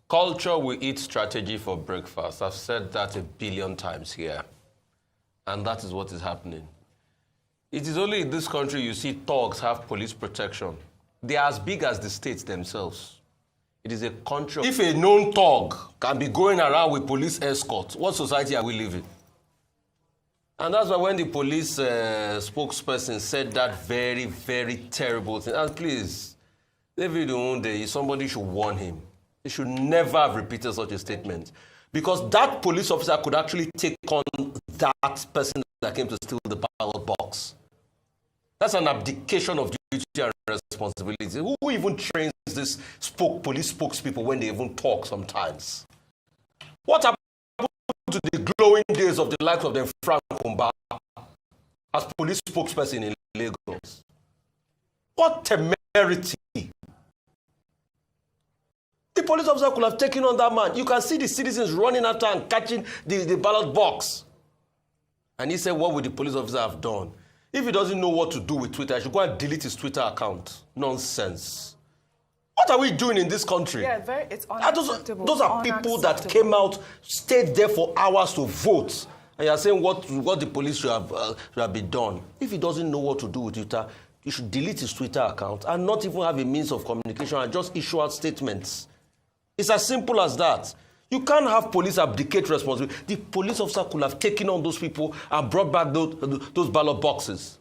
Culture will eat strategy for breakfast. I've said that 1 billion times here. And that is what is happening. It is only in this country you see thugs have police protection. They are as big as the states themselves. It is a country. If a known thug can be going around with police escorts, what society are we living? And that's why when the police spokesperson said that very, very terrible thing, and please, David Ounde, somebody should warn him. He should never have repeated such a statement. Because that police officer could actually take on that person that came to steal the ballot box. That's an abdication of duty and responsibility. Who even trains these police spokespeople when they even talk sometimes? What happened to the glowing days of the likes of them Frank Kumba as police spokesperson in Lagos? What temerity! The police officer could have taken on that man. You can see the citizens running after and catching the ballot box. And he said, what would the police officer have done? If he doesn't know what to do with Twitter, he should go and delete his Twitter account. Nonsense. What are we doing in this country? Yeah, it's unacceptable. Those are people that came out, stayed there for hours to vote. And you're saying what the police should have been done. If he doesn't know what to do with Twitter, he should delete his Twitter account and not even have a means of communication and just issue out statements. It's as simple as that. You can't have police abdicate responsibility. The police officer could have taken on those people and brought back those ballot boxes.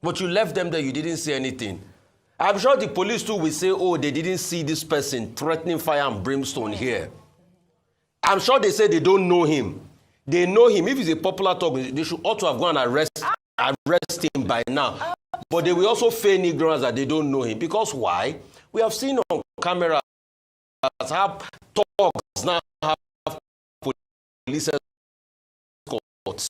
But you left them there, you didn't say anything. I'm sure the police too will say, oh, they didn't see this person threatening fire and brimstone here. I'm sure they say they don't know him. They know him. If he's a popular talk, they should ought to have gone and arrest him by now. But they will also feign ignorance that they don't know him. Because why? We have seen on camera how thugs now have police escorts.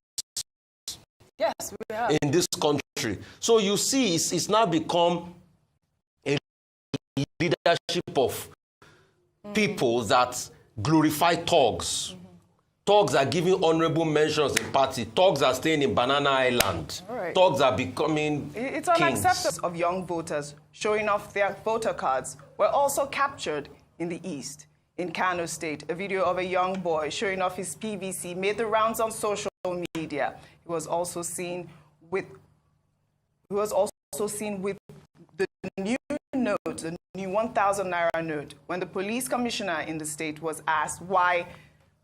Yes, we have. In this country. So you see, it's now become a leadership of people that glorify thugs. Thugs are giving honorable mentions in party. Thugs are staying in Banana Island. Right. Thugs are becoming It's kings. unacceptable of young voters showing off their voter cards were also captured in the East. In Kano State, a video of a young boy showing off his PVC made the rounds on social media. He was also seen with the new note, the new 1,000 naira note, when the police commissioner in the state was asked why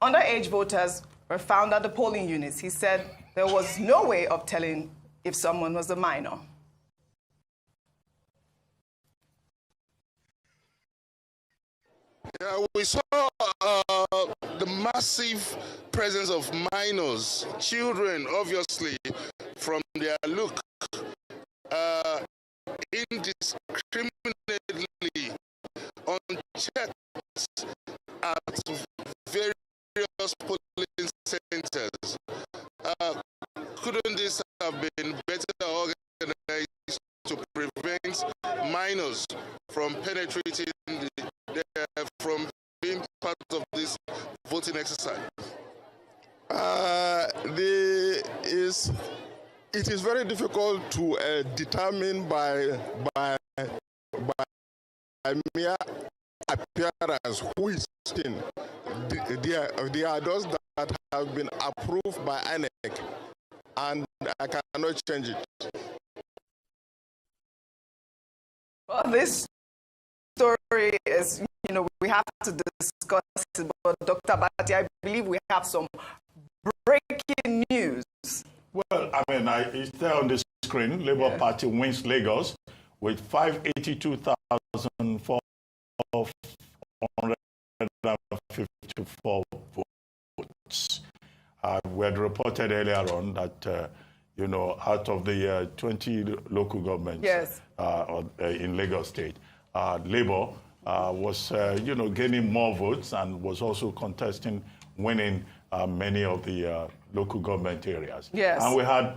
underage voters were found at the polling units. He said there was no way of telling if someone was a minor. Yeah, we saw the massive presence of minors, children, obviously, from their look, indiscriminately unchecked at various polling centers. Couldn't this have been better organized to prevent minors from penetrating from being part of this voting exercise? It is very difficult to determine by mere appearance who is in. There are those that have been approved by INEC, and I cannot change it. Well, this story is, we have to discuss it, but Dr. Bati, I believe we have some breaking news. Well, I mean, it's there on the screen. Labour Party wins Lagos with 582,454 votes. We had reported earlier on that, out of the 20 local governments in Lagos State, Labour was, gaining more votes and was also contesting winning many of the local government areas. Yes. And we had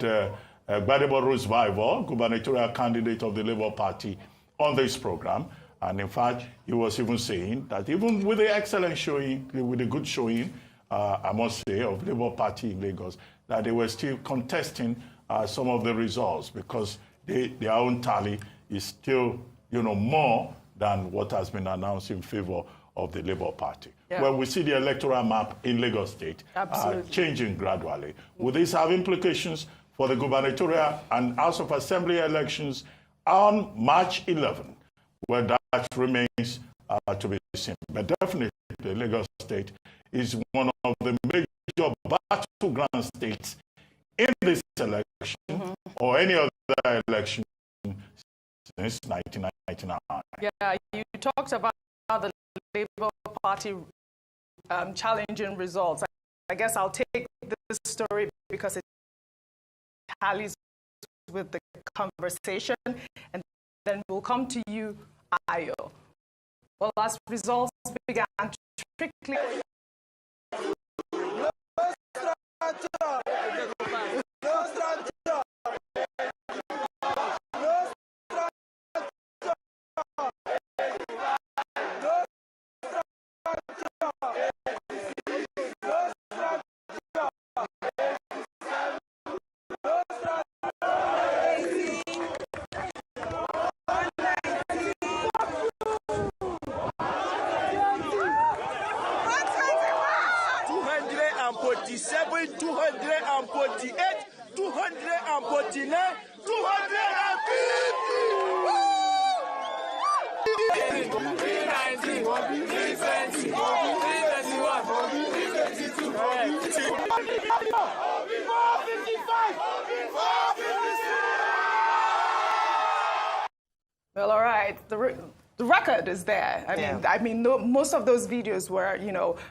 Gbadebo Rosebival, gubernatorial candidate of the Labour Party, on this program. And in fact, he was even saying that even with the excellent showing, with the good showing, I must say, of Labour Party in Lagos, that they were still contesting some of the results because their own tally is still, more than what has been announced in favor of the Labour Party. Yeah. Well, we see the electoral map in Lagos State changing gradually. Will this have implications for the gubernatorial and House of Assembly elections on March 11? Well, that remains to be seen. But definitely, Lagos State is one of the major battleground states in this election or any other election since 1999. Yeah, you talked about the Labour Party challenging results. I guess I'll take this story because it tallies with the conversation, and then we'll come to you, Ayo. Well, as results began to trickle. Well, all right. The record is there. I mean, most of those videos were,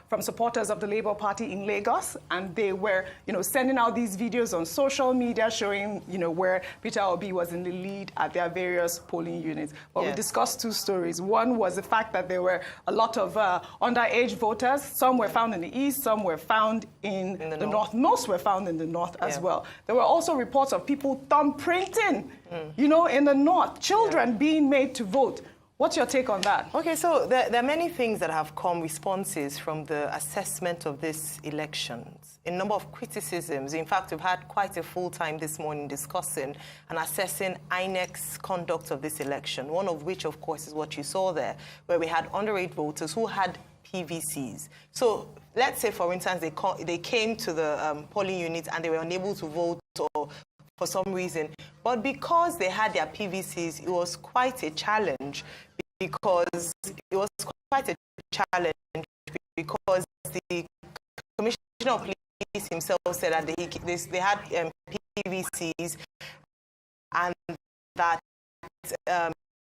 from supporters of the Labour Party in Lagos, and they were, sending out these videos on social media showing, where Peter Obi was in the lead at their various polling units. But we discussed two stories. One was the fact that there were a lot of underage voters. Some were found in the east, some were found in the north. Most were found in the north as well. There were also reports of people thumbprinting, in the north, children being made to vote. What's your take on that? Okay, so there are many things that have come, responses from the assessment of these elections. A number of criticisms. In fact, we've had quite a full time this morning discussing and assessing INEC's conduct of this election, one of which, of course, is what you saw there, where we had underage voters who had PVCs. So let's say, for instance, they came to the polling unit and they were unable to vote or for some reason. But because they had their PVCs, it was quite a challenge because the Commissioner of Police himself said that they had PVCs and that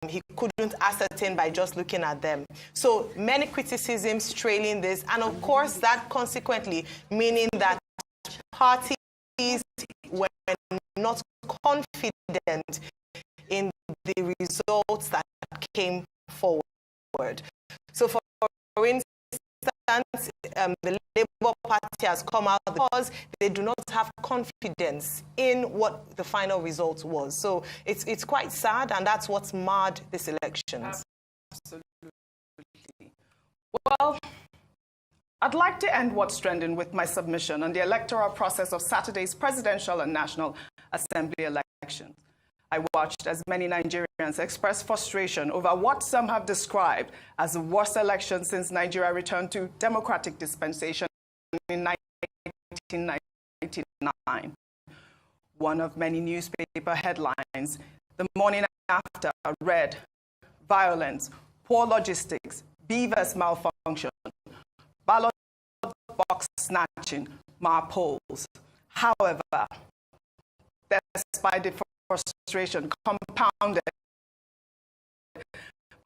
he couldn't ascertain by just looking at them. So many criticisms trailing this, and of course that consequently meaning that parties were not confident in the results that came forward. So for instance, the Labour Party has come out because they do not have confidence in what the final result was. So it's quite sad, and that's what's marred this elections. Absolutely. Well, I'd like to end what's trending with my submission on the electoral process of Saturday's presidential and National Assembly elections. I watched as many Nigerians express frustration over what some have described as the worst election since Nigeria returned to democratic dispensation in 1999. One of many newspaper headlines the morning after read, violence, poor logistics, beavers malfunction, ballot box snatching, polls. However, despite the frustration compounded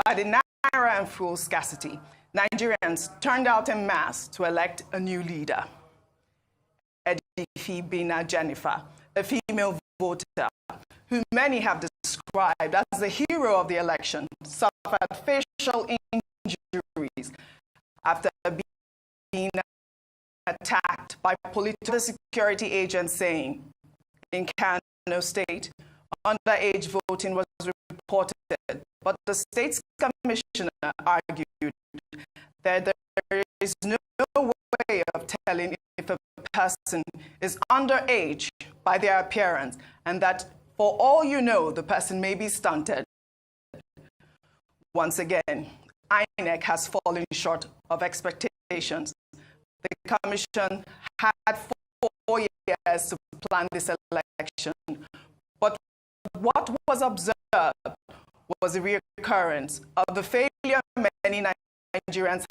by the naira and fuel scarcity, Nigerians turned out en masse to elect a new leader. Edu Jennifer, a female voter who many have described as the hero of the election, suffered facial injuries after being attacked by political security agents, saying in Kano State, underage voting was reported, but the state's commissioner argued that there is no way of telling if a person is underage by their appearance, and that for all you know, the person may be stunted. Once again, INEC has fallen short of expectations. The Commission had 4 years to plan this election, but what was observed was the reoccurrence of the failure many Nigerians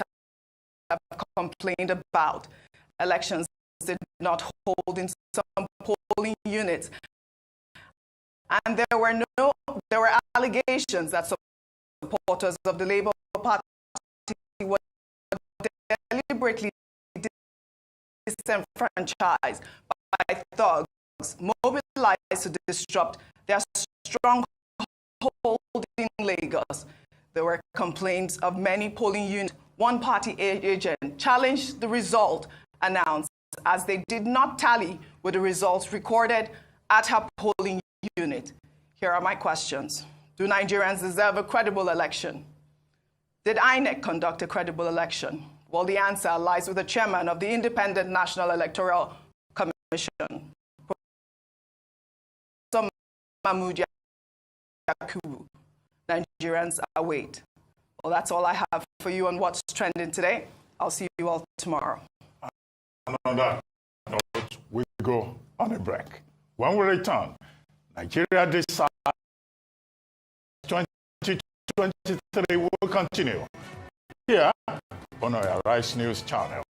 have complained about. Elections did not hold in some polling units, and there were allegations that supporters of the Labour Party were deliberately disenfranchised by thugs mobilized to disrupt their stronghold in Lagos. There were complaints of many polling units. One party agent challenged the result announced as they did not tally with the results recorded at her polling unit. Here are my questions. Do Nigerians deserve a credible election? Did INEC conduct a credible election? Well, the answer lies with the chairman of the Independent National Electoral Commission, Professor Mahmood Yakubu. Nigerians await. Well, that's all I have for you on what's trending today. I'll see you all tomorrow. And on that note, we go on a break. When we return, Nigeria decides 2023 will continue here on our Rice News channel.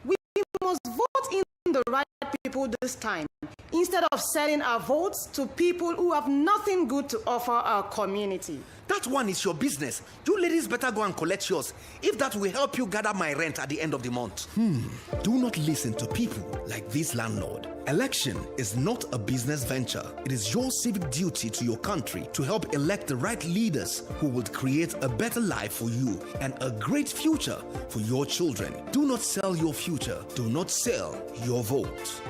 We must vote in the right people this time, instead of selling our votes to people who have nothing good to offer our community. That one is your business. You ladies better go and collect yours, if that will help you gather my rent at the end of the month. Do not listen to people like this landlord. Election is not a business venture. It is your civic duty to your country to help elect the right leaders who will create a better life for you and a great future for your children. Do not sell your future. Do not sell your vote.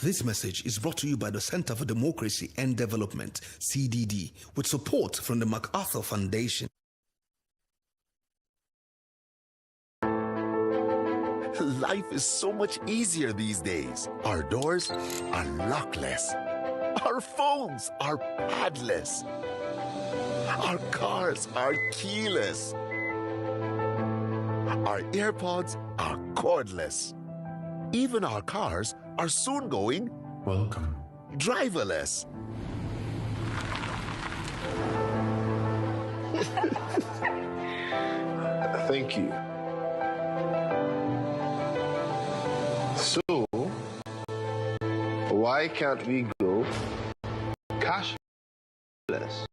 This message is brought to you by the Center for Democracy and Development, CDD, with support from the MacArthur Foundation. Life is so much easier these days. Our doors are lockless. Our phones are padless. Our cars are keyless. Our AirPods are cordless. Even our cars are soon going driverless. Thank you. So, why can't we go cashless?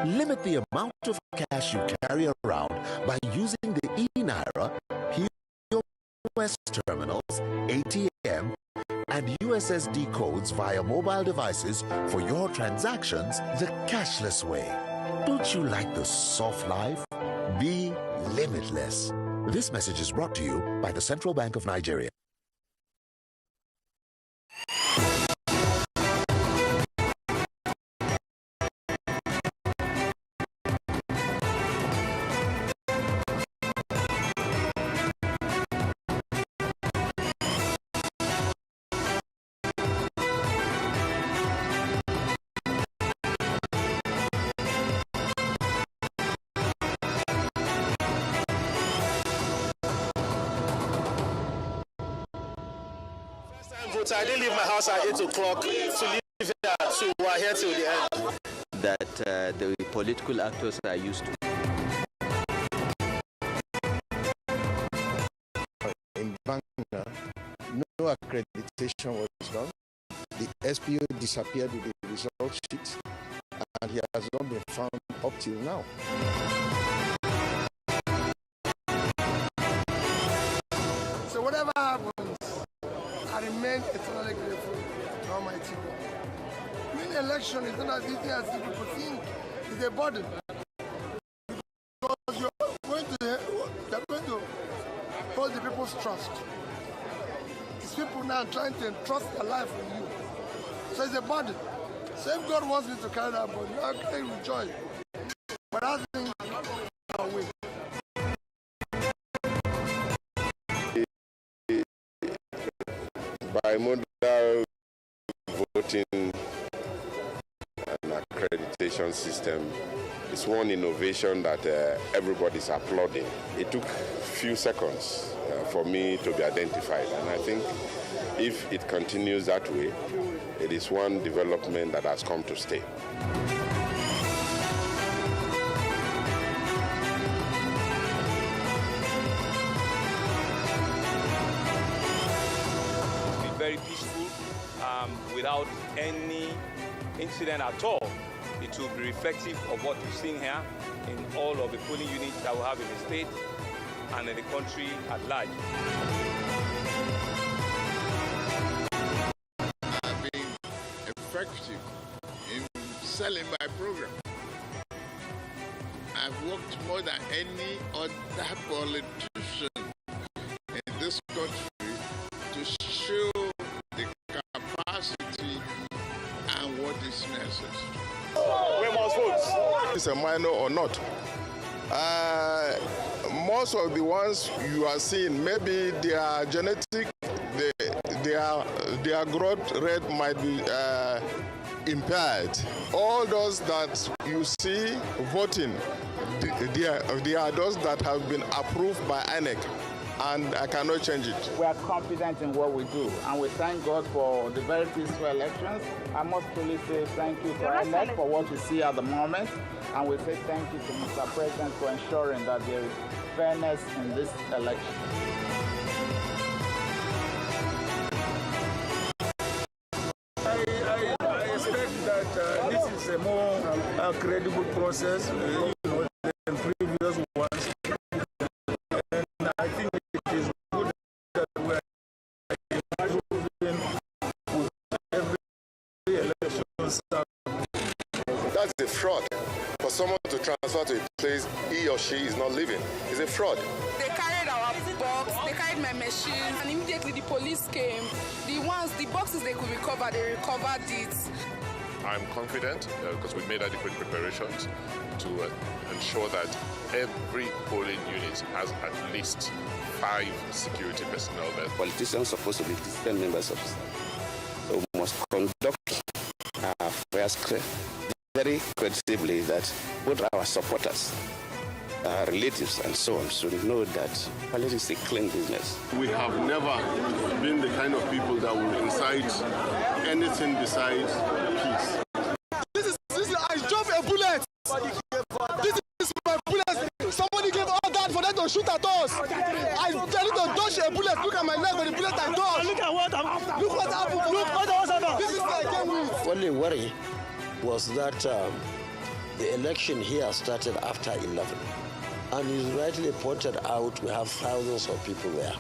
Limit the amount of cash you carry around by using the eNaira, POS terminals, ATM, and USSD codes via mobile devices for your transactions the cashless way. Don't you like the soft life? Be limitless. This message is brought to you by the Central Bank of Nigeria. I didn't leave my house at 8 o'clock to leave here at 2. We are here till the end. That the political actors are used to. In Bangna, no accreditation was done. The SPO disappeared with the result sheet, and he has not been found up till now. So whatever happens, I remain eternally grateful to Almighty God. Winning election is not as easy as people think. It's a burden. Because you're going to hold the people's trust. It's people now trying to entrust their life with you. So it's a burden. So if God wants me to carry that burden, I can rejoice. But I think I'll win. Bimodal voting and accreditation system is one innovation that everybody's applauding. It took a few seconds for me to be identified, and I think if it continues that way, it is one development that has come to stay. Very peaceful, without any incident at all. It will be reflective of what we've seen here in all of the polling units that we have in the state and in the country at large. I've been effective in selling my program. I've worked more than any other politician in this country to show the capacity and what is necessary. We must vote. It's a minor or not. Most of the ones you are seeing, maybe their genetic, their growth rate might be impaired. All those that you see voting, they are those that have been approved by INEC, and I cannot change it. We are confident in what we do, and we thank God for the very peaceful elections. I must truly say thank you to INEC for what we see at the moment, and we say thank you to Mr. President for ensuring that there is fairness in this election. I expect that this is a more credible process than previous ones. And I think it is good that we are improving with every election. That's a fraud. For someone to transfer to a place he or she is not living is a fraud. They carried our box, they carried my machine, and immediately the police came. The boxes they could recover, they recovered it. I'm confident because we made adequate preparations to ensure that every polling unit has at least 5 security personnel there. Politicians are supposed to be disciplined members of society. So we must conduct our affairs very credibly, that both our supporters, our relatives and so on should know that politics is a clean business. We have never been the kind of people that will incite anything besides peace. This is I dropped a bullet. This is my bullet. Somebody gave all that for them to shoot at us. I tell you to dodge a bullet. Look at my leg with the bullet I dodged. Look at what happened. Look what happened. Look what happened. This is the game with. Only worry was that the election here started after 11. And it's rightly pointed out, we have thousands of people there.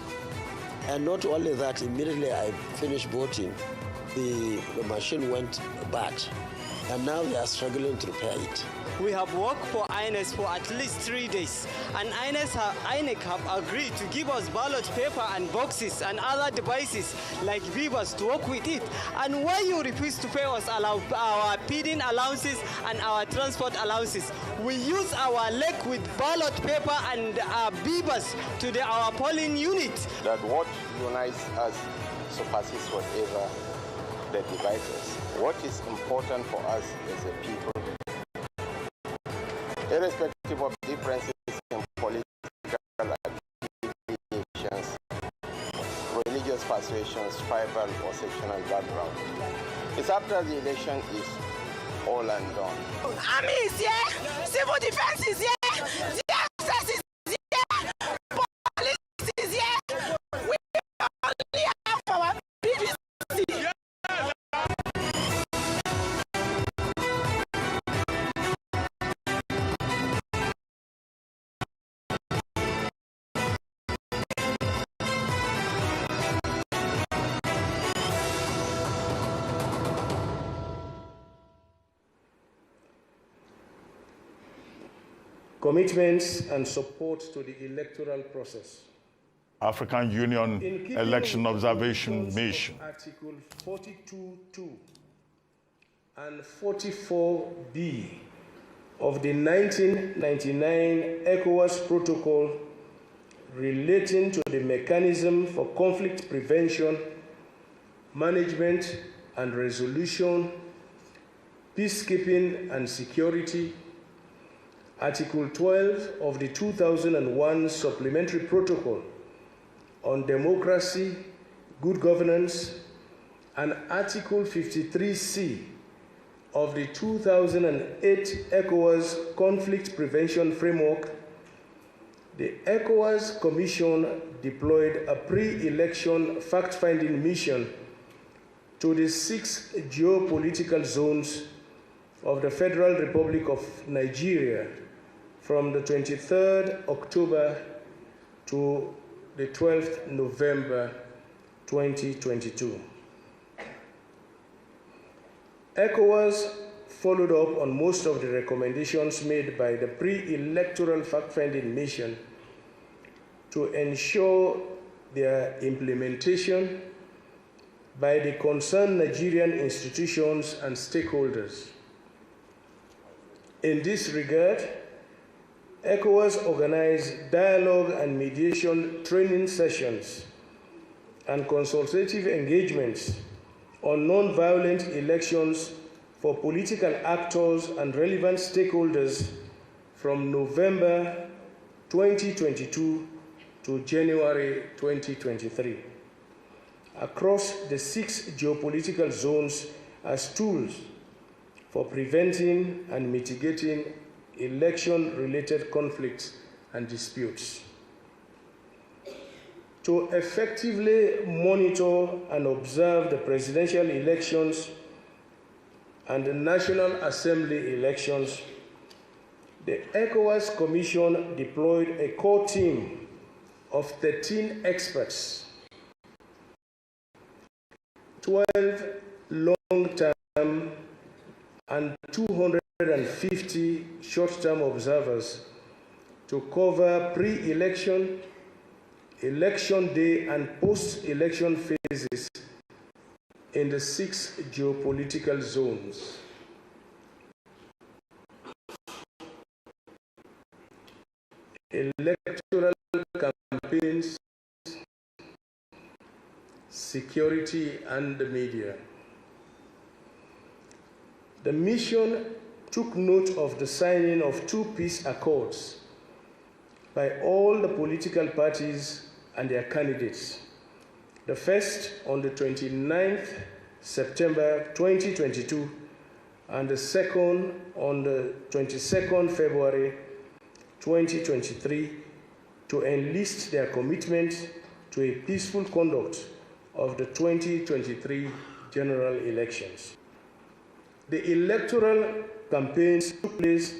And not only that, immediately I finished voting, the machine went bad. And now they are struggling to repair it. We have worked for INEC for at least 3 days, and INEC have agreed to give us ballot paper and boxes and other devices like beavers to work with it. And why you refuse to pay us our feeding allowances and our transport allowances? We use our leg with ballot paper and beavers to our polling unit. That what unites us surpasses whatever that divides us. What is important for us as a people, irrespective of differences in political affiliations, religious persuasions, tribal or sectional background, it's after the election is all and done. Army is here, civil defense is here, DSS is here, police is here. We only have our PVC. commitments and support to the electoral process. African Union Election Observation Mission. Article 42.2 and 44B of the 1999 Ecowas Protocol relating to the mechanism for conflict prevention, management and resolution, peacekeeping and security, Article 12 of the 2001 Supplementary Protocol on democracy, good governance, and Article 53C of the 2008 ECOWAS Conflict Prevention Framework, the ECOWAS Commission deployed a pre-election fact-finding mission to the 6 geopolitical zones of the Federal Republic of Nigeria from the 23rd October to the 12th November 2022. ECOWAS followed up on most of the recommendations made by the pre-electoral fact-finding mission to ensure their implementation by the concerned Nigerian institutions and stakeholders. In this regard, ECOWAS organized dialogue and mediation training sessions and consultative engagements on non-violent elections for political actors and relevant stakeholders from November 2022 to January 2023 across the 6 geopolitical zones as tools for preventing and mitigating election-related conflicts and disputes. To effectively monitor and observe the presidential elections and the National Assembly elections, the ECOWAS Commission deployed a core team of 13 experts, 12 long-term and 250 short-term observers to cover pre-election, election day, and post-election phases in the 6 geopolitical zones. Electoral campaigns, security, and the media. The mission took note of the signing of 2 peace accords by all the political parties and their candidates. The first on the 29th September 2022 and the second on the 22nd February 2023 to enlist their commitment to a peaceful conduct of the 2023 general elections. The electoral campaigns took place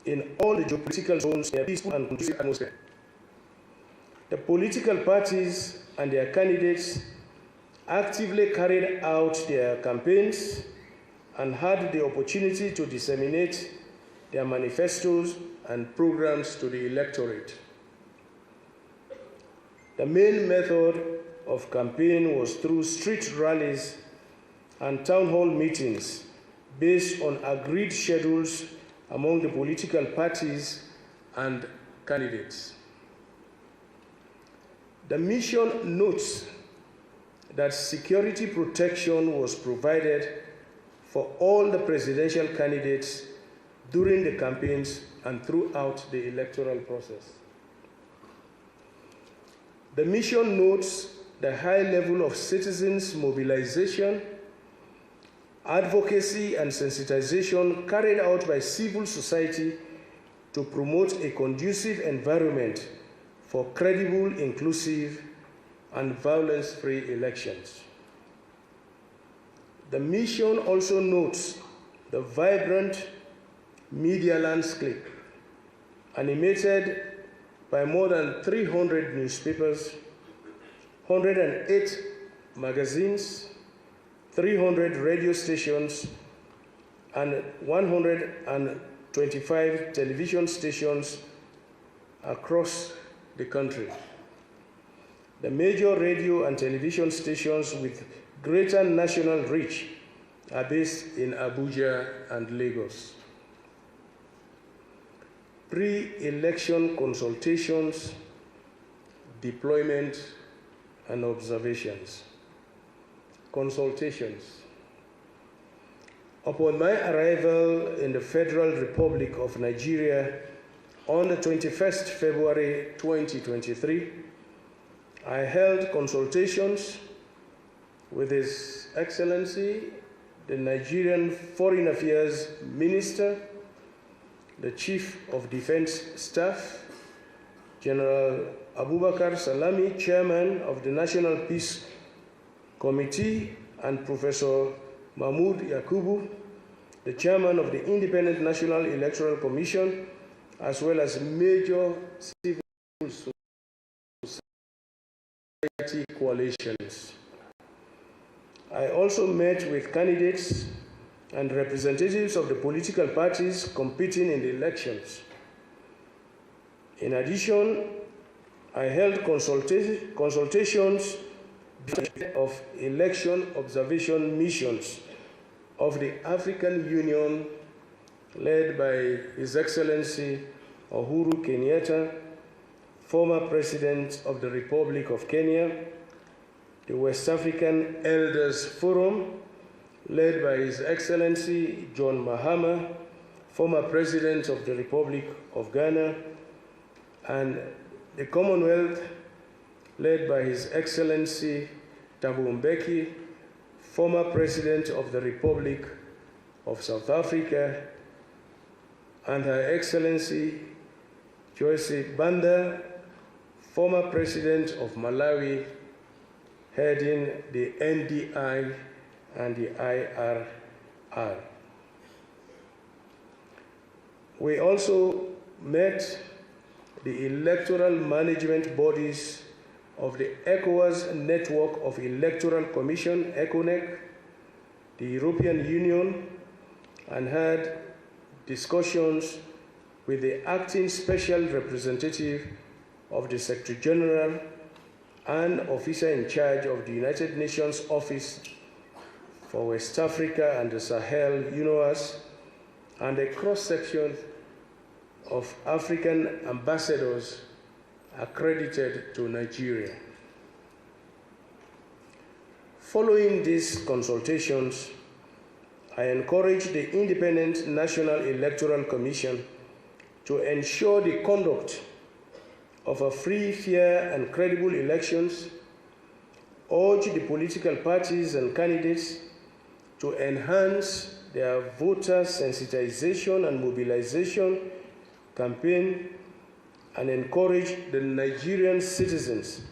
in all the geopolitical zones in a peaceful and conducive atmosphere. The political parties and their candidates actively carried out their campaigns and had the opportunity to disseminate their manifestos and programs to the electorate. The main method of campaign was through street rallies and town hall meetings based on agreed schedules among the political parties and candidates. The mission notes that security protection was provided for all the presidential candidates during the campaigns and throughout the electoral process. The mission notes the high level of citizens' mobilization, advocacy, and sensitization carried out by civil society to promote a conducive environment for credible, inclusive, and violence-free elections. The mission also notes the vibrant media landscape animated by more than 300 newspapers, 108 magazines, 300 radio stations, and 25 television stations across the country. The major radio and television stations with greater national reach are based in Abuja and Lagos. Pre-election consultations, deployment, and observations. Consultations. Upon my arrival in the Federal Republic of Nigeria on the 21st February 2023, I held consultations with His Excellency, the Nigerian Foreign Affairs Minister, the Chief of Defense Staff, General Abubakar Salami, Chairman of the National Peace Committee, and Professor Mahmoud Yakubu, the Chairman of the Independent National Electoral Commission, as well as major civil society coalitions. I also met with candidates and representatives of the political parties competing in the elections. In addition, I held consultations of election observation missions of the African Union led by His Excellency Uhuru Kenyatta, former President of the Republic of Kenya, the West African Elders Forum, led by His Excellency John Mahama, former President of the Republic of Ghana, and the Commonwealth, led by His Excellency Thabo Mbeki, former President of the Republic of South Africa, and Her Excellency Joyce Banda, former President of Malawi, heading the NDI and the IRR. We also met the electoral management bodies of the Ecowas Network of Electoral Commission, ECONEC, the European Union, and had discussions with the acting special representative of the Secretary General and officer in charge of the United Nations Office for West Africa and the Sahel, UNOAS, and a cross-section of African ambassadors accredited to Nigeria. Following these consultations, I encouraged the Independent National Electoral Commission to ensure the conduct of a free, fair, and credible elections, urged the political parties and candidates to enhance their voter sensitization and mobilization campaign, and encourage the Nigerian citizens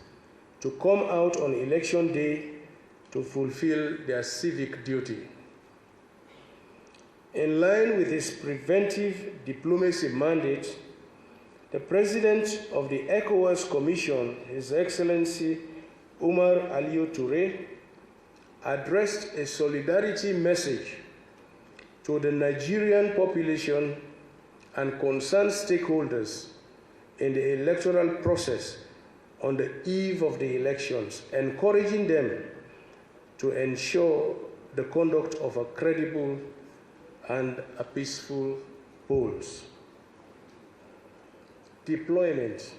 to come out on election day to fulfill their civic duty. In line with his preventive diplomacy mandate, the President of the Ecowas Commission, His Excellency Umar Aliyu Toure, addressed a solidarity message to the Nigerian population and concerned stakeholders in the electoral process on the eve of the elections, encouraging them to ensure the conduct of a credible and a peaceful polls. Deployment.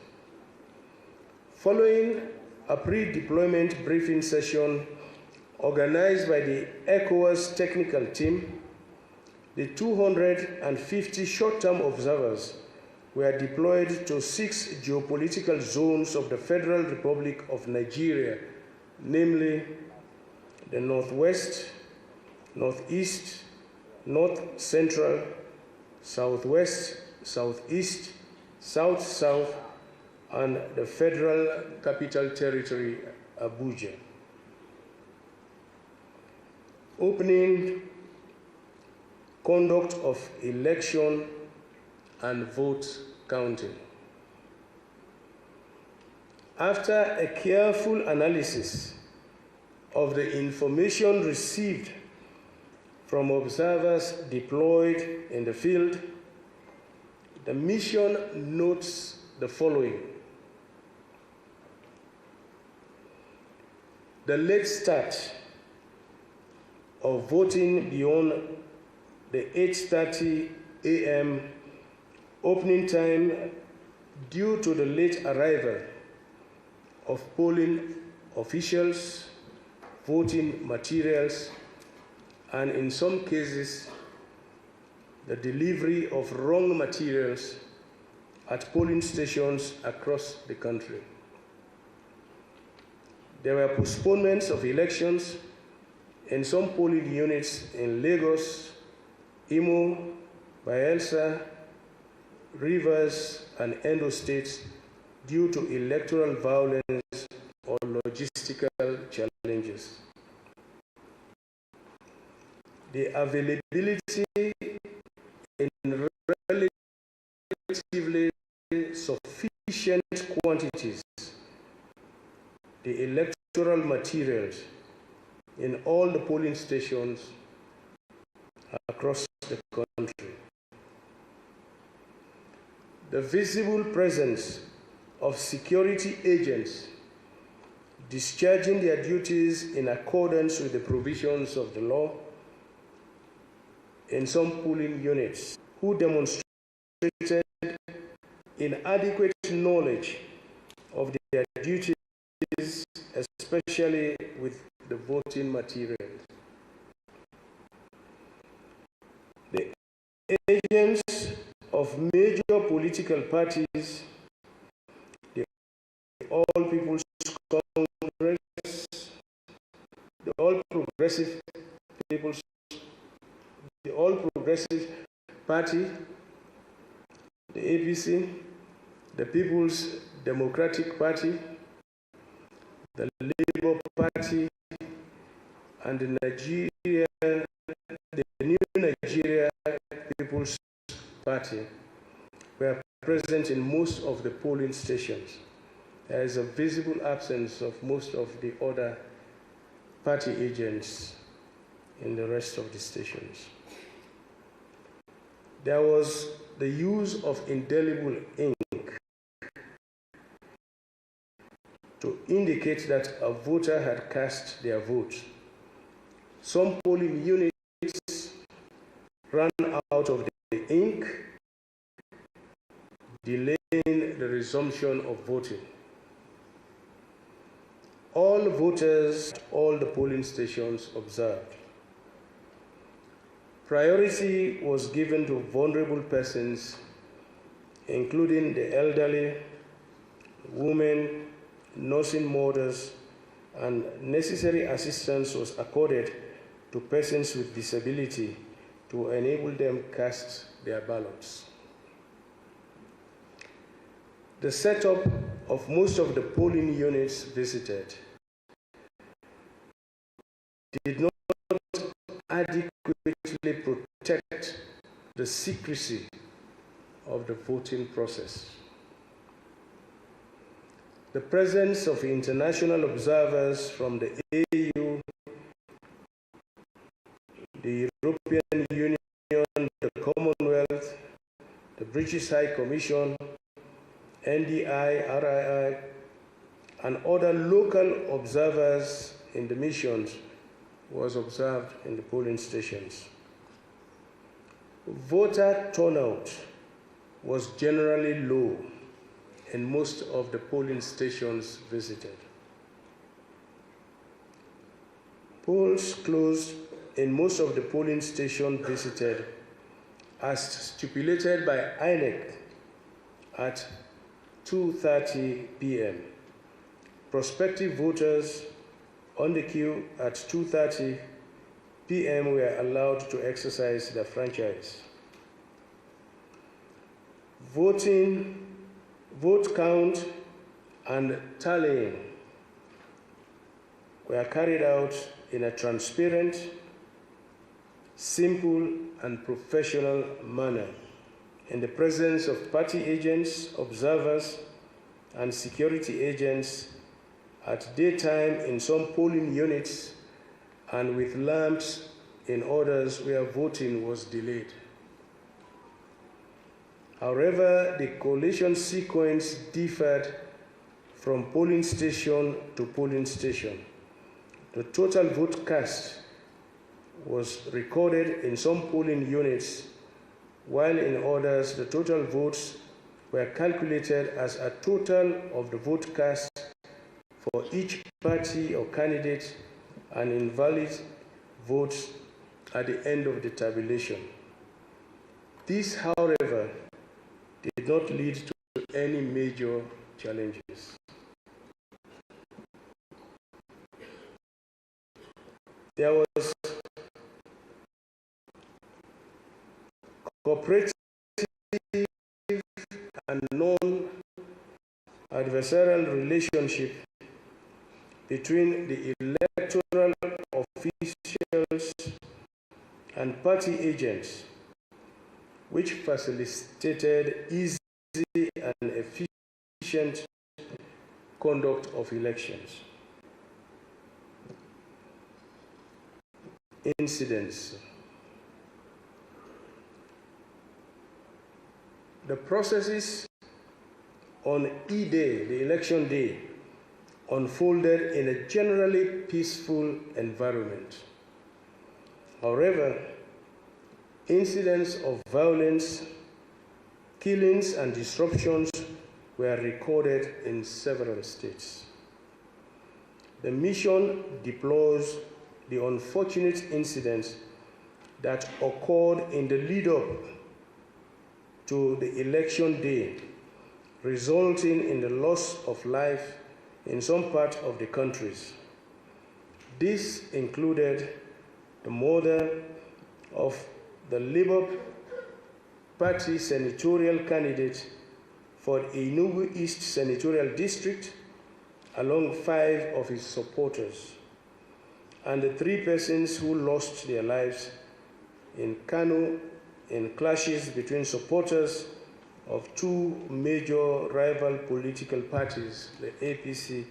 Following a pre-deployment briefing session organized by the ECOWAS technical team, the 250 short-term observers were deployed to 6 geopolitical zones of the Federal Republic of Nigeria, namely the Northwest, Northeast, North Central, Southwest, Southeast, South-South, and the Federal Capital Territory, Abuja. Opening, conduct of election and vote counting. After a careful analysis of the information received from observers deployed in the field, The mission notes the following. The late start of voting beyond the 8:30 a.m. opening time due to the late arrival of polling officials, voting materials, and in some cases, the delivery of wrong materials at polling stations across the country. There were postponements of elections in some polling units in Lagos, Imo, Bayelsa, Rivers, and Edo states due to electoral violence or logistical challenges. The availability in relatively sufficient quantities, the electoral materials in all the polling stations across the country. The visible presence of security agents discharging their duties in accordance with the provisions of the law in some polling units, who demonstrated inadequate knowledge of their duties, especially with the voting materials. The agents of major political parties, the All People's Congress, the All Progressive Party, the APC, the People's Democratic Party, the Labour Party, and the New Nigeria People's Party were present in most of the polling stations. There is a visible absence of most of the other party agents in the rest of the stations. There was the use of indelible ink to indicate that a voter had cast their vote. Some polling units ran out of the ink, delaying the resumption of voting. All voters at all the polling stations observed. Priority was given to vulnerable persons, including the elderly, women, nursing mothers, and necessary assistance was accorded to persons with disability to enable them cast their ballots. The setup of most of the polling units visited did not adequately protect the secrecy of the voting process. The presence of international observers from the AU, the European Union, the Commonwealth, the British High Commission, NDI, RII, and other local observers in the missions was observed in the polling stations. Voter turnout was generally low in most of the polling stations visited. Polls closed in most of the polling stations visited as stipulated by INEC at 2:30 p.m. Prospective voters on the queue at 2:30 p.m. were allowed to exercise their franchise. Vote count and tallying were carried out in a transparent, simple, and professional manner in the presence of party agents, observers, and security agents at daytime in some polling units and with lamps in others where voting was delayed. However, the collation sequence differed from polling station to polling station. The total vote cast was recorded in some polling units, while in others the total votes were calculated as a total of the vote cast for each party or candidate and invalid votes at the end of the tabulation. This, however, did not lead to any major challenges. There was cooperative and non-adversarial relationship between the electoral officials and party agents, which facilitated easy and efficient conduct of elections. Incidents. The processes on E-Day, the election day, unfolded in a generally peaceful environment. However, incidents of violence, killings, and disruptions were recorded in several states. The mission deplores the unfortunate incidents that occurred in the lead-up to the election day, resulting in the loss of life in some parts of the countries. This included the murder of the Labour Party senatorial candidate for Enugu East Senatorial District, along 5 of his supporters, and the 3 persons who lost their lives in Kano in clashes between supporters of 2 major rival political parties, the APC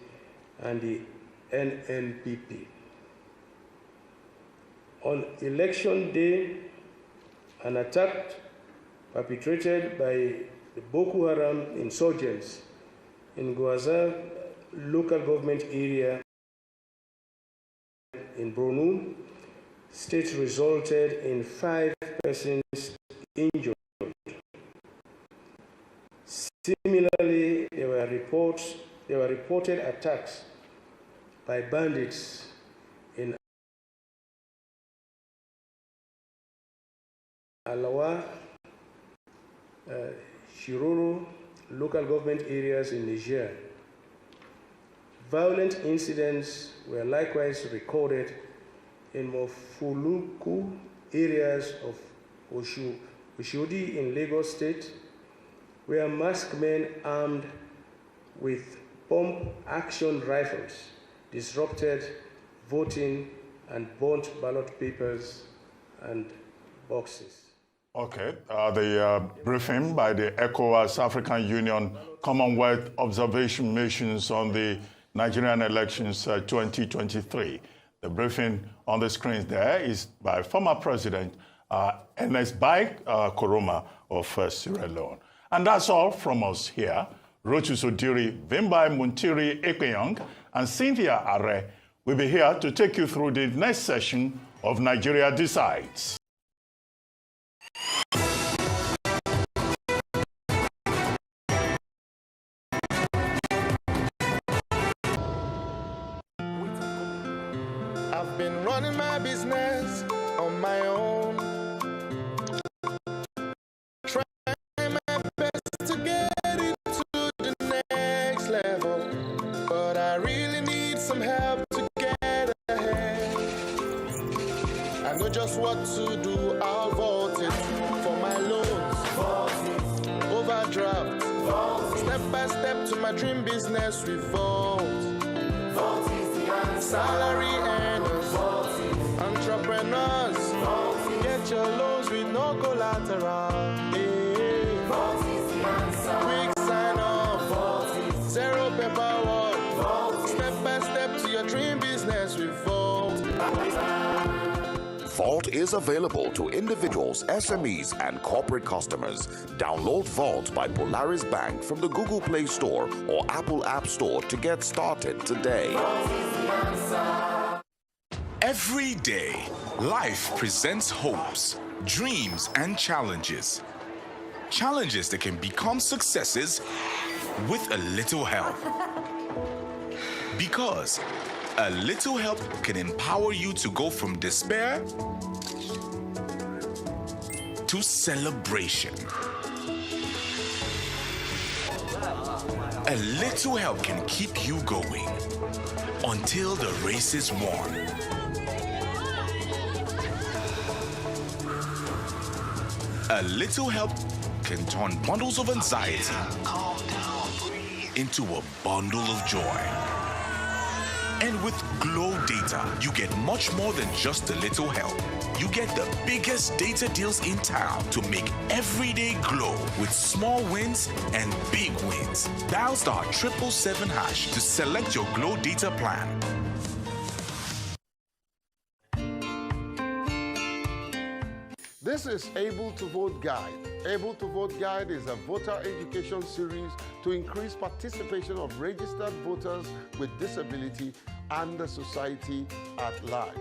and the NNPP. On election day, an attack perpetrated by the Boko Haram insurgents in Gwaza local government area in Borno State resulted in 5 persons injured. Similarly, there were reported attacks by bandits in Alawa, Shiroro local government areas in Niger. Violent incidents were likewise recorded in Mofuluku areas of Oshodi in Lagos State, where masked men armed with pump-action rifles disrupted voting and burnt ballot papers and boxes. Okay, the briefing by the Ecowas African Union Commonwealth Observation Missions on the Nigerian elections 2023. The briefing on the screens there is by former President Ernest Bai Koroma of Sierra Leone. And that's all from us here. Rochus Odiri, Vimbai Muntiri Ekpeyong, and Cynthia Are will be here to take you through the next session of Nigeria Decides. I've been running my business on my own, trying my best to get it to the next level, but I really need some help to get ahead. I know just what to do, I'll vote it for my loans, overdraft, step by step to my dream business, we vote. Salary earners, entrepreneurs, get your loans with no collateral. Quick sign up, 0 paperwork, step by step to your dream business, we vote. Vault is available to individuals, SMEs, and corporate customers. Download Vault by Polaris Bank from the Google Play Store or Apple App Store to get started today. Every day, life presents hopes, dreams, and challenges. Challenges that can become successes with a little help. Because a little help can empower you to go from despair to celebration. A little help can keep you going until the race is won. A little help can turn bundles of anxiety into a bundle of joy. And with Glow Data, you get much more than just a little help. You get the biggest data deals in town to make every day glow with small wins and big wins. Dial *777# to select your Glow Data plan. This is Able to Vote Guide. Able to Vote Guide is a voter education series to increase participation of registered voters with disability and the society at large.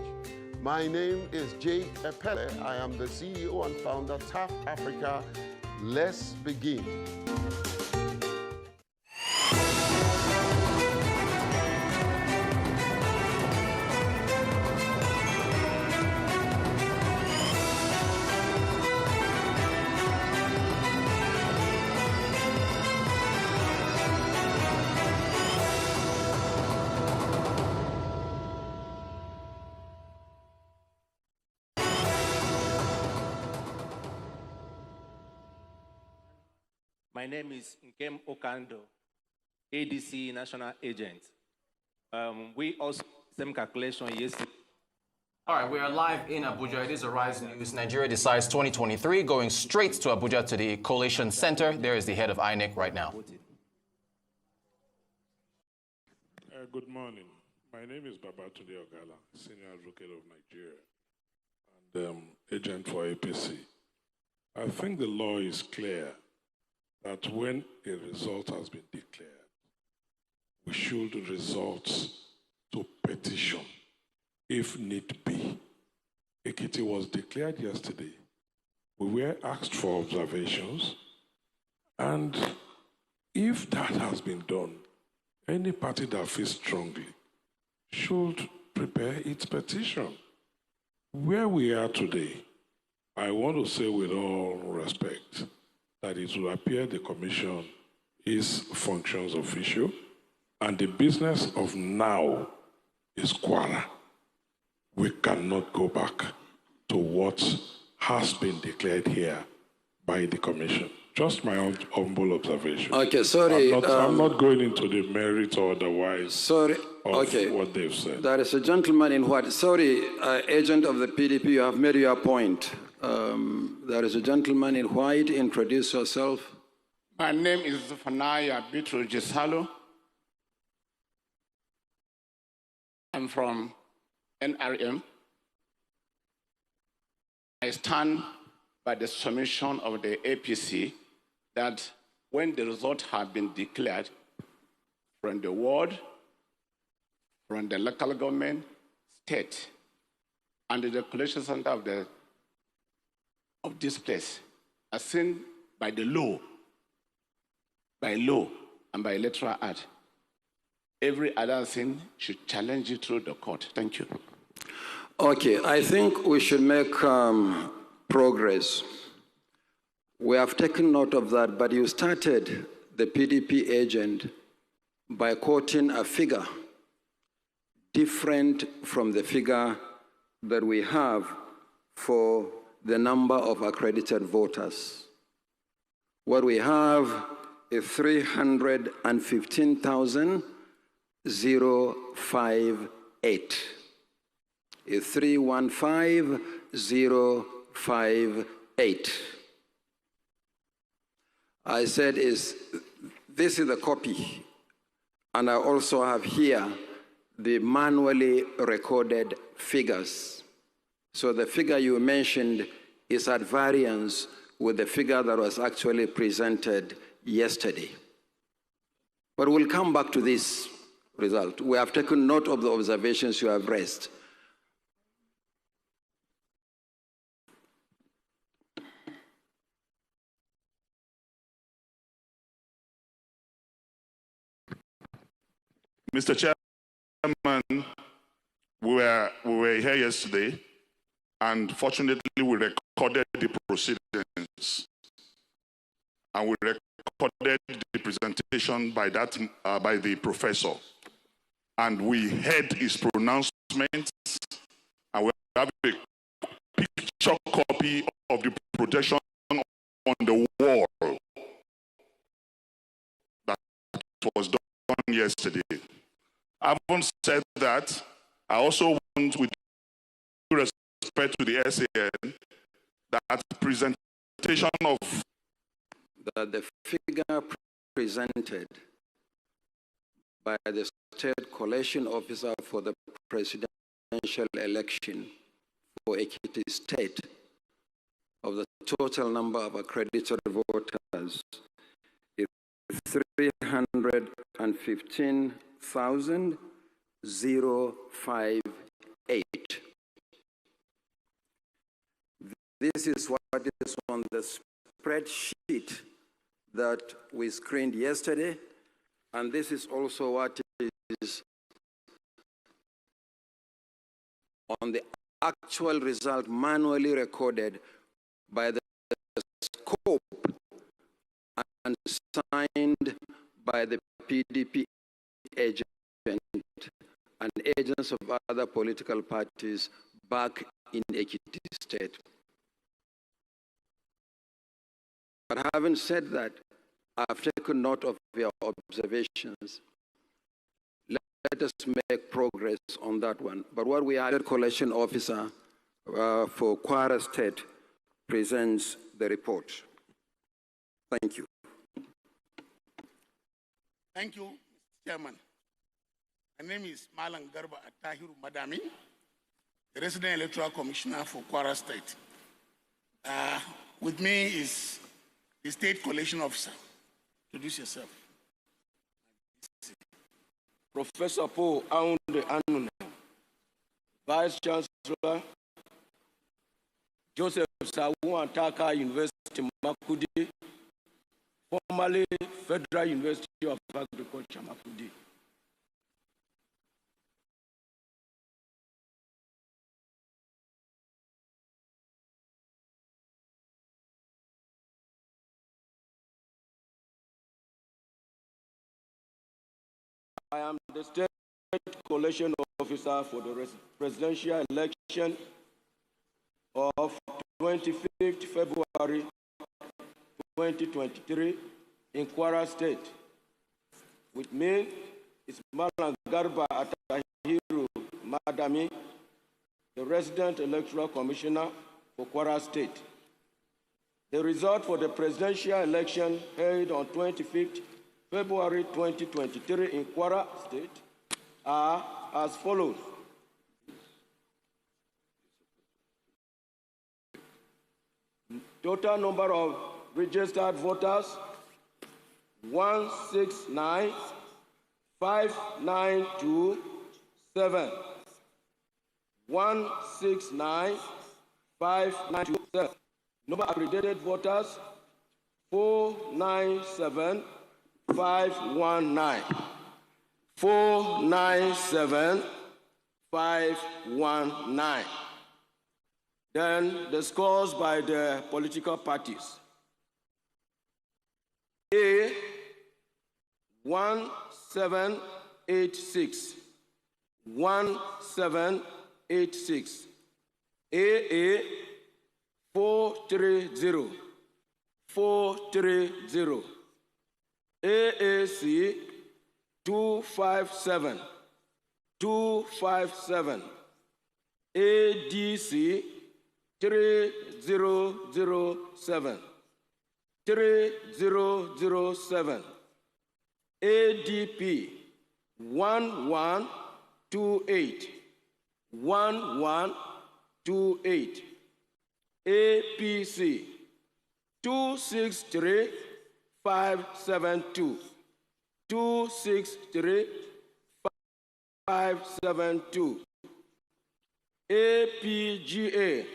My name is Jay Epele. I am the CEO and founder of TAF Africa. Let's begin. My name is Nkem Okando, ADC National Agent. We also same calculation yesterday. All right, we are live in Abuja. It is Arise News. Nigeria decides 2023, going straight to Abuja to the Collation Center. There is the head of INEC right now. Good morning. My name is Babatunde Ogala, Senior Advocate of Nigeria and agent for APC. I think the law is clear that when a result has been declared, we should resort to petition if need be. Ekiti was declared yesterday. We were asked for observations, and if that has been done, any party that feels strongly should prepare its petition. Where we are today, I want to say with all respect that it will appear the commission is functions official, and the business of now is Kwara. We cannot go back to what has been declared here by the commission. Just my own humble observation. Okay, sorry. I'm not going into the merit or otherwise of what they've said. There is a gentleman in white. Sorry, agent of the PDP, you have made your point. There is a gentleman in white. Introduce yourself. My name is Zephaniah Bitru Jesalo. I'm from NRM. I stand by the submission of the APC that when the results have been declared from the ward, from the local government, state, and the collation center of this place, as seen by the law, and by Electoral Act, every other thing should challenge it through the court. Thank you. Okay, I think we should make progress. We have taken note of that, but you started the PDP agent by quoting a figure different from the figure that we have for the number of accredited voters. What we have is 315,058. Is 315,058. I said this is a copy, and I also have here the manually recorded figures. So the figure you mentioned is at variance with the figure that was actually presented yesterday. But we'll come back to this result. We have taken note of the observations you have raised. Mr. Chairman, we were here yesterday, and fortunately we recorded the proceedings, and we recorded the presentation by the professor, and we heard his pronouncements, and we have a picture copy of the projection on the wall that was done yesterday. Having said that, I also want, with due respect to the SAN, that presentation of the figure presented by the State Collation Officer for the presidential election for Ekiti State of the total number of accredited voters is 315,058. This is what is on the spreadsheet that we screened yesterday, and this is also what is on the actual result manually recorded by the scope and signed by the PDP agent and agents of other political parties back in Ekiti State. But having said that, I've taken note of your observations. Let us make progress on that one. But what we are, the Collation Officer for Kwara State presents the report. Thank you. Thank you, Mr. Chairman. My name is Malang Garba Atahiru Madami, the Resident Electoral Commissioner for Kwara State. With me is the State Collation Officer. Introduce yourself. Professor Paul Aounde Anune, Vice Chancellor, Joseph Sawu Antaka University Makudi, formerly Federal University of Agriculture Makudi. I am the State Collation Officer for the presidential election of 25th February 2023 in Kwara State. With me is Malang Garba Atahiru Madami, the Resident Electoral Commissioner for Kwara State. The result for the presidential election held on 25th February 2023 in Kwara State are as follows. Total number of registered voters, 169,592,7. 169,592,7. Number of accredited voters, 497,519. 497,519. Then the scores by the political parties. A 1786. 1786. AA 430. 430. AAC 257. 257. ADC 3007. 3007. ADP 1128. 1128. 28. APC 263572. 263572. APGA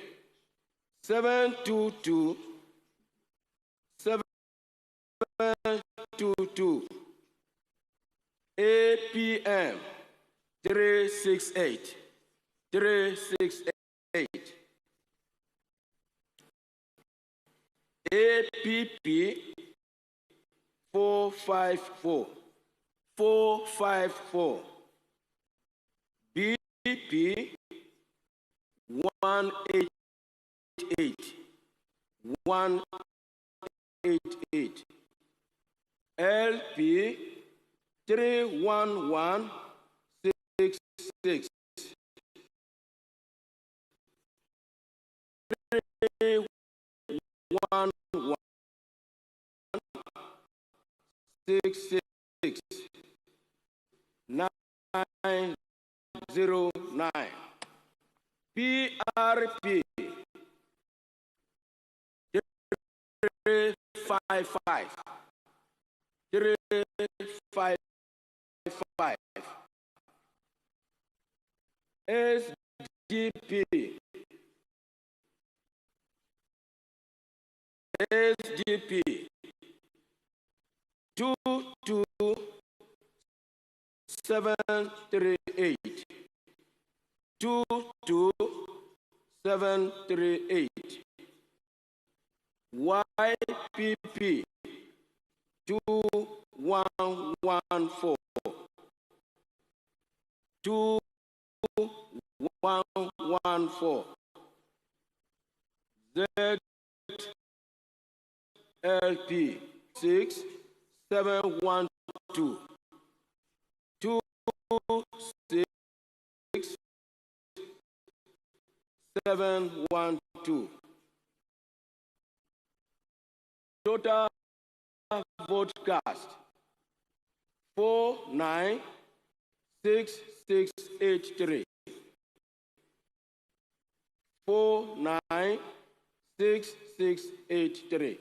722 722. APM 368 368. APP 454 454. BP 188 188. LP 31166. 31166. 909. PRP 355. 355. SDP 22738. 22738. YPP 2114. 2114. ZLP 6712. 26712. Total vote cast 496683. 496683.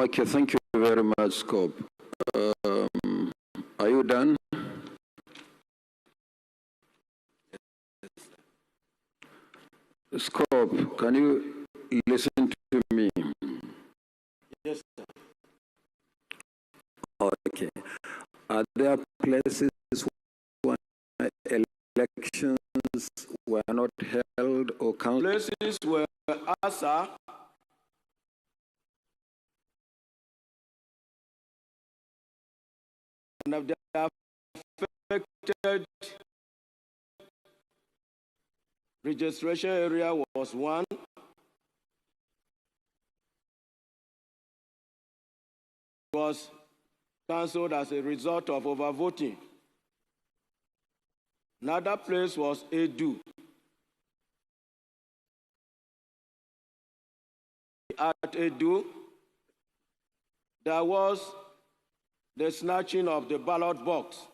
Okay, thank you very much, Scope. Are you done? Scope, can you listen to me? Yes, sir. Okay. Are there places where elections were not held or counted? Places where ASA and of the affected registration area was one. Was cancelled as a result of overvoting. Another place was Edu. At Edu, there was the snatching of the ballot box.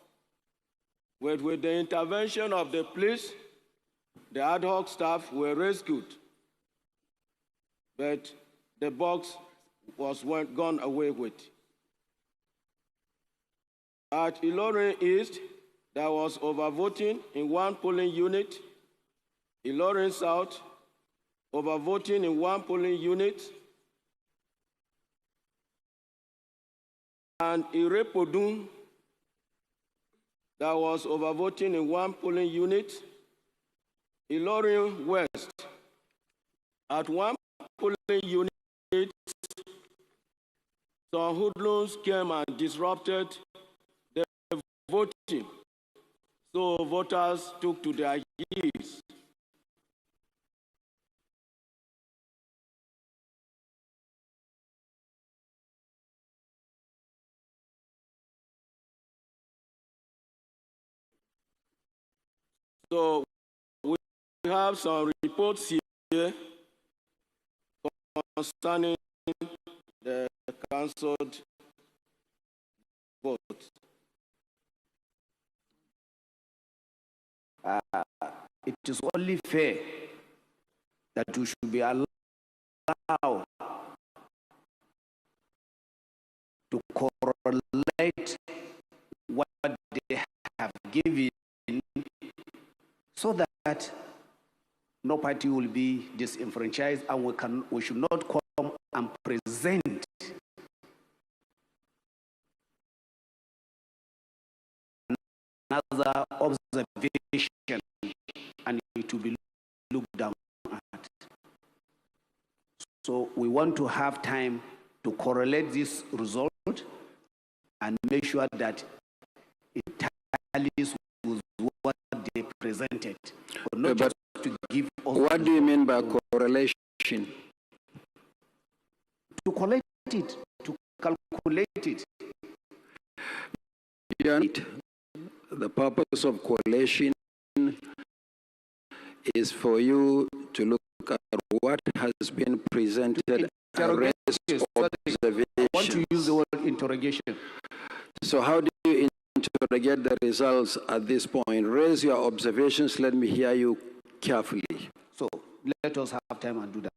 With the intervention of the police, the ad hoc staff were rescued, but the box was gone away with. At Ilorin East, there was overvoting in one polling unit. Ilorin South, overvoting in one polling unit. And Irepodun, there was overvoting in one polling unit. Ilorin West, at one polling unit, some hoodlums came and disrupted the voting. So voters took to their heels. So we have some reports here concerning the cancelled vote. It is only fair that we should be allowed to correlate what they have given so that no party will be disenfranchised, and we should not come and present another observation and it will be looked down at. So we want to have time to correlate this result and make sure that it tallies with what they presented. But not just to give us. What do you mean by correlation? To collect it, to calculate it. The purpose of collation is for you to look at what has been presented and raise observations. I want to use the word interrogation. So how do you interrogate the results at this point? Raise your observations. Let me hear you carefully. So let us have time and do that.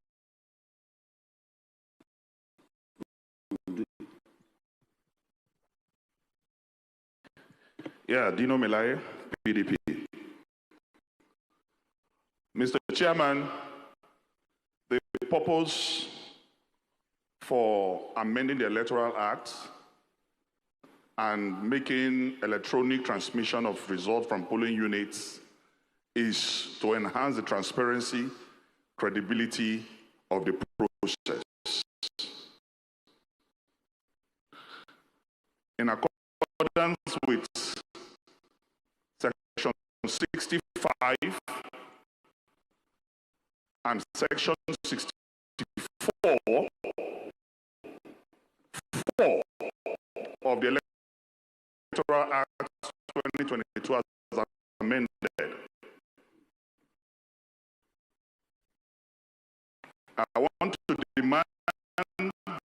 Yeah, Dino Melaye, PDP. Mr. Chairman, the purpose for amending the Electoral Act and making electronic transmission of results from polling units is to enhance the transparency, credibility of the process. In accordance with Section 65 and Section 64 of the Electoral Act 2022 as amended, I want to demand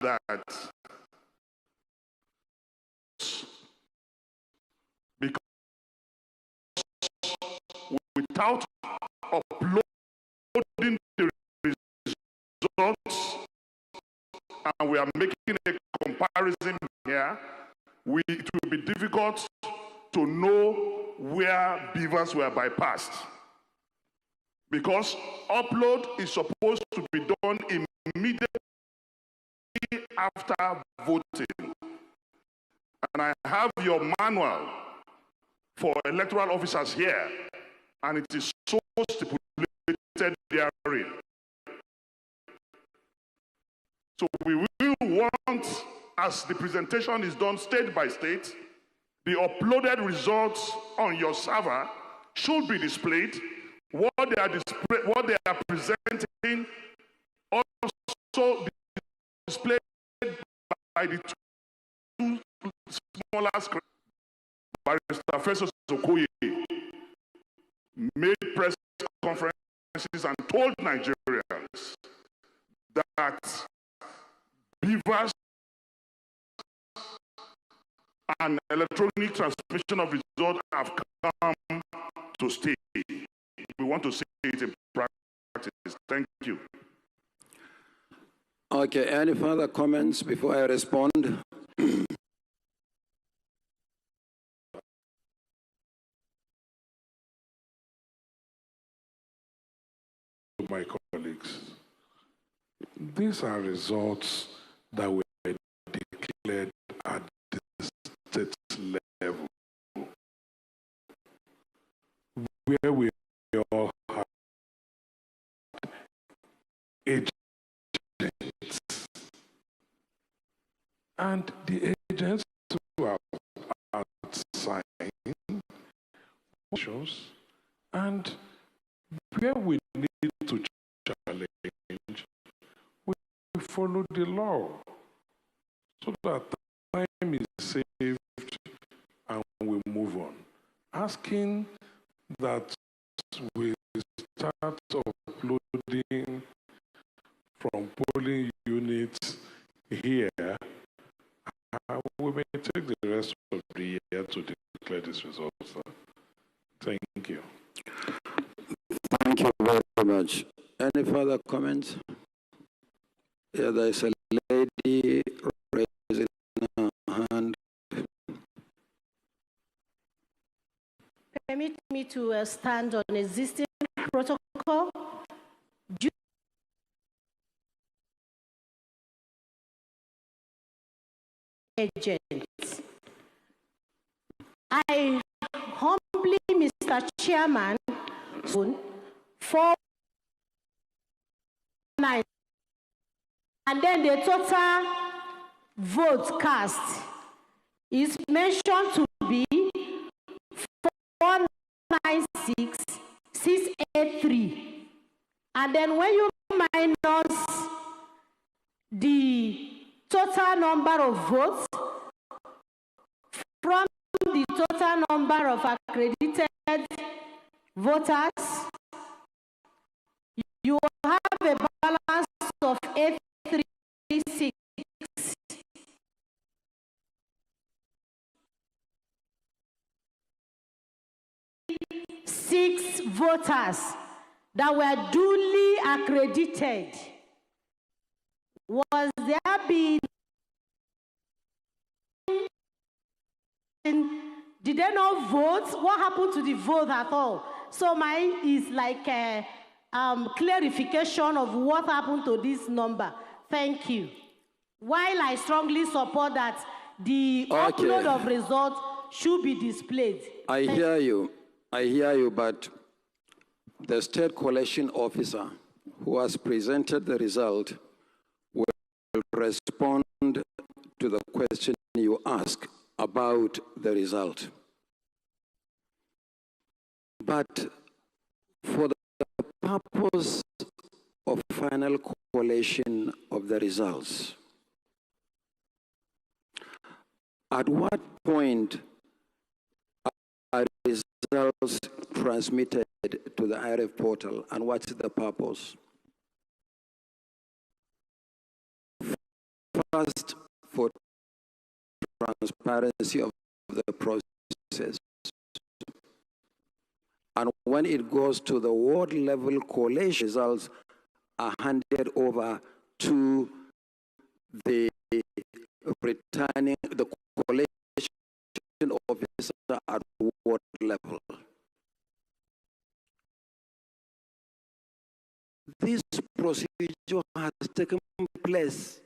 that because without uploading the results, and we are making a comparison here, it will be difficult to know where beavers were bypassed. Because upload is supposed to be done immediately after voting. And I have your manual for electoral officers here, and it is so stipulated therein. So we will want, as the presentation is done state by state, the uploaded results on your server should be displayed. What they are presenting also displayed by the two smaller screens. Barrister Festus Okoye made press conferences and told Nigerians that beavers and electronic transmission of results have come to stay. We want to see it in practice. Thank you. Okay, any further comments before I respond? My colleagues, these are results that were declared at the state level, where we all have agents, and the agents who are outside motions, and where we need to challenge, we follow the law so that time is saved and we move on. Asking that we start uploading from polling units here, we may take the rest of the year to declare this result, sir. Thank you. Thank you very much. Any further comments? Yeah, there's a lady raising her hand. Permit me to stand on existing protocol. Agents. I humbly, Mr. Chairman, for 9, and then the total vote cast is mentioned to be 496,683, and then when you minus the total number of votes from the total number of accredited voters, you have a balance of 836. Six voters that were duly accredited. Was there been, did they not vote? What happened to the vote at all? So mine is like a clarification of what happened to this number. Thank you. While I strongly support that the upload of results should be displayed. I hear you, but the state collation officer who has presented the result will respond to the question you ask about the result. But for the purpose of final collation of the results, at what point are results transmitted to the IRF portal, and what's the purpose? First, for transparency of the process. And when it goes to the ward level collation, results are handed over to the returning, the collation officer at ward level. This procedure has taken place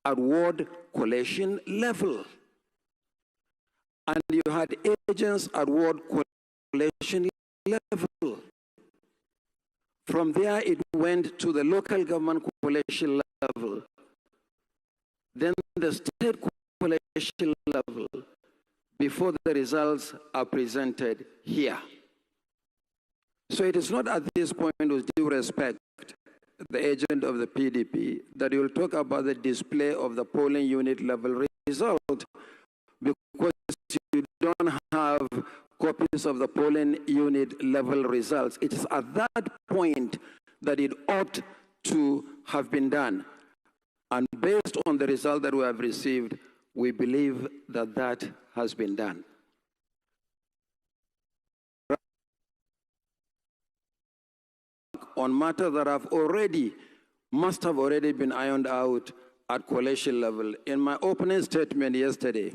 at ward collation level. And you had agents at ward collation level. From there, it went to the local government collation level, then the state collation level, before the results are presented here. So it is not at this point, with due respect, the agent of the PDP, that you will talk about the display of the polling unit level result, because you don't have copies of the polling unit level results. It is at that point that it ought to have been done. And based on the result that we have received, we believe that that has been done. On matters that must have already been ironed out at coalition level. In my opening statement yesterday,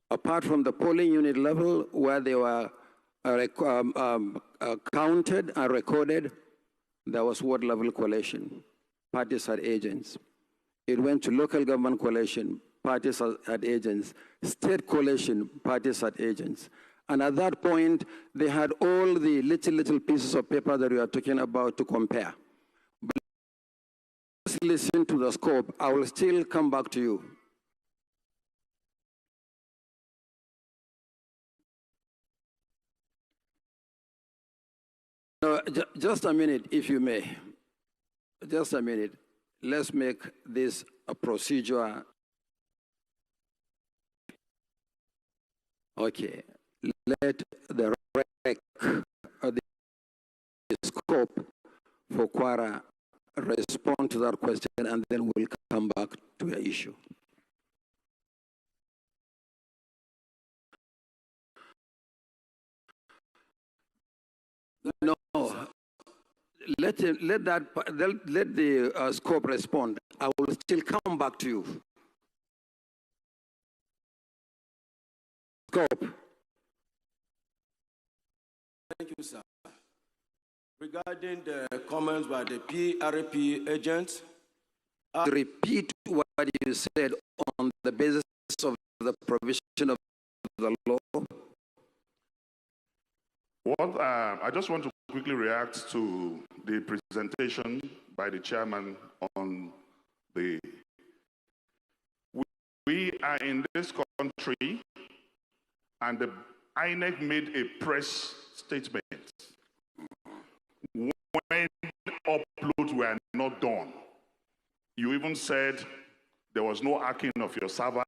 apart from the polling unit level where they were counted and recorded, there was ward level collation. Parties had agents. It went to local government collation. Parties had agents. State collation, parties had agents. And at that point, they had all the little pieces of paper that we are talking about to compare. But let's listen to the scope. I will still come back to you. No, just a minute, if you may. Just a minute. Let's make this a procedure. Okay. Let the the scope for Kwara respond to that question, and then we'll come back to your issue. No, let the scope respond. I will still come back to you. Scope. Thank you, sir. Regarding the comments by the PRP agents, repeat what you said on the basis of the provision of the law. What I just want to quickly react to the presentation by the chairman on the. We are in this country, and the INEC made a press statement when uploads were not done. You even said there was no hacking of your server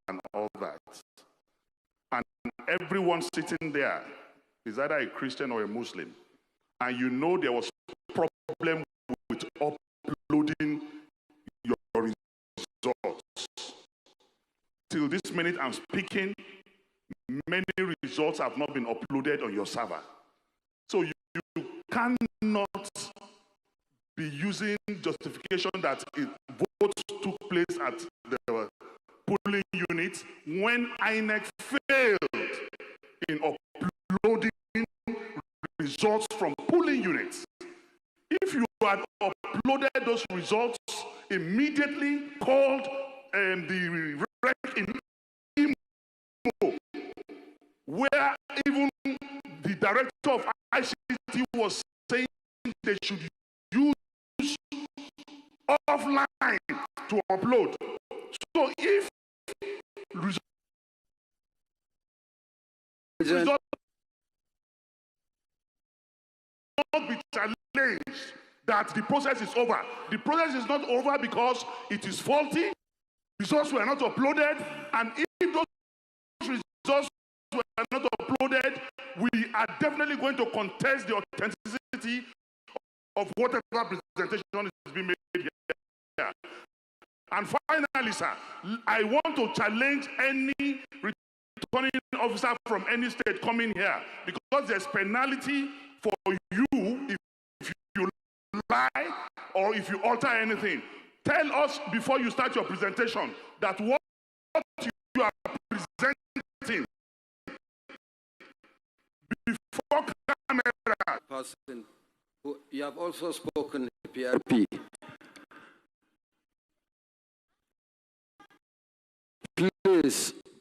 and all that. And everyone sitting there is either a Christian or a Muslim. And you know there was a problem with uploading your results. Till this minute I'm speaking, many results have not been uploaded on your server. So you cannot be using justification that votes took place at the polling unit when INEC failed in uploading results from polling units. If you had uploaded those results, immediately called the rec in Imo, where even the director of ICT was saying they should use offline to upload. So if results not be challenged that the process is over. The process is not over because it is faulty, results were not uploaded, and if those results were not uploaded, we are definitely going to contest the authenticity of whatever presentation is being made here. And finally, sir, I want to challenge any returning officer from any state coming here, because there's penalty for you if you lie or if you alter anything. Tell us before you start your presentation that what you are presenting before camera. Person who, you have also spoken PRP.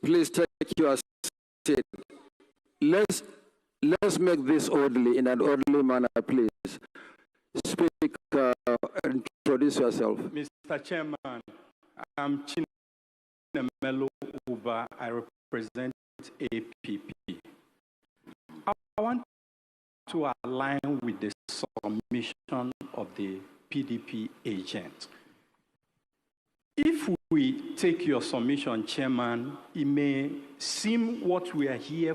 Please take your seat. Let's make this orderly, in an orderly manner, please. Speak, introduce yourself. Mr. Chairman, I'm Chinemelo Uba. I represent APP. I want to align with the submission of the PDP agent. If we take your submission, Chairman, it may seem what we are here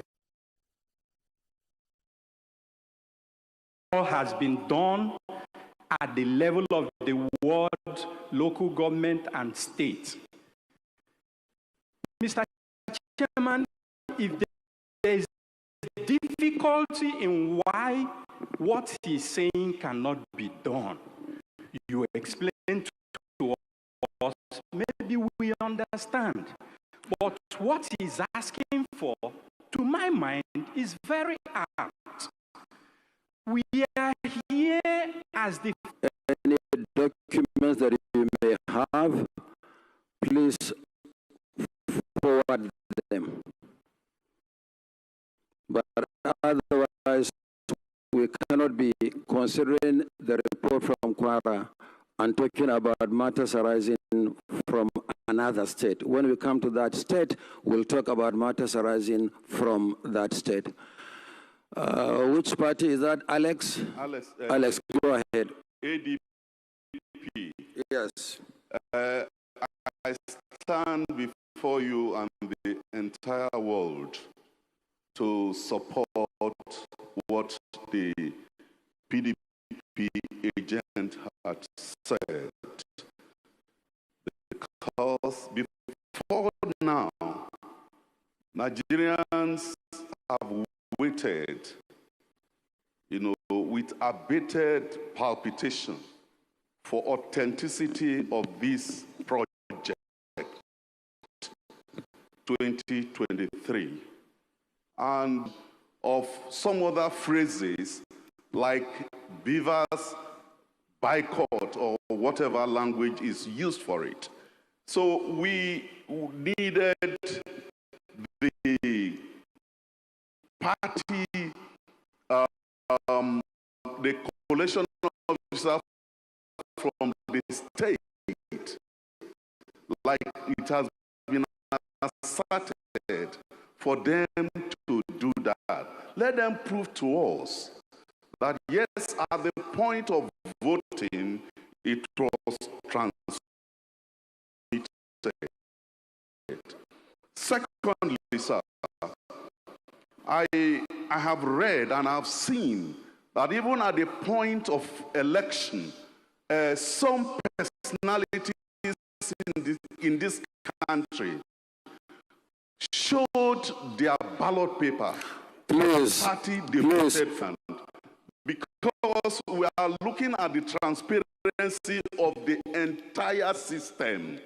for has been done at the level of the ward, local government, and state. Mr. Chairman, if there is difficulty in why what he's saying cannot be done, you explain to us, maybe we understand. But what he's asking for, to my mind, is very apt. We are here as the... Any documents that you may have, please forward them. But otherwise, we cannot be considering the report from Kwara and talking about matters arising from another state. When we come to that state, we'll talk about matters arising from that state. Which party is that, Alex? Alex, go ahead. ADP. Yes. I stand before you and the entire world to support what the PDP agent had said. Because before now, Nigerians have waited, with abated palpitation for authenticity of this project, 2023, and of some other phrases like beavers boycott or whatever language is used for it. So we needed the party, the collation officer from the state, like it has been asserted, for them to do that. Let them prove to us that yes, at the point of voting, it was transmitted. Secondly, sir, I have read and I've seen that even at the point of election, some personalities in this country showed their ballot paper. Please, party devoted fund, because we are looking at the transparency of the entire system.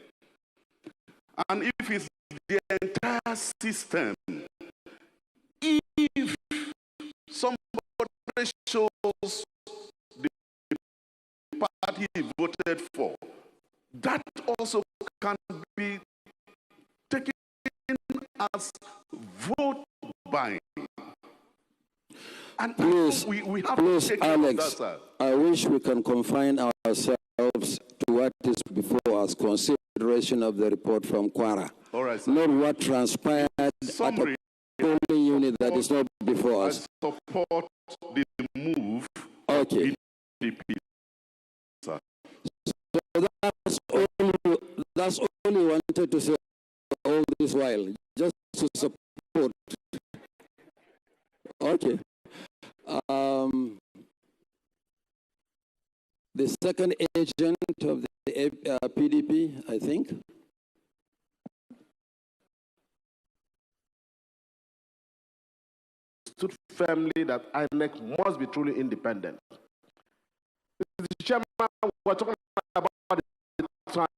And if it's the entire system, if somebody shows the party he voted for, that also can be taken as vote buying. And please, we have please, to take Alex, that, I wish we can confine ourselves to what is before us, consideration of the report from Kwara. All right, sir. Not what transpired at the polling unit that is not before us. I support the move okay. of PDP, sir. So that's all you wanted to say all this while, just to support. Okay. The second agent of the PDP, I think. Stood firmly that INEC must be truly independent. Mr. Chairman, we're talking about the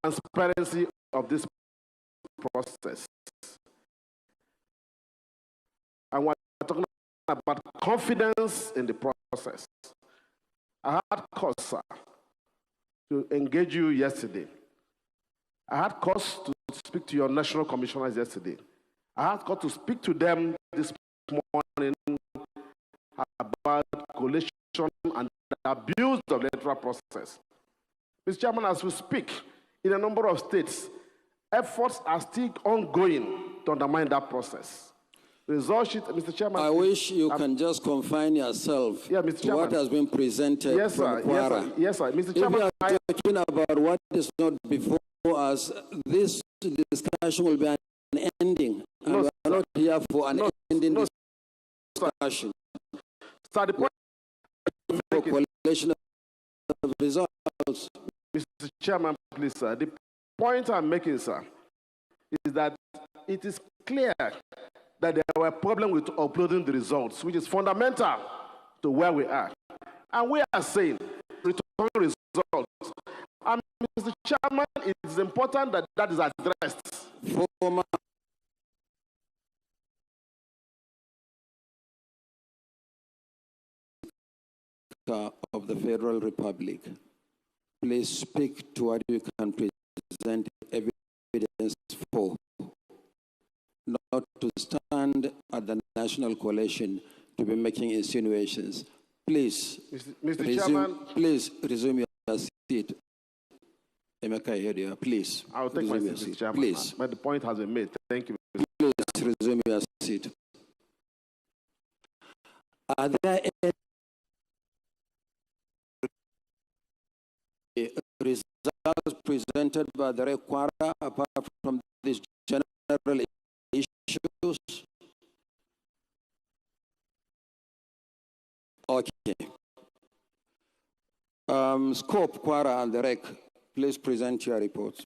transparency of this process. And we're talking about confidence in the process. I had cause, sir, to engage you yesterday. I had cause to speak to your national commissioners yesterday. I had cause to speak to them this morning about collation and the abuse of the electoral process. Mr. Chairman, as we speak, in a number of states, efforts are still ongoing to undermine that process. Result sheet, Mr. Chairman. I wish you can just confine yourself to what has been presented from Kwara. Yes, sir. Mr. Chairman, if you are talking about what is not before us, this discussion will be an ending. And we are not here for an ending discussion. Sir, the point for collation of results. Mr. Chairman, please, sir. The point I'm making, sir, is that it is clear that there were problems with uploading the results, which is fundamental to where we are. And we are saying, return results. And Mr. Chairman, it is important that that is addressed. Former of the Federal Republic, please speak to what you can present evidence for, not to stand at the National Collation to be making insinuations. Please, Mr. Chairman, please resume your seat. Emeka, please. I'll take my seat, Mr. Chairman. Please. But the point has been made. Thank you. Please resume your seat. Are there any results presented by the Kwara apart from these general issues? Okay. Scope, Kwara, and the REC, please present your report.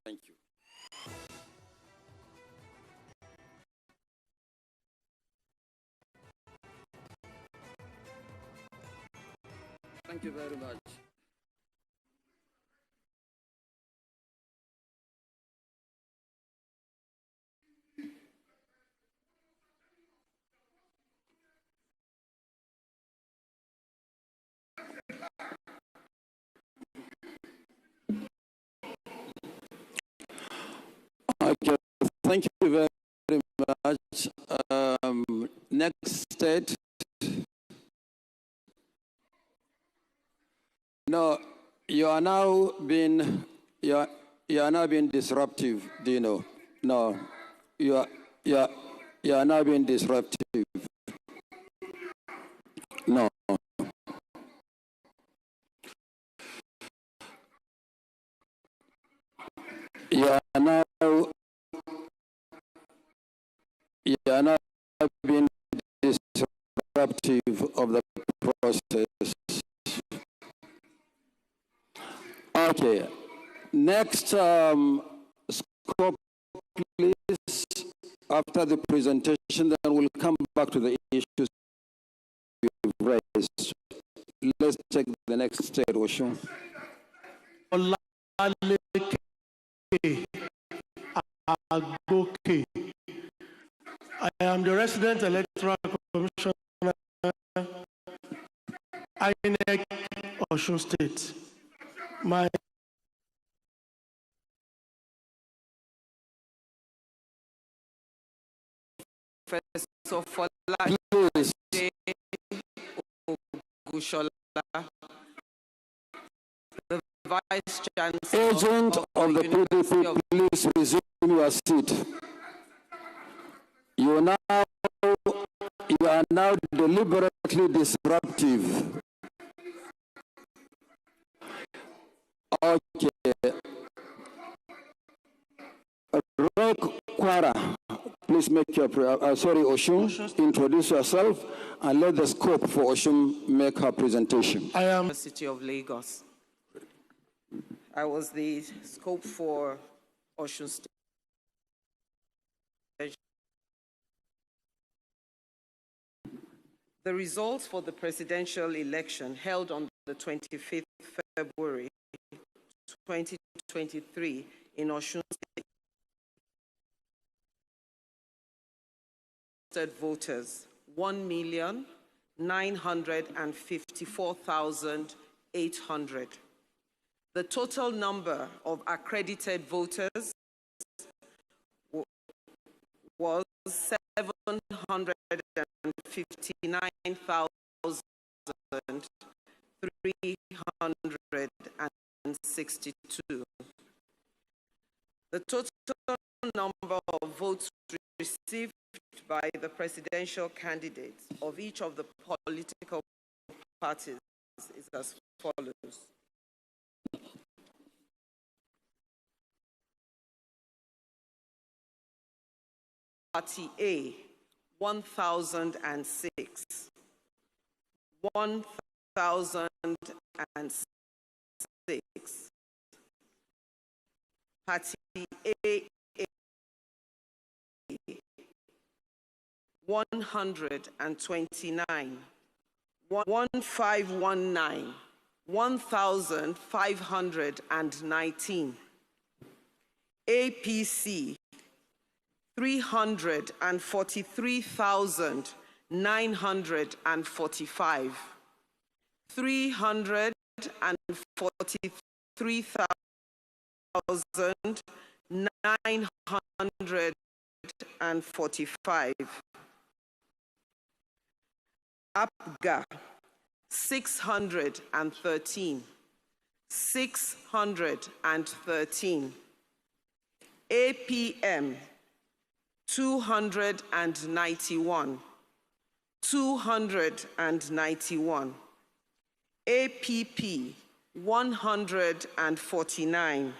Thank you. Thank you very much. Okay, thank you very much. Next state. No, you are now being disruptive, Dino. No, you are now being disruptive. No. You are now being disruptive of the process. Okay. Next, scope, please. After the presentation, then we'll come back to the issues you've raised. Let's take the next state, Osho. Agoke. I am the resident electoral commissioner, INEC, Osun State. My Professor Fola Ogushola, the Vice Chancellor. Agent of the PDP, please resume your seat. You are now deliberately disruptive. Okay. Kwara, please make your Oshun, introduce yourself and let the scope for Oshun make her presentation. I am the City of Lagos. I was the scope for Osun State. The results for the presidential election held on the 25th February 2023 in Osun State voters 1,954,800. The total number of accredited voters was 759,362. The total number of votes received by the presidential candidates of each of the political parties is as follows. Party A, 1,006. 1,006. Party A, 129. 1519, 1519. APC 343,945. 343,945. APGA 613. 613. APM 291. 291. APP 149.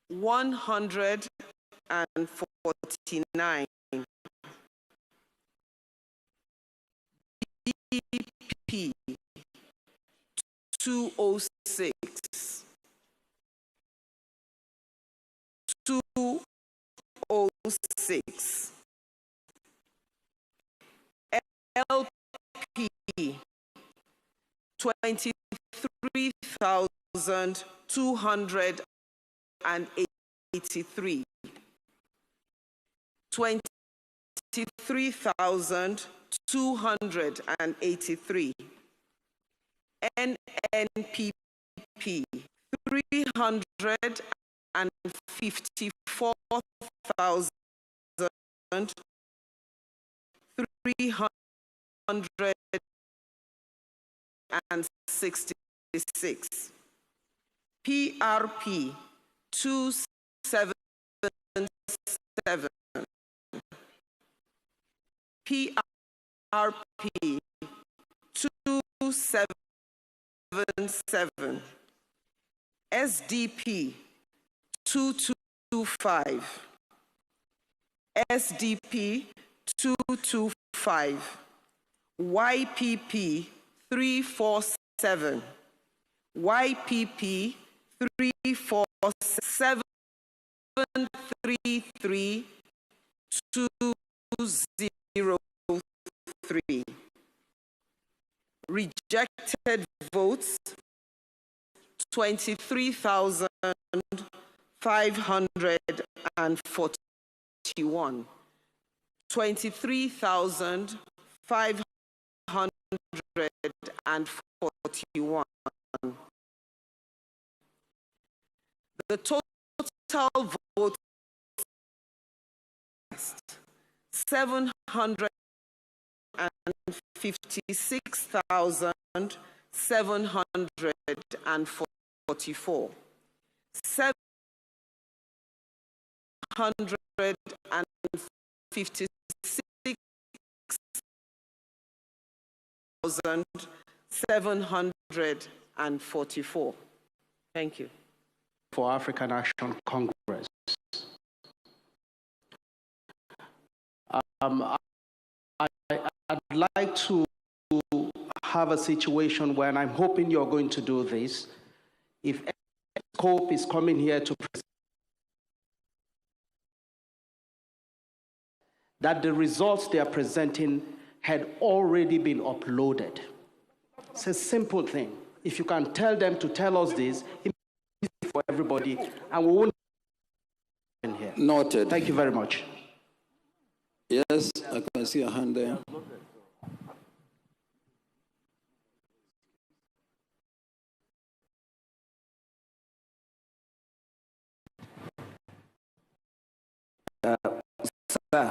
149. BP 206. 206. LP 23,283. 23,283. NNPP 354,366. PRP 277. PRP 277. SDP 225. SDP 225. YPP 347. YPP 347. 733,203. Rejected votes 23,541. 23,541. The total vote 756,744. 756,744. Thank you. For African Action Congress. I'd like to have a situation where, and I'm hoping you're going to do this, if Scope is coming here to present, that the results they are presenting had already been uploaded. It's a simple thing. If you can tell them to tell us this, it's easy for everybody, and we won't in here. Noted. Thank you very much. Yes, I can see a hand there. Sir.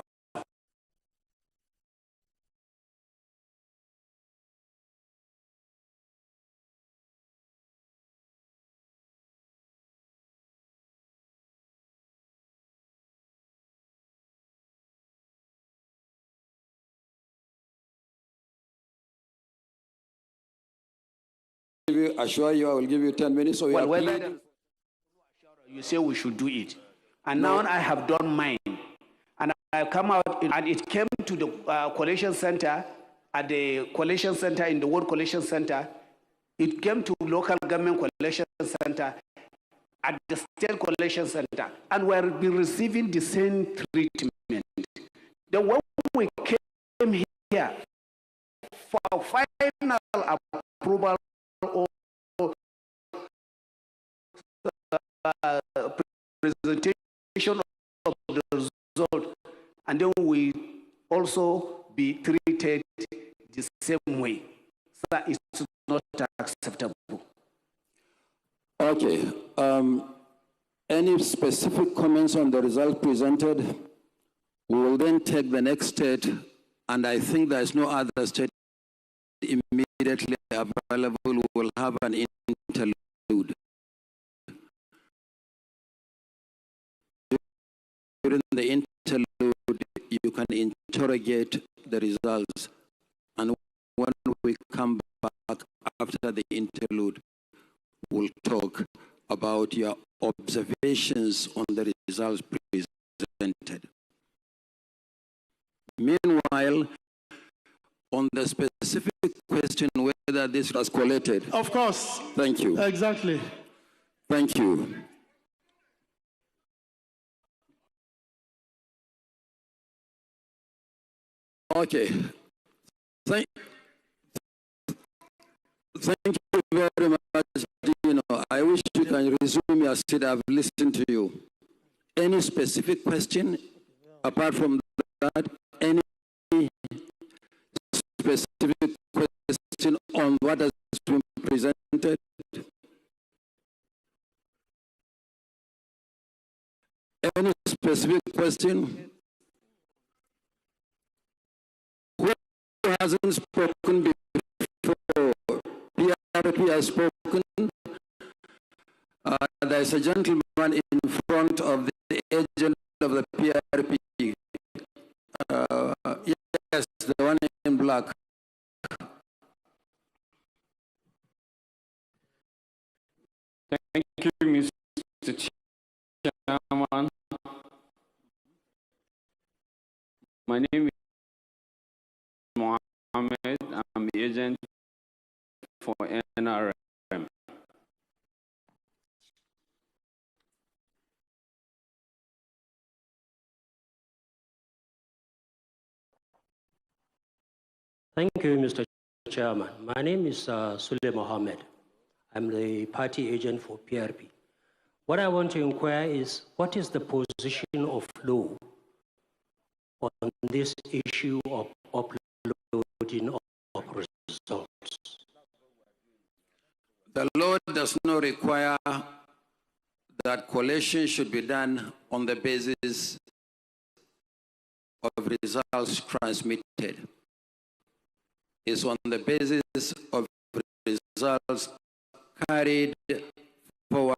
I assure you I will give you 10 minutes. So well, you say we should do it. And no. Now I have done mine. And I come out, and it came to the Collation Center, at the Collation Center, in the World Collation Center. It came to local government Collation Center, at the state Collation Center. And we're receiving the same treatment. Then when we came here, for final approval or presentation of the result, and then we also be treated the same way. So it's not acceptable. Okay. Any specific comments on the result presented? We will then take the next state, and I think there is no other state immediately available. We will have an interlude. During the interlude, you can interrogate the results, and when we come back after the interlude, we'll talk about your observations on the results presented. Meanwhile, on the specific question whether this was collated. Of course. Thank you. Exactly. Thank you. Okay. Thank you very much. I wish you can resume your seat. I've listened to you. Any specific question apart from that? Any specific question on what has been presented? Any specific question? Who hasn't spoken before? PRP has spoken. There's a gentleman in front of the agent of the PRP. Yes, the one in black. Thank you, Mr. Chairman. My name is Mohammed. I'm the agent for NRM. Thank you, Mr. Chairman. My name is Sule Mohammed. I'm the party agent for PRP. What I want to inquire is, what is the position of law on this issue of uploading of results? The law does not require that collation should be done on the basis of results transmitted. It's on the basis of results carried forward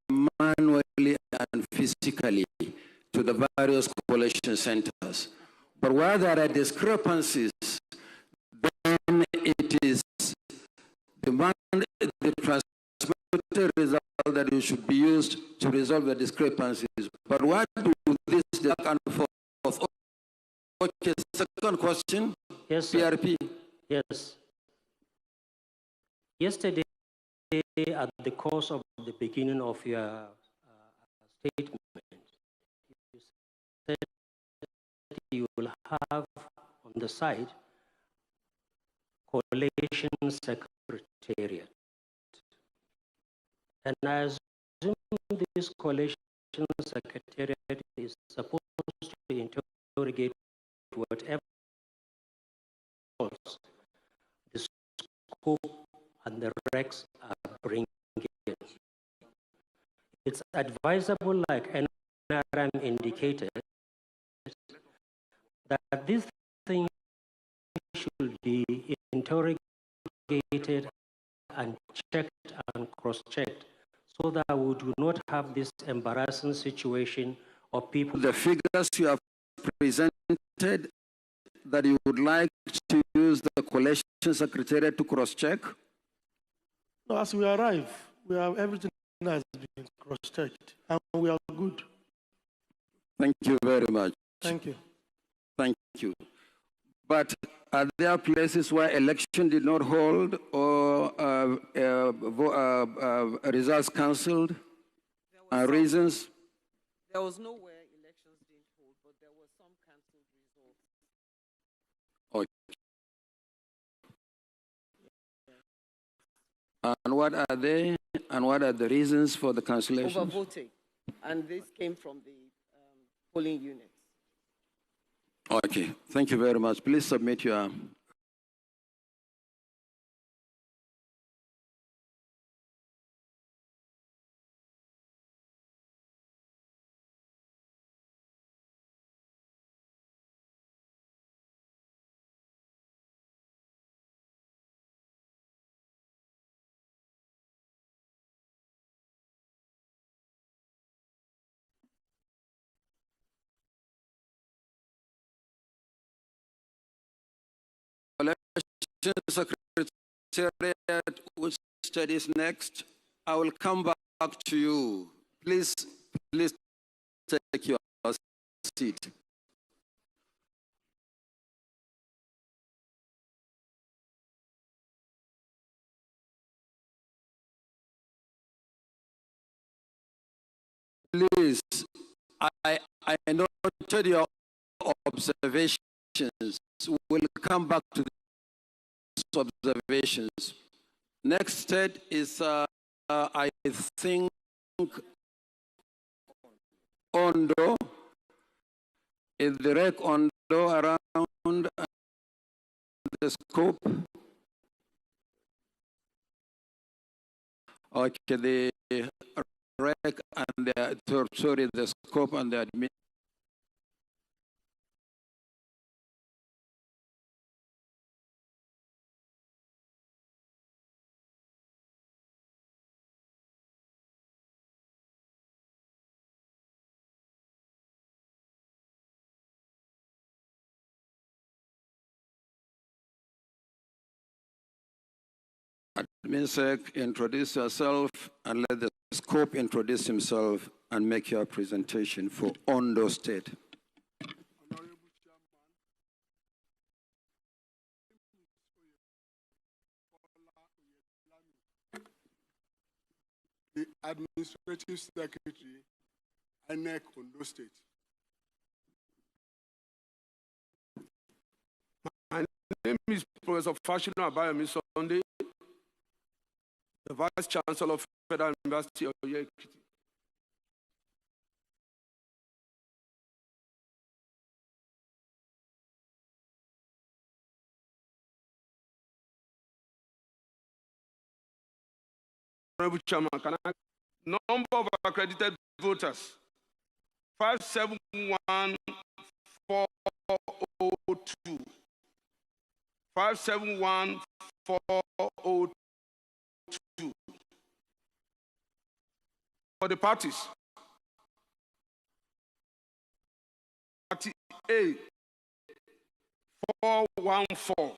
manually and physically to the various collation centers. But where there are discrepancies, then it is the transmitted result that you should be used to resolve the discrepancies. But why do this back and forth? Okay, second question. Yes, sir. PRP. Yes. Yesterday, at the course of the beginning of your statement, you said you will have on the side Collation Secretariat. And I assume this Collation Secretariat is supposed to interrogate whatever the scope and the recs are bringing. It's advisable, like NRM indicated, that this thing should be interrogated and checked and cross-checked so that we do not have this embarrassing situation of people. The figures you have presented that you would like to use the Collation Secretariat to cross-check? No, as we arrive, we have everything has been cross-checked, and we are good. Thank you very much. Thank you. Thank you. But are there places where election did not hold or results cancelled? Reasons? There was nowhere elections didn't hold, but there were some cancelled results. And what are they? And what are the reasons for the cancellation? Overvoting. And this came from the polling units. Okay, thank you very much. Please submit your... Secretariat, which studies next? I will come back to you. Please take your seat. Please, I noted your observations. We'll come back to these observations. Next state is, I think, Ondo. Is the rec Ondo around the scope? Okay, the rec and the, sorry, the scope and the admin. Adminsec, introduce yourself and let the scope introduce himself and make your presentation for Ondo State. The Administrative Secretary, INEC, Ondo State. My name is Professor Fashino Abayomi Sunday, the Vice Chancellor of Federal University of Ekiti. Honorable Chairman, number of accredited voters, 571,402. 571,402. For the parties, Party A, 414.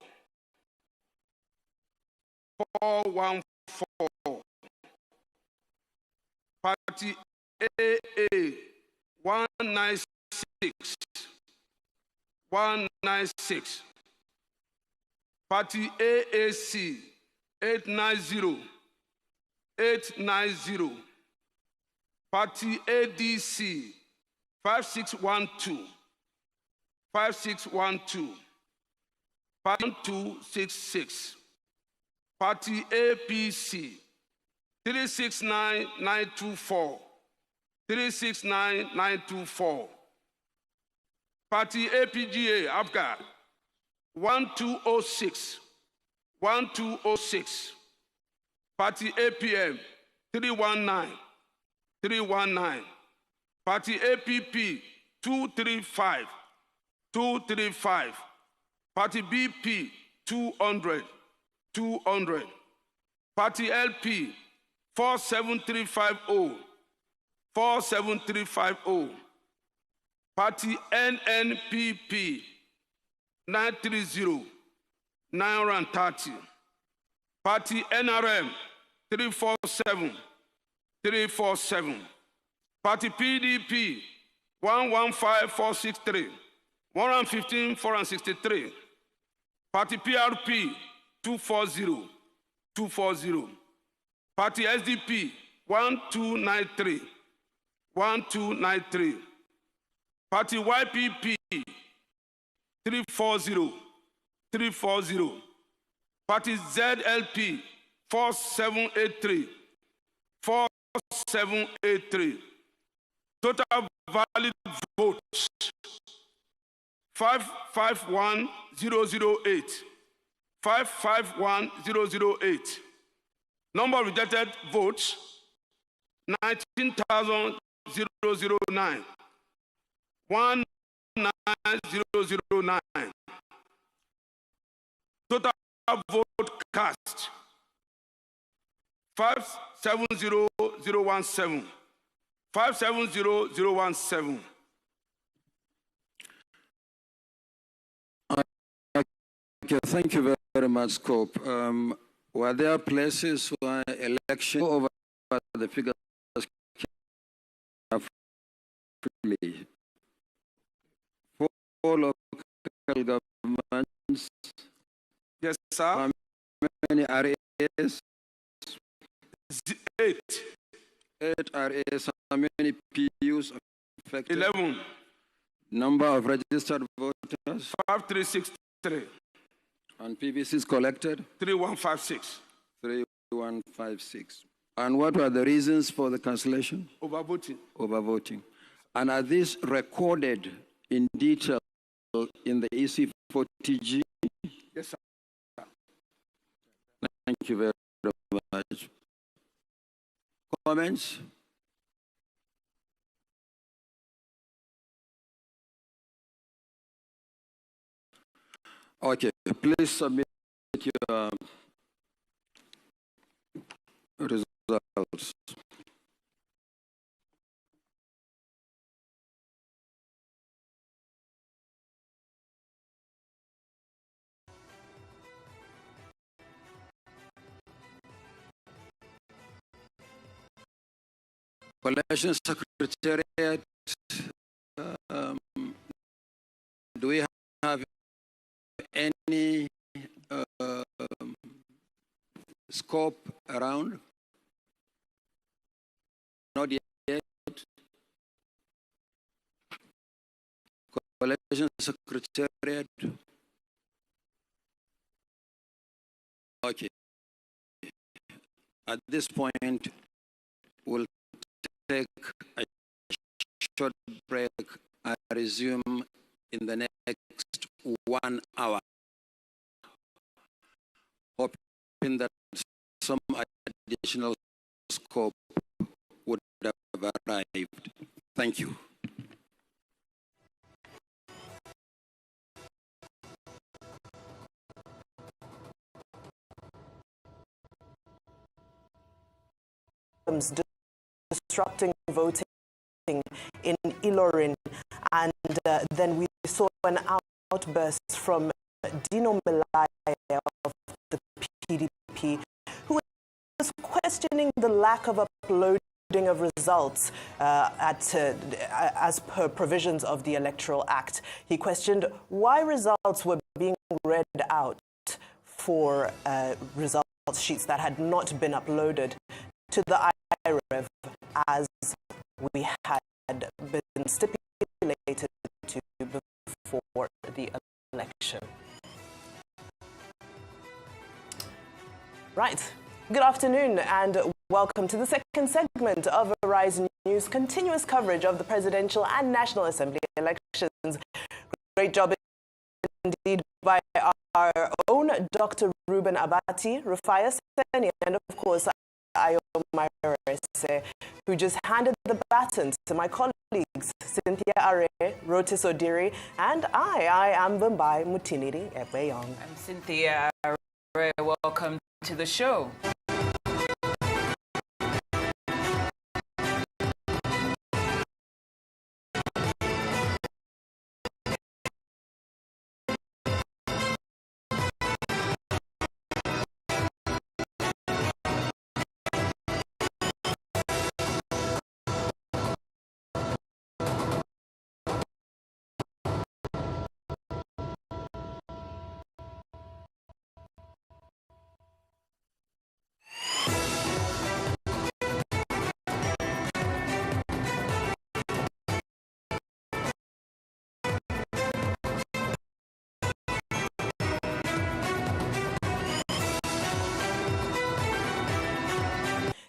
414. Party AA, 196. 196. Party AAC, 890. 890. Party ADC, 5612. 5612. Party 266. Party APC, 369924. 369924. Party APGA, APGA, 1206. 1206. Party APM, 319. 319. Party APP, 235. 235. Party BP, 200. 200. Party LP, 47350. 47350. Party NNPP, 930. 930. Party NRM, 347. 347. Party PDP, 115463. 115,463. Party PRP, 240. 240. Party SDP, 1293. 1293. Party YPP, 340. 340. Party ZLP, 4783. 4783. Total valid votes 551008. 551008. Number of rejected votes 19,009. 19009. Total vote cast 570017. 570017. Okay, thank you very much, Scope. Were there places where election over the figures carefully? 4 local governments. Yes, sir. How many areas? 8. 8 areas. How many PUs affected? 11. Number of registered voters? 5363. And PVCs collected? 3156. 3156. And what were the reasons for the cancellation? Overvoting. Overvoting. And are these recorded in detail in the EC40G? Yes, sir. Thank you very much. Comments? Okay, please submit your results. Collation Secretariat, do we have any scope around? Not yet. Collation Secretariat. Okay. At this point, we'll take a short break and resume in the next 1 hour. Hoping that some additional scope would have arrived. Thank you. Disrupting voting in Ilorin, and then we saw an outburst from Dino Melaya of the PDP, who was questioning the lack of uploading of results as per provisions of the Electoral Act. He questioned why results were being read out for results sheets that had not been uploaded to the IREV as we had been stipulated to before the election. Right. Good afternoon and welcome to the second segment of Arise News, continuous coverage of the presidential and National Assembly elections. Great job indeed by our own Dr. Ruben Abati, Rufai Seni, and of course Ayo Mairese, who just handed the baton to my colleagues, Cynthia Are, Rotis Odiri, and I am Bumbai Mutiniri Ebeyong. I'm Cynthia Are, welcome to the show.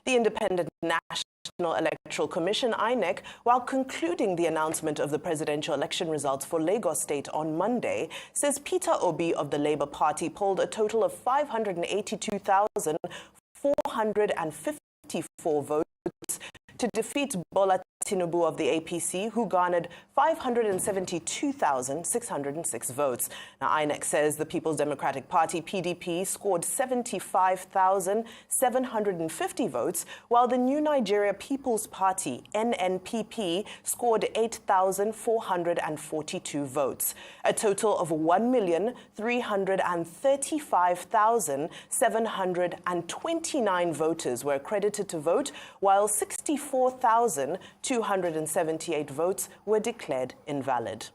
The Independent National Electoral Commission, INEC, while concluding the announcement of the presidential election results for Lagos State on Monday, says Peter Obi of the Labour Party polled a total of 582,454 votes to defeat Bola Tinubu of the APC, who garnered 572,606 votes. Now, INEC says the People's Democratic Party, PDP, scored 75,750 votes, while the New Nigeria People's Party, NNPP, scored 8,442 votes. A total of 1,335,729 voters were accredited to vote, while 64,278 votes were declared invalid.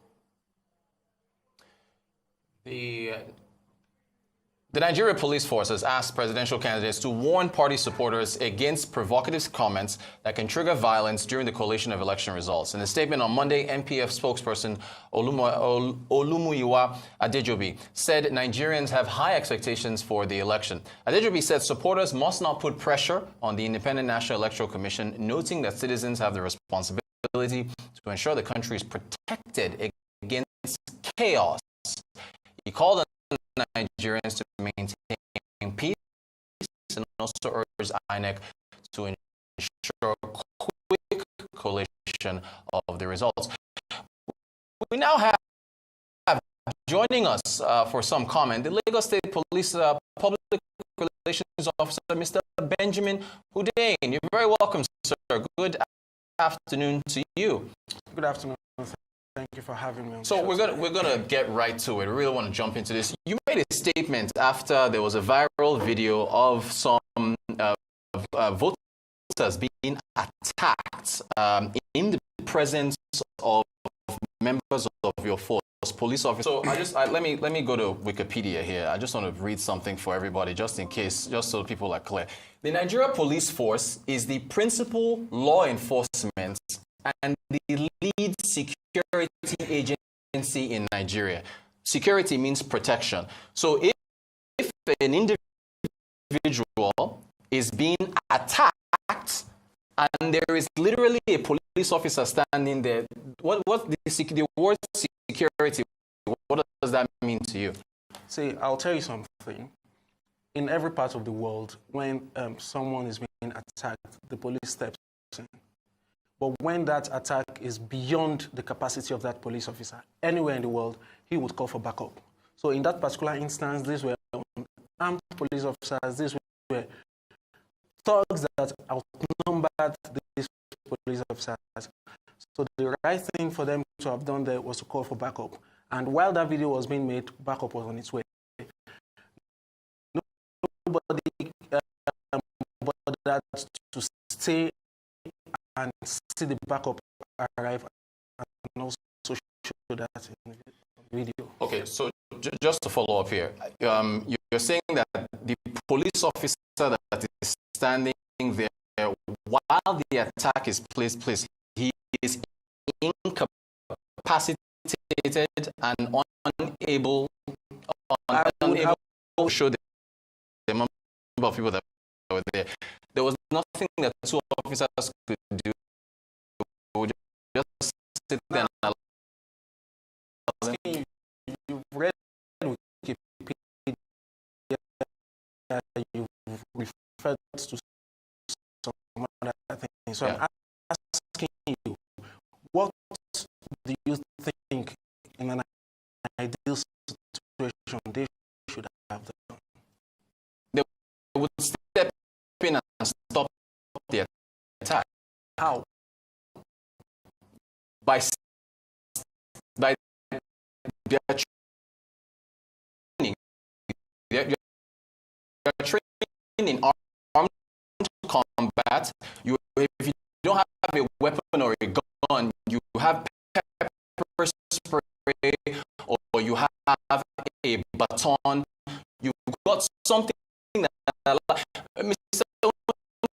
The Nigeria Police Force has asked presidential candidates to warn party supporters against provocative comments that can trigger violence during the collation of election results. In a statement on Monday, NPF spokesperson Olumuyiwa Adejobi said Nigerians have high expectations for the election. Adejobi said supporters must not put pressure on the Independent National Electoral Commission, noting that citizens have the responsibility to ensure the country is protected against chaos. He called on Nigerians to maintain peace and also urged INEC to ensure quick collation of the results. We now have joining us for some comment the Lagos State Police Public Relations Officer, Mr. Benjamin Hudain. You're very welcome, sir. Good afternoon to you. Good afternoon. Thank you for having me. So we're gonna get right to it. We really want to jump into this. You made a statement after there was a viral video of some voters being attacked in the presence of members of your force, police officers. So let me go to Wikipedia here. I just want to read something for everybody, just in case, just so people are clear. The Nigeria Police Force is the principal law enforcement and the lead security agency in Nigeria. Security means protection. So if an individual is being attacked and there is literally a police officer standing there, what the word security, what does that mean to you? See, I'll tell you something. In every part of the world, when someone is being attacked, the police steps in. But when that attack is beyond the capacity of that police officer, anywhere in the world, he would call for backup. So in that particular instance, these were armed police officers, these were thugs that outnumbered these police officers. So the right thing for them to have done there was to call for backup. And while that video was being made, backup was on its way. Nobody bothered to stay and see the backup arrive and also show that in the video. Okay, so just to follow up here, you're saying that the police officer that is standing there while the attack is placed, he is incapacitated and unable to show the number of people that were there. There was nothing that two officers could do. Just sit there and allow them. You've read Wikipedia, you've referred to some other things. So I'm asking you, what do you think in an ideal situation they should have done? They would step in and stop the attack. How? By their training. They're trained in armed combat. If you don't have a weapon or a gun, you have pepper spray or you have a baton. You've got something that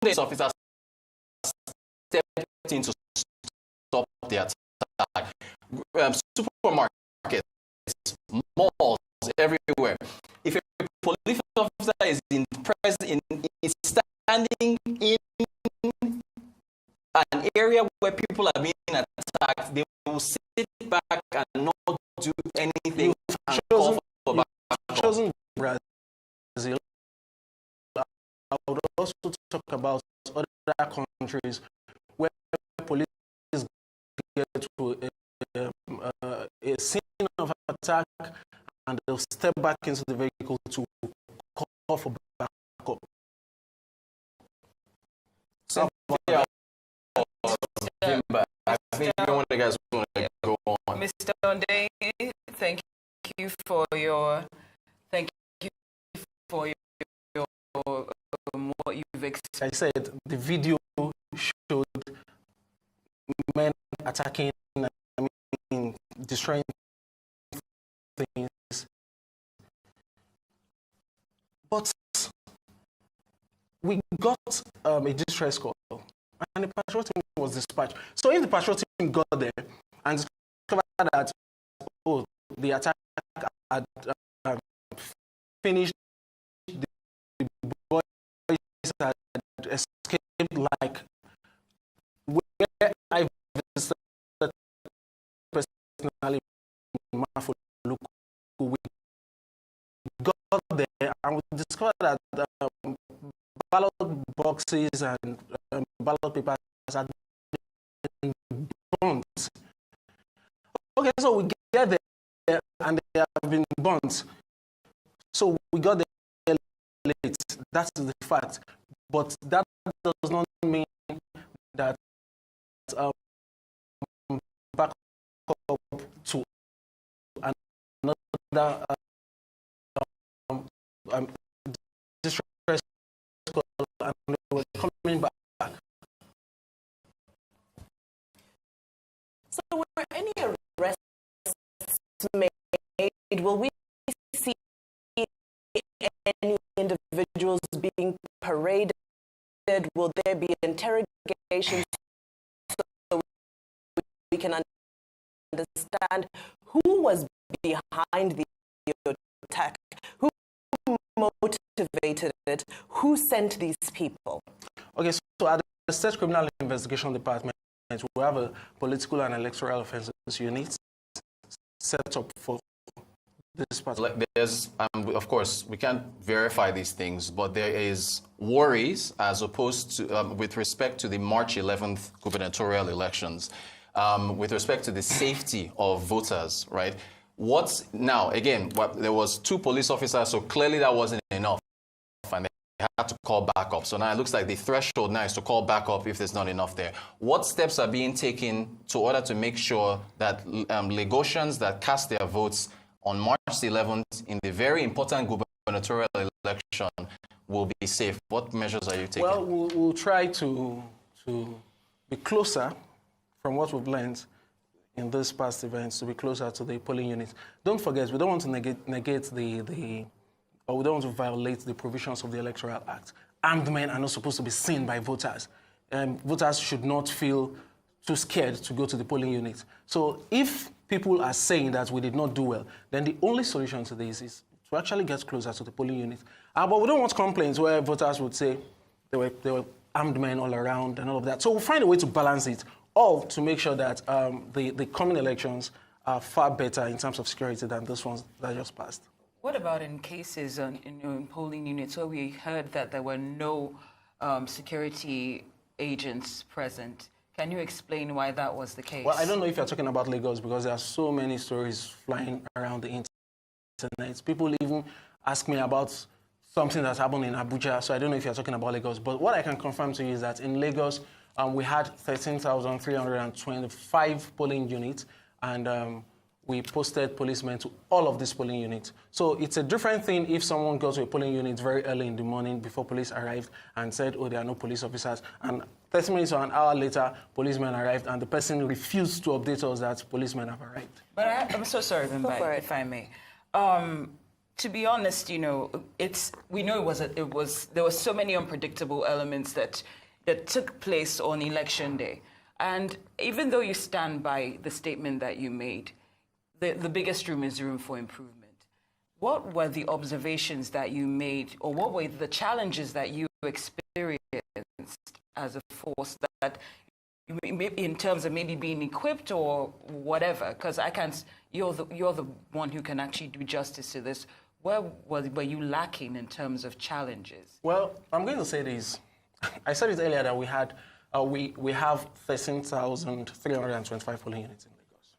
Mr. Officer stepped in to stop the attack. Supermarkets, malls, everywhere. If a police officer is standing standing in an area where people are being attacked, they will sit back and not do anything. You've chosen Brazil. I would also talk about other countries where police get to a scene of attack and they'll step back into the vehicle to call for backup. So, I think one of the guys want to go on. Mr. Onde, thank you for your what you've explained. I said the video showed men attacking, destroying things. But we got a distress call, and the patrol team was dispatched. So if the patrol team got there and discovered that, oh, the attack had finished, the boys had escaped, like where I visited personally, we got there and we discovered that ballot boxes and ballot papers had been burnt. Okay, so we get there and they have been burnt. So we got there late. That's the fact. But that does not mean that back up to another distress call and they were coming back. So were any arrests made? Will we see any individuals being paraded? Will there be interrogations so we can understand who was behind the attack, who motivated it, who sent these people? Okay, so at the State Criminal Investigation Department, we have a political and electoral offences unit set up for this part. There's, of course, we can't verify these things, but there is worries as opposed to, with respect to the March 11th gubernatorial elections, with respect to the safety of voters, right? What's now, again, there was 2 police officers, so clearly that wasn't enough, and they had to call back up. So now it looks like the threshold now is to call back up if there's not enough there. What steps are being taken to order to make sure that Lagosians that cast their votes on March 11th in the very important gubernatorial election will be safe? What measures are you taking? Well, we'll try to be closer from what we've learned in these past events, to be closer to the polling units. Don't forget, we don't want to negate or we don't want to violate the provisions of the Electoral Act. Armed men are not supposed to be seen by voters. Voters should not feel too scared to go to the polling unit. So if people are saying that we did not do well, then the only solution to this is to actually get closer to the polling unit. But we don't want complaints where voters would say there were armed men all around and all of that. So we'll find a way to balance it all to make sure that the coming elections are far better in terms of security than those ones that just passed. What about in cases in polling units where we heard that there were no security agents present? Can you explain why that was the case? Well, I don't know if you're talking about Lagos because there are so many stories flying around the internet. People even ask me about something that happened in Abuja, so I don't know if you're talking about Lagos. But what I can confirm to you is that in Lagos, we had 13,325 polling units, and we posted policemen to all of these polling units. So it's a different thing if someone goes to a polling unit very early in the morning before police arrived and said, oh, there are no police officers. And 30 minutes or an hour later, policemen arrived, and the person refused to update us that policemen have arrived. But I'm so sorry, Bimba, if I may. To be honest, you know, we know there were so many unpredictable elements that took place on election day. And even though you stand by the statement that you made, the biggest room is room for improvement. What were the observations that you made, or what were the challenges that you experienced as a force that in terms of maybe being equipped or whatever, because I can't, you're the one who can actually do justice to this. Where were you lacking in terms of challenges? Well, I'm going to say this. I said it earlier that we had we have 13,325 polling units in Lagos.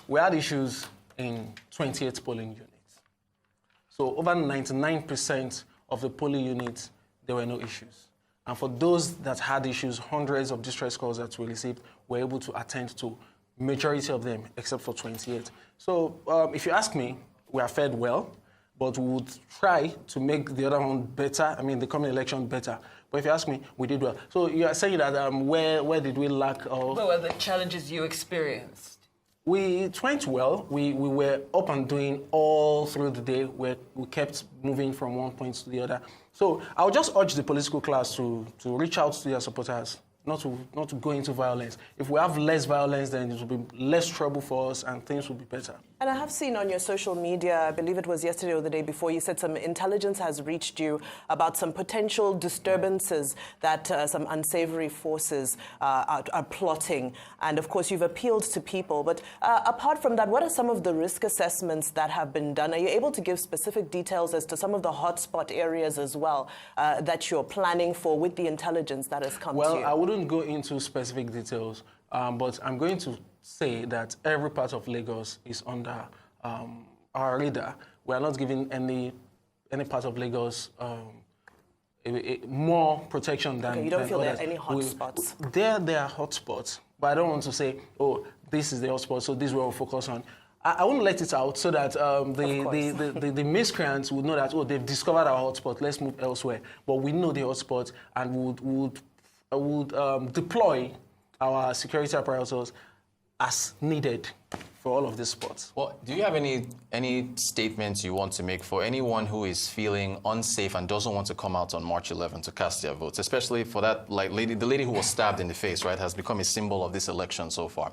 We had issues in 28 polling units. So over 99% of the polling units, there were no issues. And for those that had issues, hundreds of distress calls that we received, were able to attend to majority of them, except for 28. So if you ask me, we have fared well, but we would try to make the other one better, the coming election better. But if you ask me, we did well. So you are saying that where did we lack? What were the challenges you experienced? It went well. We were up and doing all through the day. We kept moving from one point to the other. So I would just urge the political class to reach out to their supporters, not to go into violence. If we have less violence, then it will be less trouble for us and things will be better. And I have seen on your social media, I believe it was yesterday or the day before, you said some intelligence has reached you about some potential disturbances that some unsavory forces are plotting. And of course, you've appealed to people. But apart from that, what are some of the risk assessments that have been done? Are you able to give specific details as to some of the hotspot areas as well that you're planning for with the intelligence that has come to you? Well, I wouldn't go into specific details, but I'm going to say that every part of Lagos is under our radar. We are not giving any part of Lagos more protection than you don't feel others. there are any hotspots? There are hotspots, but I don't want to say, oh, this is the hotspot, so this is where we'll focus on. I won't let it out so that the miscreants would know that, oh, they've discovered our hotspot, let's move elsewhere. But we know the hotspot and would deploy our security apparatus as needed for all of these spots. Well, do you have any statements you want to make for anyone who is feeling unsafe and doesn't want to come out on March 11 to cast their votes, especially for that the lady who was stabbed in the face, right, has become a symbol of this election so far?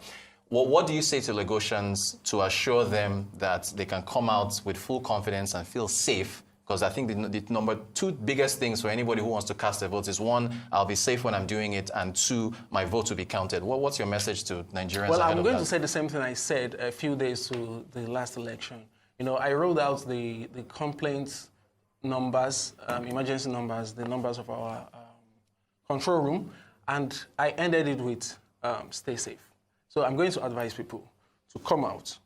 Well, what do you say to Lagosians to assure them that they can come out with full confidence and feel safe? Because I think the number two biggest things for anybody who wants to cast their votes is, one, I'll be safe when I'm doing it, and two, my vote will be counted. What's your message to Nigerians? Well, I'm going to say the same thing I said a few days to the last election. I rolled out the complaints numbers, emergency numbers, the numbers of our control room, and I ended it with stay safe. So I'm going to advise people to come out.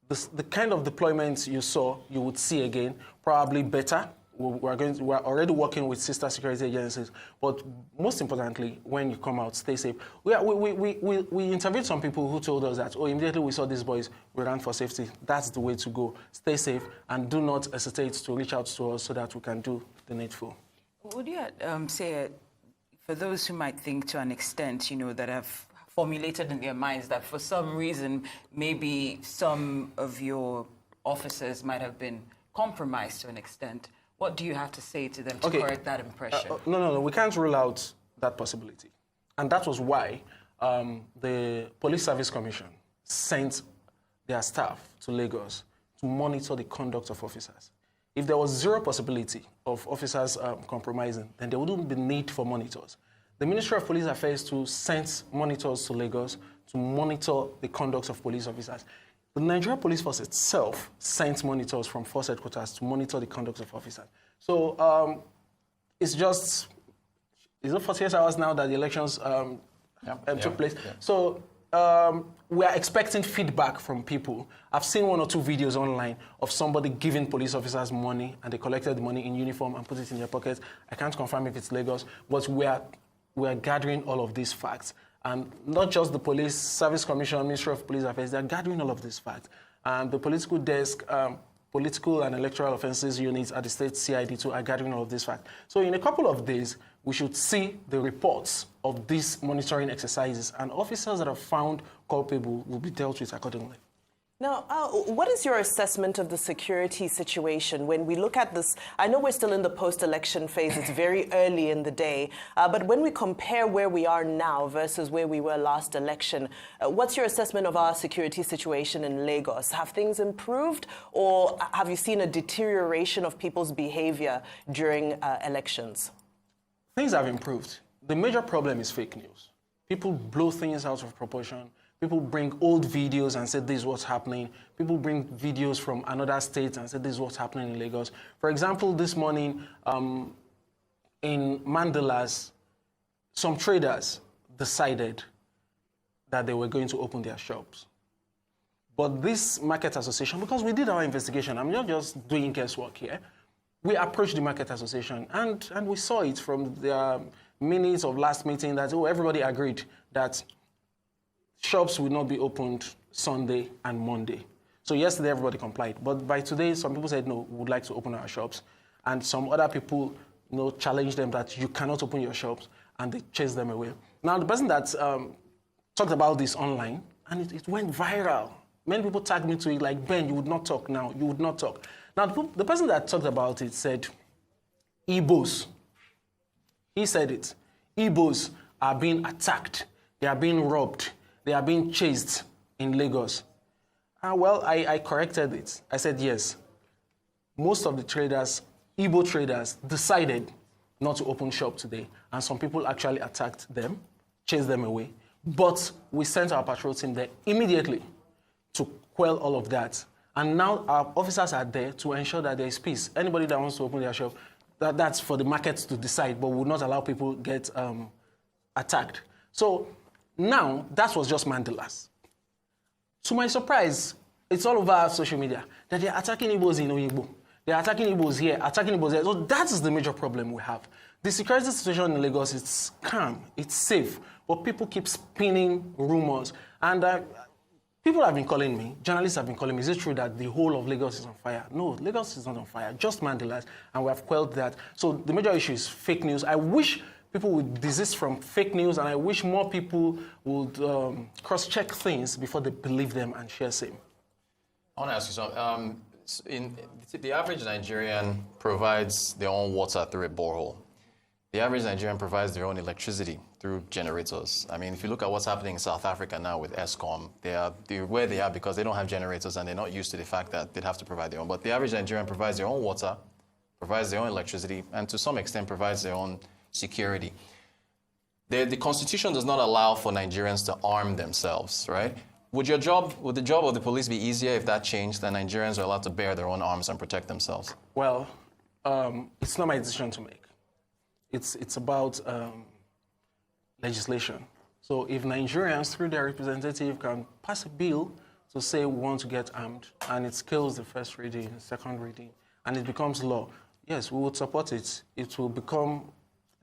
The kind of deployments you saw, you would see again, probably better. We're already working with sister security agencies, but most importantly, when you come out, stay safe. We interviewed some people who told us that, oh, immediately we saw these boys, we ran for safety. That's the way to go. Stay safe and do not hesitate to reach out to us so that we can do the needful. Would you say, for those who might think to an extent, that have formulated in their minds that for some reason, maybe some of your officers might have been compromised to an extent, what do you have to say to them to correct that impression? No, we can't rule out that possibility. And that was why the Police Service Commission sent their staff to Lagos to monitor the conduct of officers. If there was zero possibility of officers compromising, then there wouldn't be need for monitors. The Ministry of Police Affairs sent monitors to Lagos to monitor the conduct of police officers. The Nigerian Police Force itself sent monitors from force headquarters to monitor the conduct of officers. So it's 48 hours now that the elections took place. Yeah. So we are expecting feedback from people. I've seen one or two videos online of somebody giving police officers money, and they collected the money in uniform and put it in their pockets. I can't confirm if it's Lagos, but we are gathering all of these facts. And not just the Police Service Commission, Ministry of Police Affairs, they're gathering all of these facts. And the political desk, political and electoral offences units at the state CID2 are gathering all of these facts. So in a couple of days, we should see the reports of these monitoring exercises, and officers that are found culpable will be dealt with accordingly. Now, what is your assessment of the security situation when we look at this? I know we're still in the post-election phase. It's very early in the day. But when we compare where we are now versus where we were last election, what's your assessment of our security situation in Lagos? Have things improved, or have you seen a deterioration of people's behavior during elections? Things have improved. the major problem is fake news. People blow things out of proportion. People bring old videos and say this is what's happening. People bring videos from another state and say this is what's happening in Lagos. For example, this morning in Mandalas, some traders decided that they were going to open their shops. But this market association, because we did our investigation, I'm not just doing guesswork here, we approached the market association and we saw it from their minutes of last meeting that, everybody agreed that shops will not be opened Sunday and Monday. So yesterday, everybody complied. But by today, some people said, no, we would like to open our shops. And some other people, challenged them that you cannot open your shops, and they chased them away. Now, the person that talked about this online, and it went viral. Many people tagged me to it like, Ben, you would not talk now. You would not talk. Now, the person that talked about it said, Igbos. He said it. Igbos are being attacked. They are being robbed. They are being chased in Lagos. Well, I corrected it. I said, yes. Most of the traders, Igbo traders, decided not to open shop today. And some people actually attacked them, chased them away. But we sent our patrol team there immediately to quell all of that. And now our officers are there to ensure that there is peace. Anybody that wants to open their shop, that's for the markets to decide, but will not allow people get attacked. So now, that was just Mandalas. To my surprise, it's all over social media that they're attacking Igbos in Oyigbo. They're attacking Igbos here, attacking Igbos there. So that is the major problem we have. The security situation in Lagos is calm, it's safe, but people keep spinning rumors. And people have been calling me, journalists have been calling me, is it true that the whole of Lagos is on fire? No, Lagos is not on fire, just Mandalas, and we have quelled that. So the major issue is fake news. I wish people would desist from fake news, and I wish more people would cross-check things before they believe them and share same. I want to ask you something. The average Nigerian provides their own water through a borehole. The average Nigerian provides their own electricity through generators. I mean, if you look at what's happening in South Africa now with ESCOM, they're where they are because they don't have generators and they're not used to the fact that they'd have to provide their own. But the average Nigerian provides their own water, provides their own electricity, and to some extent provides their own security. The Constitution does not allow for Nigerians to arm themselves, right? Would the job of the police be easier if that changed, that Nigerians are allowed to bear their own arms and protect themselves? Well, it's not my decision to make. It's about legislation. So if Nigerians, through their representative, can pass a bill to say we want to get armed, and it scales the first reading, second reading, and it becomes law, yes, we would support it. It will become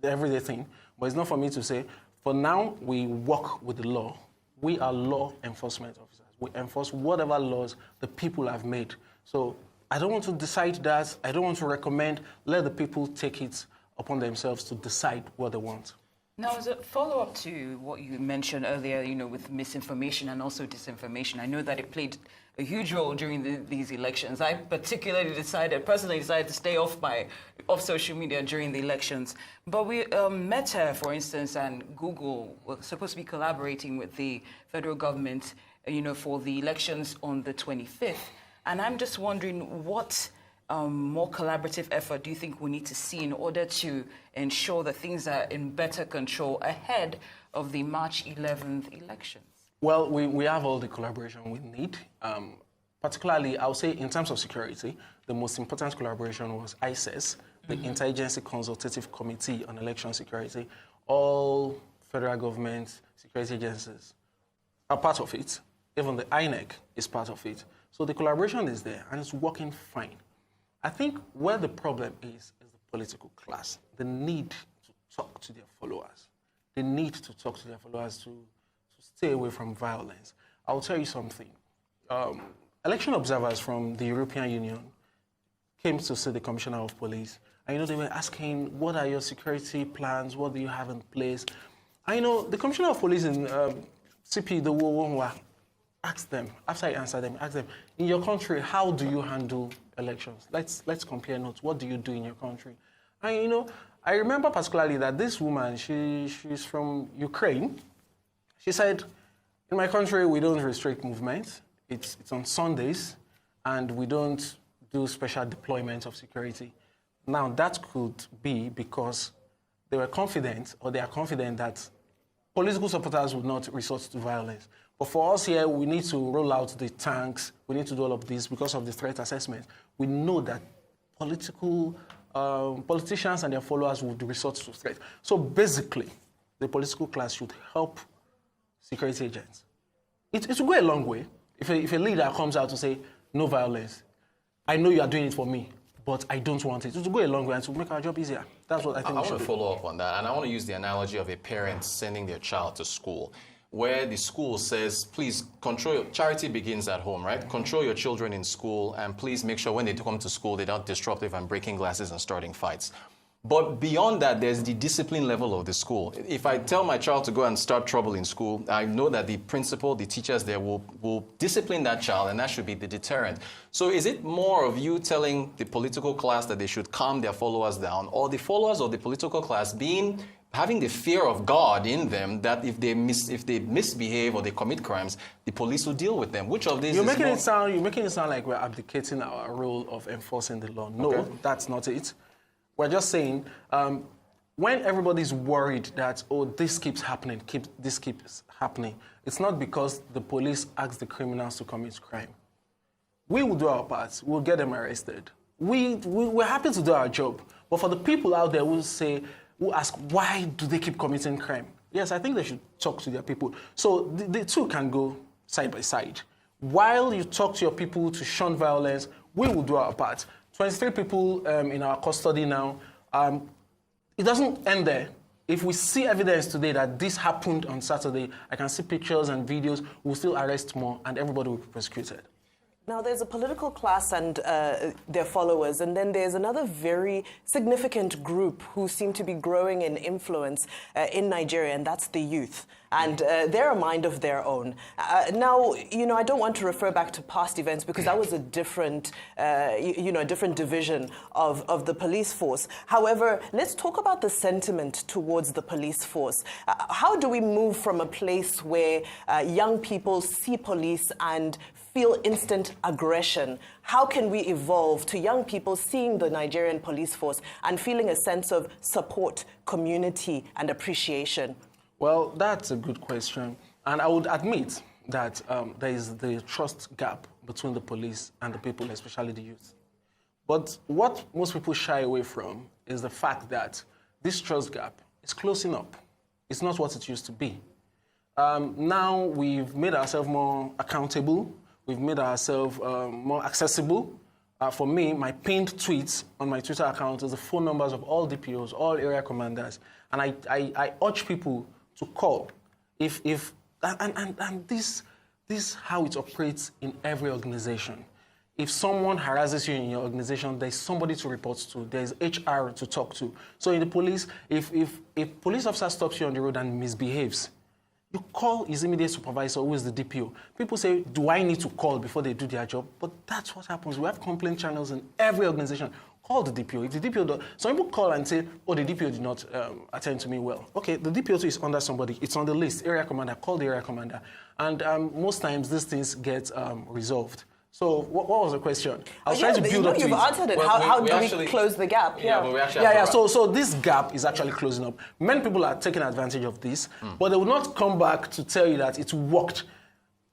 the everyday thing. But it's not for me to say, for now, we work with the law. We are law enforcement officers. We enforce whatever laws the people have made. So I don't want to decide that. I don't want to recommend. Let the people take it upon themselves to decide what they want. Now, as a follow-up to what you mentioned earlier, with misinformation and also disinformation, I know that it played a huge role during these elections. I personally decided to stay off social media during the elections. But Meta, for instance, and Google were supposed to be collaborating with the federal government, for the elections on the 25th. And I'm just wondering what more collaborative effort do you think we need to see in order to ensure that things are in better control ahead of the March 11th elections? Well, we have all the collaboration we need. Particularly, I would say in terms of security, the most important collaboration was ICES, the Interagency Consultative Committee on Election Security. All federal government security agencies are part of it. Even the INEC is part of it. So the collaboration is there, and it's working fine. I think where the problem is the political class. The need to talk to their followers. They need to talk to their followers to stay away from violence. I'll tell you something. Election observers from the European Union came to see the Commissioner of Police. And, they were asking, what are your security plans? What do you have in place? And, the Commissioner of Police in CP, the Wawonwa, asked them, after I answered them, asked them, in your country, how do you handle elections? Let's compare notes. What do you do in your country? And, I remember particularly that this woman, she's from Ukraine. She said, in my country, we don't restrict movement. It's on Sundays, and we don't do special deployment of security. Now, that could be because they were confident, or they are confident, that political supporters would not resort to violence. But for us here, we need to roll out the tanks. We need to do all of this because of the threat assessment. We know that politicians and their followers would resort to threat. So basically, the political class should help security agents. It will go a long way. If a leader comes out to say, no violence, I know you are doing it for me, but I don't want it. It will go a long way and to make our job easier. That's what I think. I want to follow up on that, and I want to use the analogy of a parent sending their child to school, where the school says, please control your, charity begins at home, right? Control your children in school, and please make sure when they come to school, they're not disruptive and breaking glasses and starting fights. But beyond that, there's the discipline level of the school. If I tell my child to go and start trouble in school, I know that the principal, the teachers there will discipline that child, and that should be the deterrent. So is it more of you telling the political class that they should calm their followers down, or the followers of the political class having the fear of God in them, that if they misbehave or they commit crimes, the police will deal with them? Which of these you're making it sound like we're abdicating our role of enforcing the law. No, okay. That's not it. We're just saying, when everybody's worried that, oh, this keeps happening, it's not because the police ask the criminals to commit crime. We will do our part. We'll get them arrested. We're happy to do our job. But for the people out there who ask, why do they keep committing crime? Yes, I think they should talk to their people. So the two can go side by side. While you talk to your people to shun violence, we will do our part. 23 people in our custody now. It doesn't end there. If we see evidence today that this happened on Saturday, I can see pictures and videos, we'll still arrest more and everybody will be prosecuted. Now, there's a political class and their followers, and then there's another very significant group who seem to be growing in influence in Nigeria, and that's the youth. And they're a mind of their own. Now, I don't want to refer back to past events because that was a different, different division of the police force. However, let's talk about the sentiment towards the police force. How do we move from a place where young people see police and feel instant aggression? How can we evolve to young people seeing the Nigerian police force and feeling a sense of support, community, and appreciation? Well, that's a good question. And I would admit that there is the trust gap between the police and the people, especially the youth. But what most people shy away from is the fact that this trust gap is closing up. It's not what it used to be. Now we've made ourselves more accountable. We've made ourselves more accessible. For me, my pinned tweets on my Twitter account is the phone numbers of all DPOs, all area commanders. And I urge people to call. This is how it operates in every organization. If someone harasses you in your organization, there's somebody to report to. There's HR to talk to. So in the police, if a police officer stops you on the road and misbehaves, you call his immediate supervisor, who is the DPO. People say, do I need to call before they do their job? But that's what happens. We have complaint channels in every organization. Call the DPO. If the DPO does, some people call and say, oh, the DPO did not attend to me well. Okay, the DPO is under somebody. It's on the list. Area commander, call the area commander. And most times these things get resolved. So what was the question? I was trying to build up to it. You've answered it. Well, how do we close the gap? Yeah, but we actually So this gap is actually closing up. Many people are taking advantage of this, but they will not come back to tell you that it worked.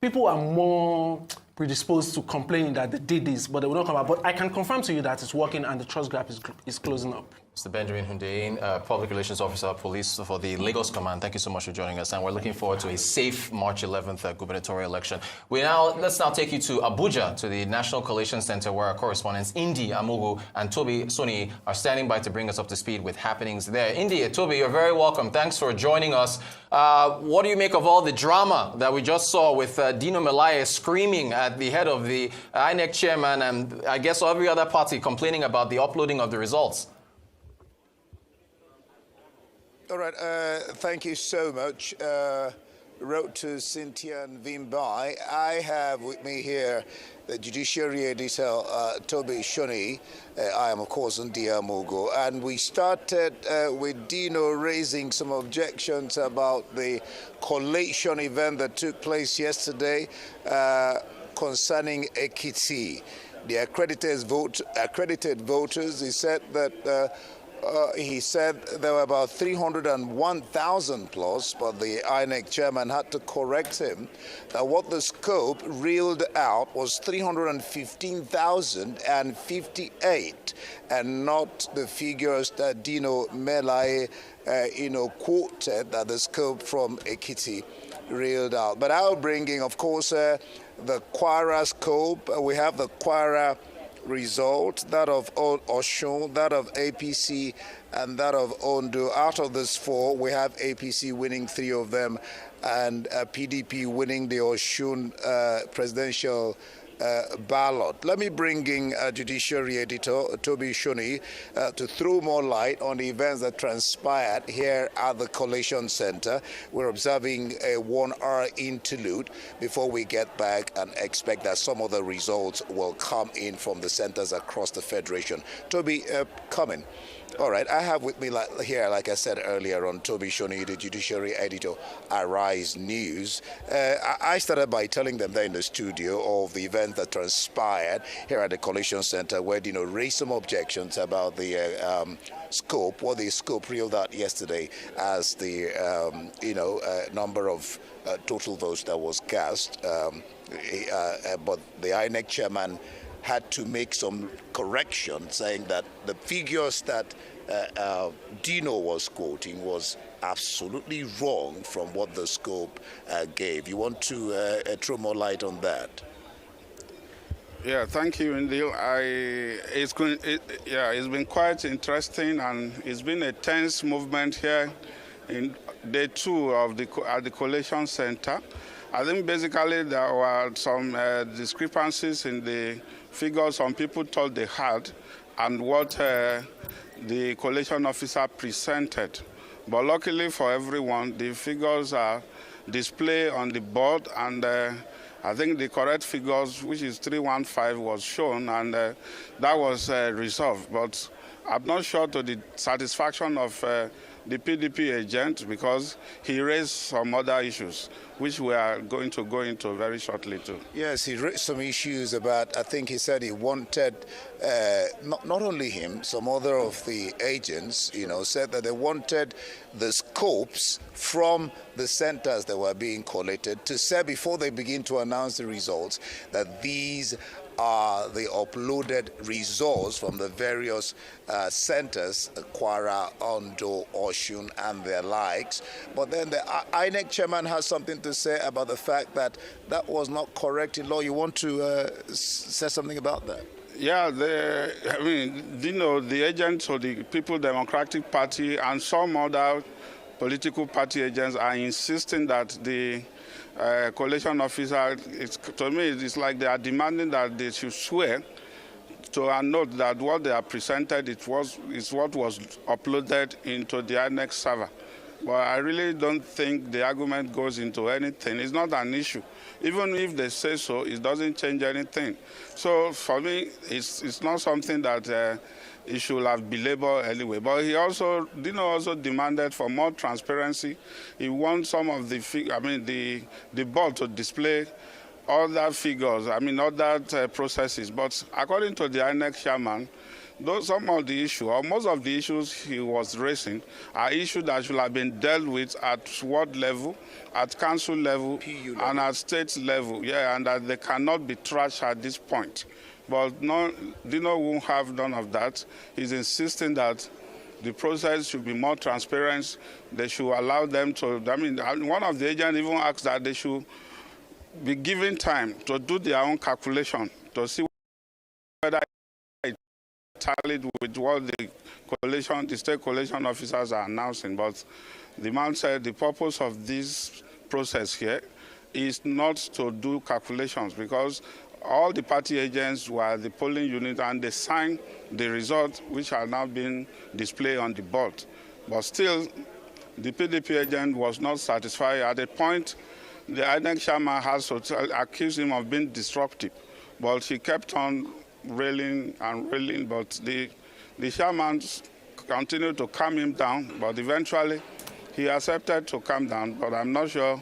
People are more predisposed to complaining that they did this, but they will not come back. But I can confirm to you that it's working and the trust gap is closing up. Mr. Benjamin Hundeyin, Public Relations Officer of Police for the Lagos Command. Thank you so much for joining us, and we're looking forward to a safe March 11th gubernatorial election. Let's now take you to Abuja, to the National Collation Center, where our correspondents Indi Amugu and Toby Soni are standing by to bring us up to speed with happenings there. Indi, Toby, you're very welcome. Thanks for joining us. What do you make of all the drama that we just saw with Dino Melaye screaming at the head of the INEC chairman and I guess every other party complaining about the uploading of the results? All right, thank you so much. Wrote to Cynthia and Vimbai. I have with me here the Judiciary Editor, Toby Shoni. I am, of course, Ndia Mogo. And we started with Dino raising some objections about the collation event that took place yesterday concerning Ekiti. The accredited voters, he said that He said there were about 301,000 plus, but the INEC chairman had to correct him that what the scope reeled out was 315,058, and not the figures that Dino Melai, quoted that the scope from Ekiti reeled out. But I'll bring in, of course, the Kwara scope. We have the Kwara result, that of Oshun, that of APC, and that of Ondo. Out of these four, we have APC winning 3 of them, and PDP winning the Oshun presidential ballot. Let me bring in Judiciary Editor Toby Shoni to throw more light on the events that transpired here at the Collation Center. We're observing a 1-hour interlude before we get back and expect that some of the results will come in from the centers across the Federation. Toby, come in. All right, I have with me here, like I said earlier, on Toby Shoni, the Judiciary Editor, Arise News. I started by telling them there in the studio of the event that transpired here at the Collation Center, where Dino raised some objections about the scope, what the scope reeled out yesterday as the, number of total votes that was cast. But the INEC chairman had to make some correction, saying that the figures that Dino was quoting was absolutely wrong from what the scope gave. You want to throw more light on that? Yeah, thank you, Indil. It's been quite interesting, and it's been a tense movement here in day 2 of at the Collation Center. I think basically there were some discrepancies in the figures some people thought they had and what the collation officer presented. But luckily for everyone, the figures are displayed on the board, and I think the correct figures, which is 315, was shown, and that was resolved. But I'm not sure to the satisfaction of the PDP agent, because he raised some other issues, which we are going to go into very shortly too. Yes, he raised some issues about, I think he said he wanted, not only him, some other of the agents, said that they wanted the scopes from the centers that were being collated to say before they begin to announce the results that these are the uploaded results from the various centers, Kwara, Ondo, Oshun, and their likes. But then the INEC chairman has something to say about the fact that that was not correct in law. You want to say something about that? Yeah, the agents of the People Democratic Party and some other political party agents are insisting that the collation officer, to me, it's like they are demanding that they should swear to a note that what they have presented is what was uploaded into the INEC server. But I really don't think the argument goes into anything. It's not an issue. Even if they say so, it doesn't change anything. So for me, it's not something that he should have belabored anyway. But Dino also demanded for more transparency. He wants some of the board to display other figures, other processes. But according to the INEC chairman, some of the issues, or most of the issues he was raising, are issues that should have been dealt with at ward level, at council level, and at state level, and that they cannot be trashed at this point. But Dino won't have none of that. He's insisting that the process should be more transparent. They should allow them to, one of the agents even asked that they should be given time to do their own calculation to see whether it tallied with what the state collation officers are announcing. But the man said the purpose of this process here is not to do calculations, because all the party agents were the polling unit and they signed the results, which are now being displayed on the board. But still, the PDP agent was not satisfied. At a point, the INEC chairman has accused him of being disruptive, but he kept on railing and railing. But the chairman continued to calm him down, but eventually he accepted to calm down. But I'm not sure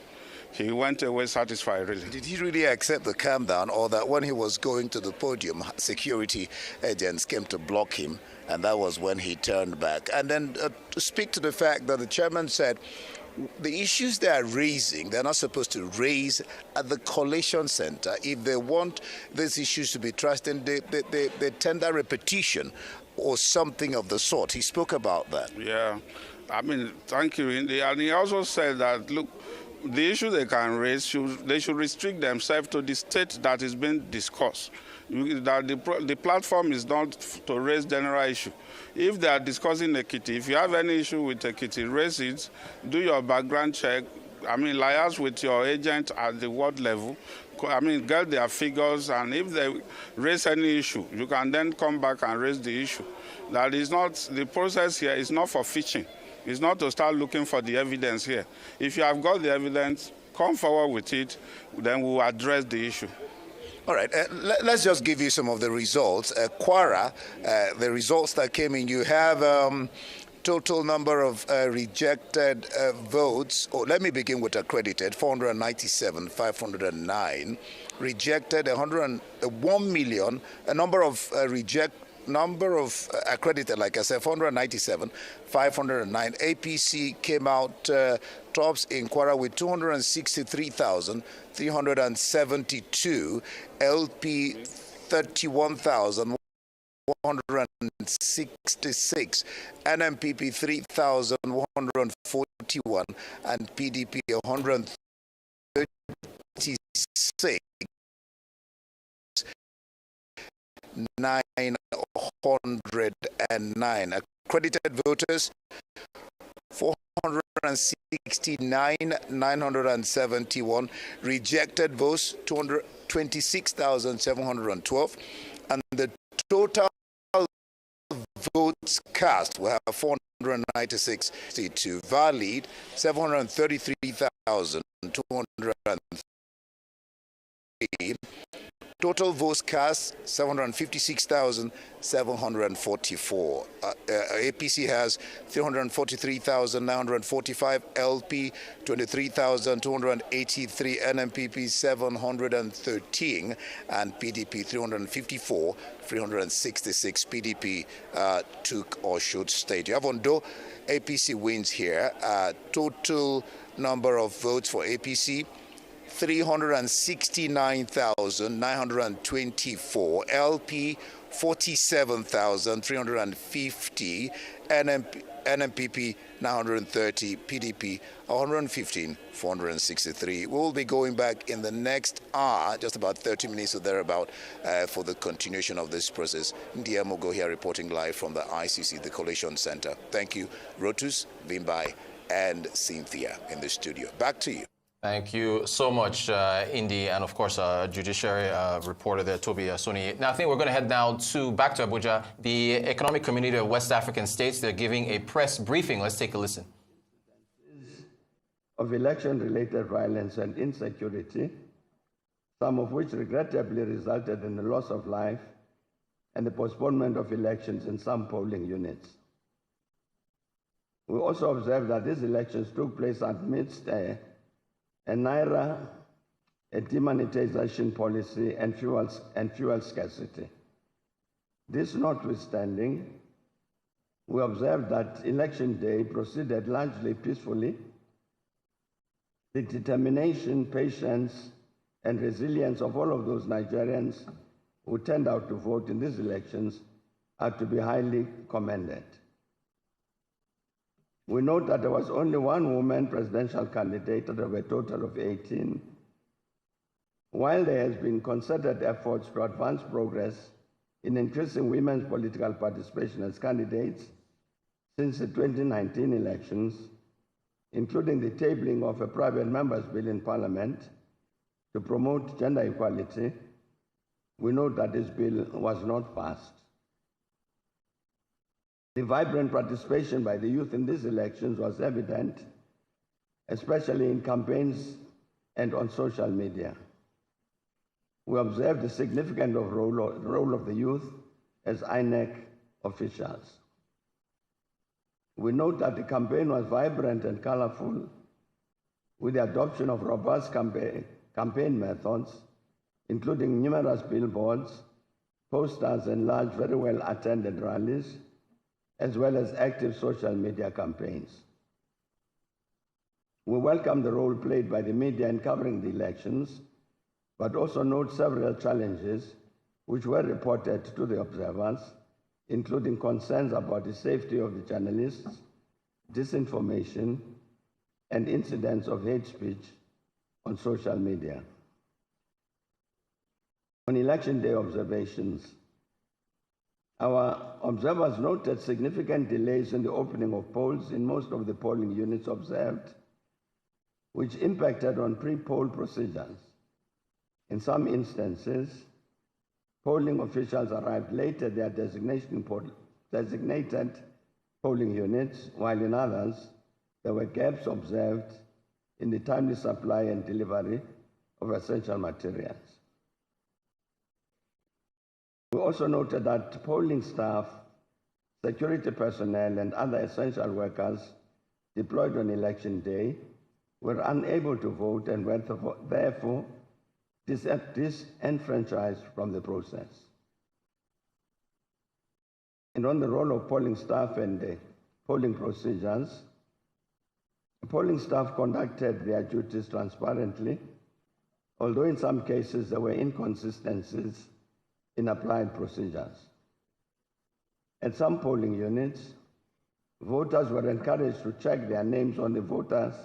he went away satisfied, really. Did he really accept the calm down, or that when he was going to the podium, security agents came to block him, and that was when he turned back? And then to speak to the fact that the chairman said the issues they are raising, they're not supposed to raise at the Collation Center. If they want these issues to be trusted, they tender a petition or something of the sort. He spoke about that. Yeah, I mean, thank you, Indy. And he also said that, look, the issue they can raise, they should restrict themselves to the state that is being discussed. That the platform is not to raise general issue. If they are discussing Ekiti, if you have any issue with Ekiti, raise it, do your background check. I mean, liaise with your agent at the ward level. I mean, get their figures, and if they raise any issue, you can then come back and raise the issue. That is not, the process here is not for fishing. It's not to start looking for the evidence here. If you have got the evidence, come forward with it, then we'll address the issue. All right, let's just give you some of the results. Kwara, the results that came in, you have total number of rejected votes. Oh, let me begin with accredited, 497,509. Rejected, 101 million. A number of accredited, like I said, 497,509. APC came out tops in Kwara with 263,372. LP 31,166. NMPP 3,141. And PDP 136. 909. Accredited voters 469,971. Rejected votes 226,712. And the total votes cast will have 496. Valid 733,203. Total votes cast 756,744. APC has 343,945. LP 23,283. NMPP 713, and PDP 354. 366. PDP took or should state. You have Ondo. APC wins here. Total number of votes for APC 369,924. LP 47,350. NMPP 930. PDP 115, 463. We'll be going back in the next hour, just about 30 minutes or thereabout, for the continuation of this process. Ndiamo go here reporting live from the ICC, the Collation Center. Thank you, Rotus, Vimbai, and Cynthia in the studio. Back to you. Thank you so much, Indy, and of course, judiciary reporter there, Toby Soni. Now, I think we're going to head now back to Abuja. The Economic Community of West African States, they're giving a press briefing. Let's take a listen. Of election-related violence and insecurity, some of which regrettably resulted in the loss of life and the postponement of elections in some polling units. We also observed that these elections took place amidst a naira, a demonetization policy, and fuel scarcity. This notwithstanding, we observed that election day proceeded largely peacefully. The determination, patience, and resilience of all of those Nigerians who turned out to vote in these elections are to be highly commended. We note that there was only one woman presidential candidate out of a total of 18. While there has been concerted efforts to advance progress in increasing women's political participation as candidates since the 2019 elections, including the tabling of a private members' bill in Parliament to promote gender equality, we note that this bill was not passed. The vibrant participation by the youth in these elections was evident, especially in campaigns and on social media. We observed the significant role of the youth as INEC officials. We note that the campaign was vibrant and colorful, with the adoption of robust campaign methods, including numerous billboards, posters, and large, very well-attended rallies, as well as active social media campaigns. We welcome the role played by the media in covering the elections, but also note several challenges which were reported to the observers, including concerns about the safety of the journalists, disinformation, and incidents of hate speech on social media. On election day observations, our observers noted significant delays in the opening of polls in most of the polling units observed, which impacted on pre-poll procedures. In some instances, polling officials arrived late at their designated polling units, while in others, there were gaps observed in the timely supply and delivery of essential materials. We also noted that polling staff, security personnel, and other essential workers deployed on election day were unable to vote and were therefore disenfranchised from the process. And on the role of polling staff and the polling procedures, polling staff conducted their duties transparently, although in some cases there were inconsistencies in applied procedures. At some polling units, voters were encouraged to check their names on the voters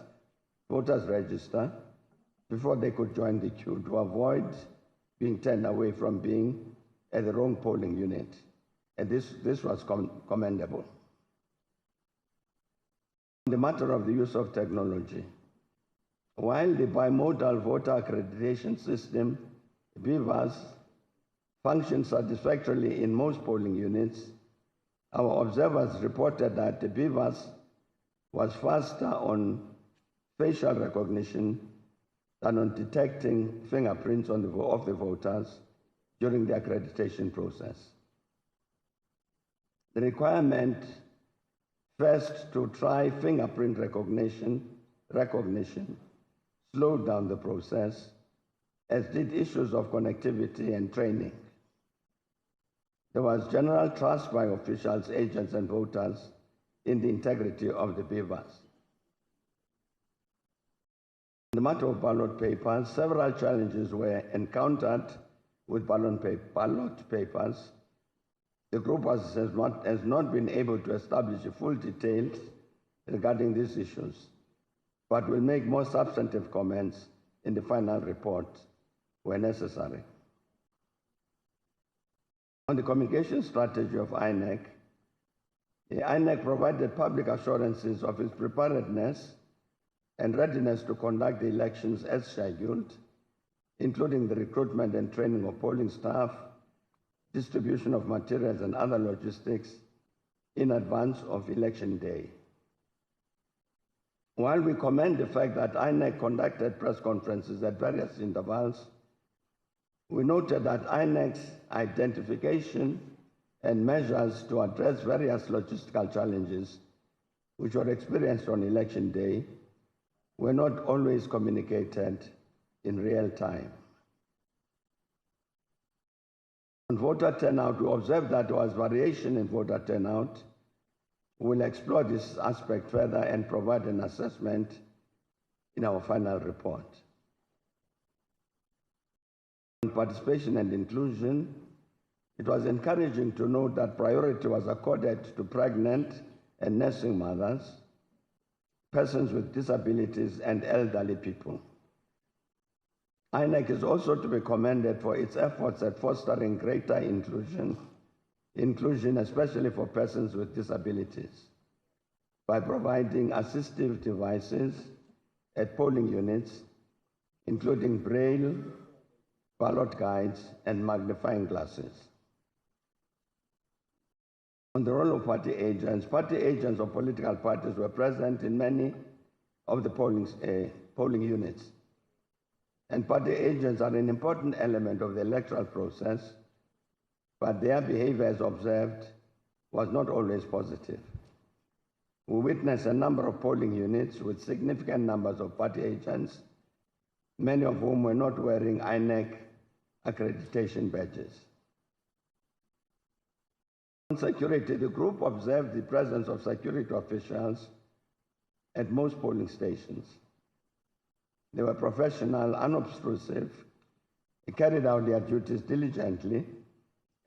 register before they could join the queue to avoid being turned away from being at the wrong polling unit. And this was commendable. On the matter of the use of technology, while the bimodal voter accreditation system, BVAS, functioned satisfactorily in most polling units, our observers reported that the BVAS was faster on facial recognition than on detecting fingerprints of the voters during the accreditation process. The requirement first to try fingerprint recognition slowed down the process, as did issues of connectivity and training. There was general trust by officials, agents, and voters in the integrity of the BVAS. In the matter of ballot papers, several challenges were encountered with ballot papers. The group has not been able to establish full details regarding these issues, but will make more substantive comments in the final report where necessary. On the communication strategy of INEC, the INEC provided public assurances of its preparedness and readiness to conduct the elections as scheduled, including the recruitment and training of polling staff, distribution of materials and other logistics in advance of election day. While we commend the fact that INEC conducted press conferences at various intervals, we noted that INEC's identification and measures to address various logistical challenges which were experienced on election day were not always communicated in real time. On voter turnout, we observed that there was variation in voter turnout. We will explore this aspect further and provide an assessment in our final report. On participation and inclusion, it was encouraging to note that priority was accorded to pregnant and nursing mothers, persons with disabilities, and elderly people. INEC is also to be commended for its efforts at fostering greater inclusion especially for persons with disabilities, by providing assistive devices at polling units, including braille, ballot guides, and magnifying glasses. On the role of party agents of political parties were present in many of the polling units. And party agents are an important element of the electoral process, but their behavior, as observed, was not always positive. we witnessed a number of polling units with significant numbers of party agents, many of whom were not wearing INEC accreditation badges. On security, the group observed the presence of security officials at most polling stations. They were professional, unobtrusive, they carried out their duties diligently,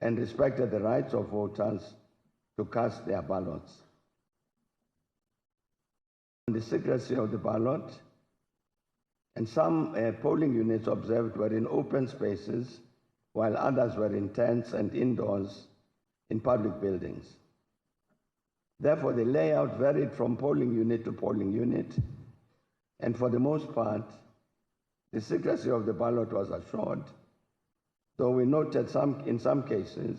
and respected the rights of voters to cast their ballots. On the secrecy of the ballot, and some polling units observed were in open spaces, while others were in tents and indoors in public buildings. Therefore, the layout varied from polling unit to polling unit, and for the most part, the secrecy of the ballot was assured, though we noted in some cases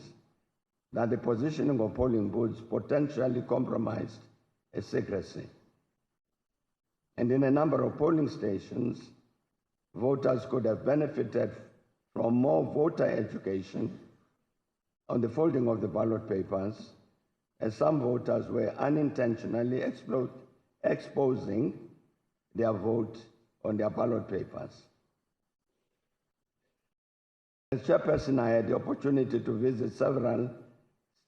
that the positioning of polling booths potentially compromised a secrecy. And in a number of polling stations, voters could have benefited from more voter education on the folding of the ballot papers, as some voters were unintentionally exposing their vote on their ballot papers. As chairperson, I had the opportunity to visit several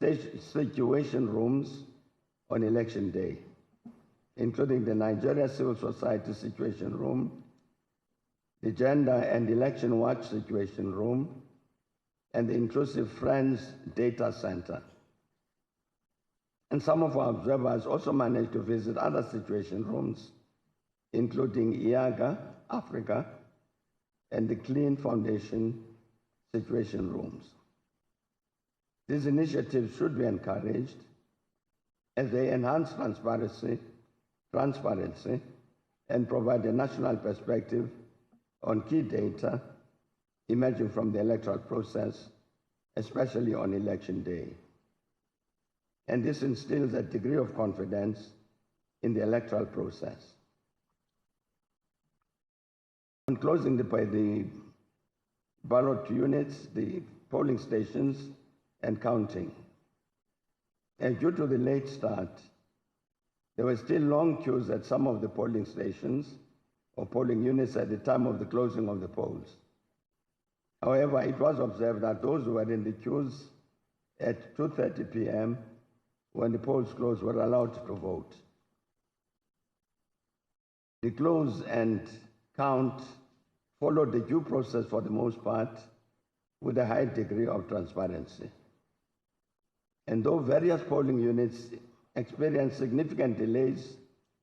situation rooms on election day, including the Nigeria Civil Society Situation Room, the Gender and Election Watch Situation Room, and the Inclusive Friends Data Center. And some of our observers also managed to visit other situation rooms, including IAGA, Africa, and the Clean Foundation situation rooms. These initiatives should be encouraged as they enhance transparency, and provide a national perspective on key data emerging from the electoral process, especially on election day. And this instills a degree of confidence in the electoral process. On closing the ballot units, the polling stations, and counting. And due to the late start, there were still long queues at some of the polling stations or polling units at the time of the closing of the polls. However, it was observed that those who were in the queues at 2:30 p.m. when the polls closed were allowed to vote. The close and count followed the due process for the most part with a high degree of transparency. And though various polling units experienced significant delays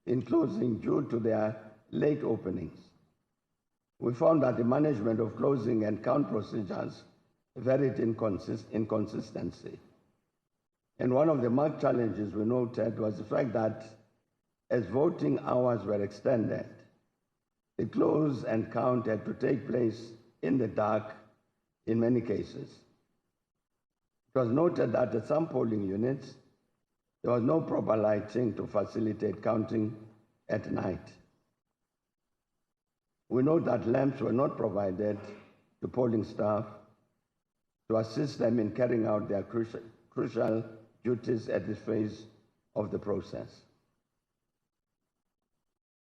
in closing due to their late openings, we found that the management of closing and count procedures varied in consistency. And one of the marked challenges we noted was the fact that as voting hours were extended, the close and count had to take place in the dark in many cases. It was noted that at some polling units, there was no proper lighting to facilitate counting at night. We know that lamps were not provided to polling staff to assist them in carrying out their crucial duties at this phase of the process.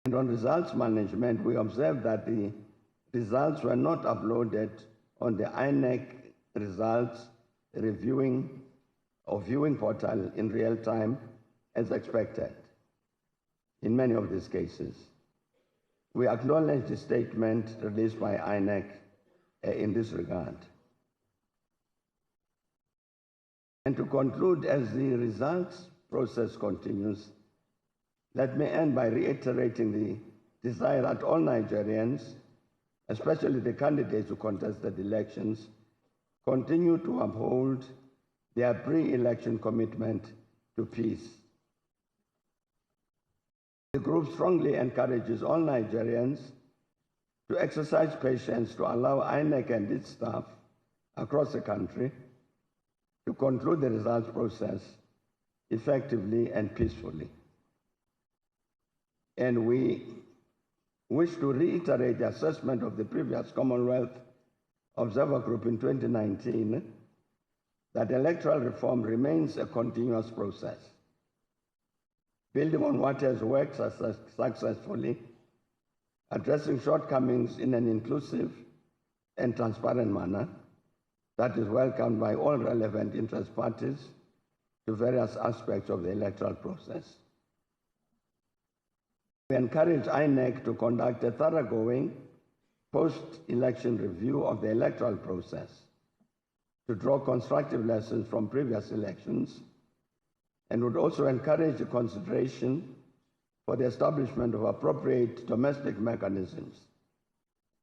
And on results management, we observed that the results were not uploaded on the INEC results viewing portal in real time as expected in many of these cases. We acknowledge the statement released by INEC in this regard. And to conclude, as the results process continues, let me end by reiterating the desire that all Nigerians, especially the candidates who contested elections, continue to uphold their pre-election commitment to peace. The group strongly encourages all Nigerians to exercise patience to allow INEC and its staff across the country to conclude the results process effectively and peacefully. And we wish to reiterate the assessment of the previous Commonwealth Observer Group in 2019 that electoral reform remains a continuous process. building on what has worked successfully, addressing shortcomings in an inclusive and transparent manner that is welcomed by all relevant interest parties to various aspects of the electoral process. We encourage INEC to conduct a thoroughgoing post-election review of the electoral process to draw constructive lessons from previous elections, and would also encourage the consideration for the establishment of appropriate domestic mechanisms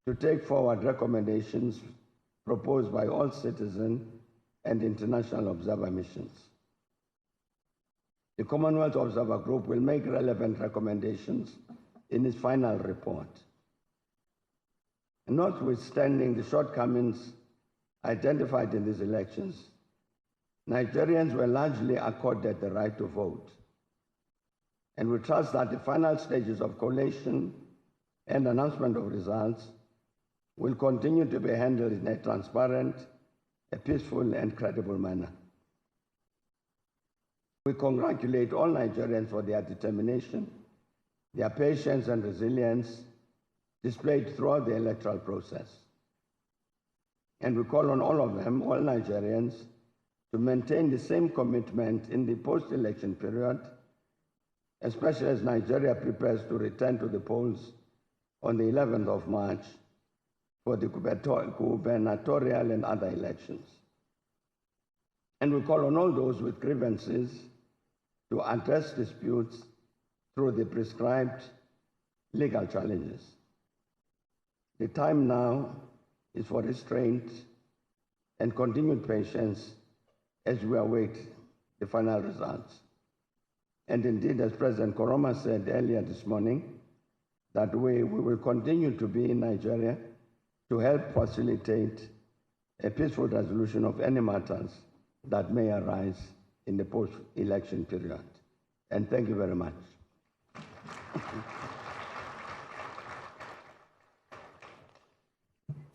to take forward recommendations proposed by all citizen and international observer missions. The Commonwealth Observer Group will make relevant recommendations in its final report. Notwithstanding the shortcomings identified in these elections, Nigerians were largely accorded the right to vote, and we trust that the final stages of collation and announcement of results will continue to be handled in a transparent, a peaceful, and credible manner. We congratulate all Nigerians for their determination, their patience and resilience displayed throughout the electoral process. And we call on all of them, all Nigerians, to maintain the same commitment in the post-election period, especially as Nigeria prepares to return to the polls on the 11th of March for the gubernatorial and other elections. And we call on all those with grievances to address disputes through the prescribed legal challenges. The time now is for restraint and continued patience as we await the final results. And indeed, as President Koroma said earlier this morning, that we will continue to be in Nigeria to help facilitate a peaceful resolution of any matters that may arise in the post-election period. And thank you very much.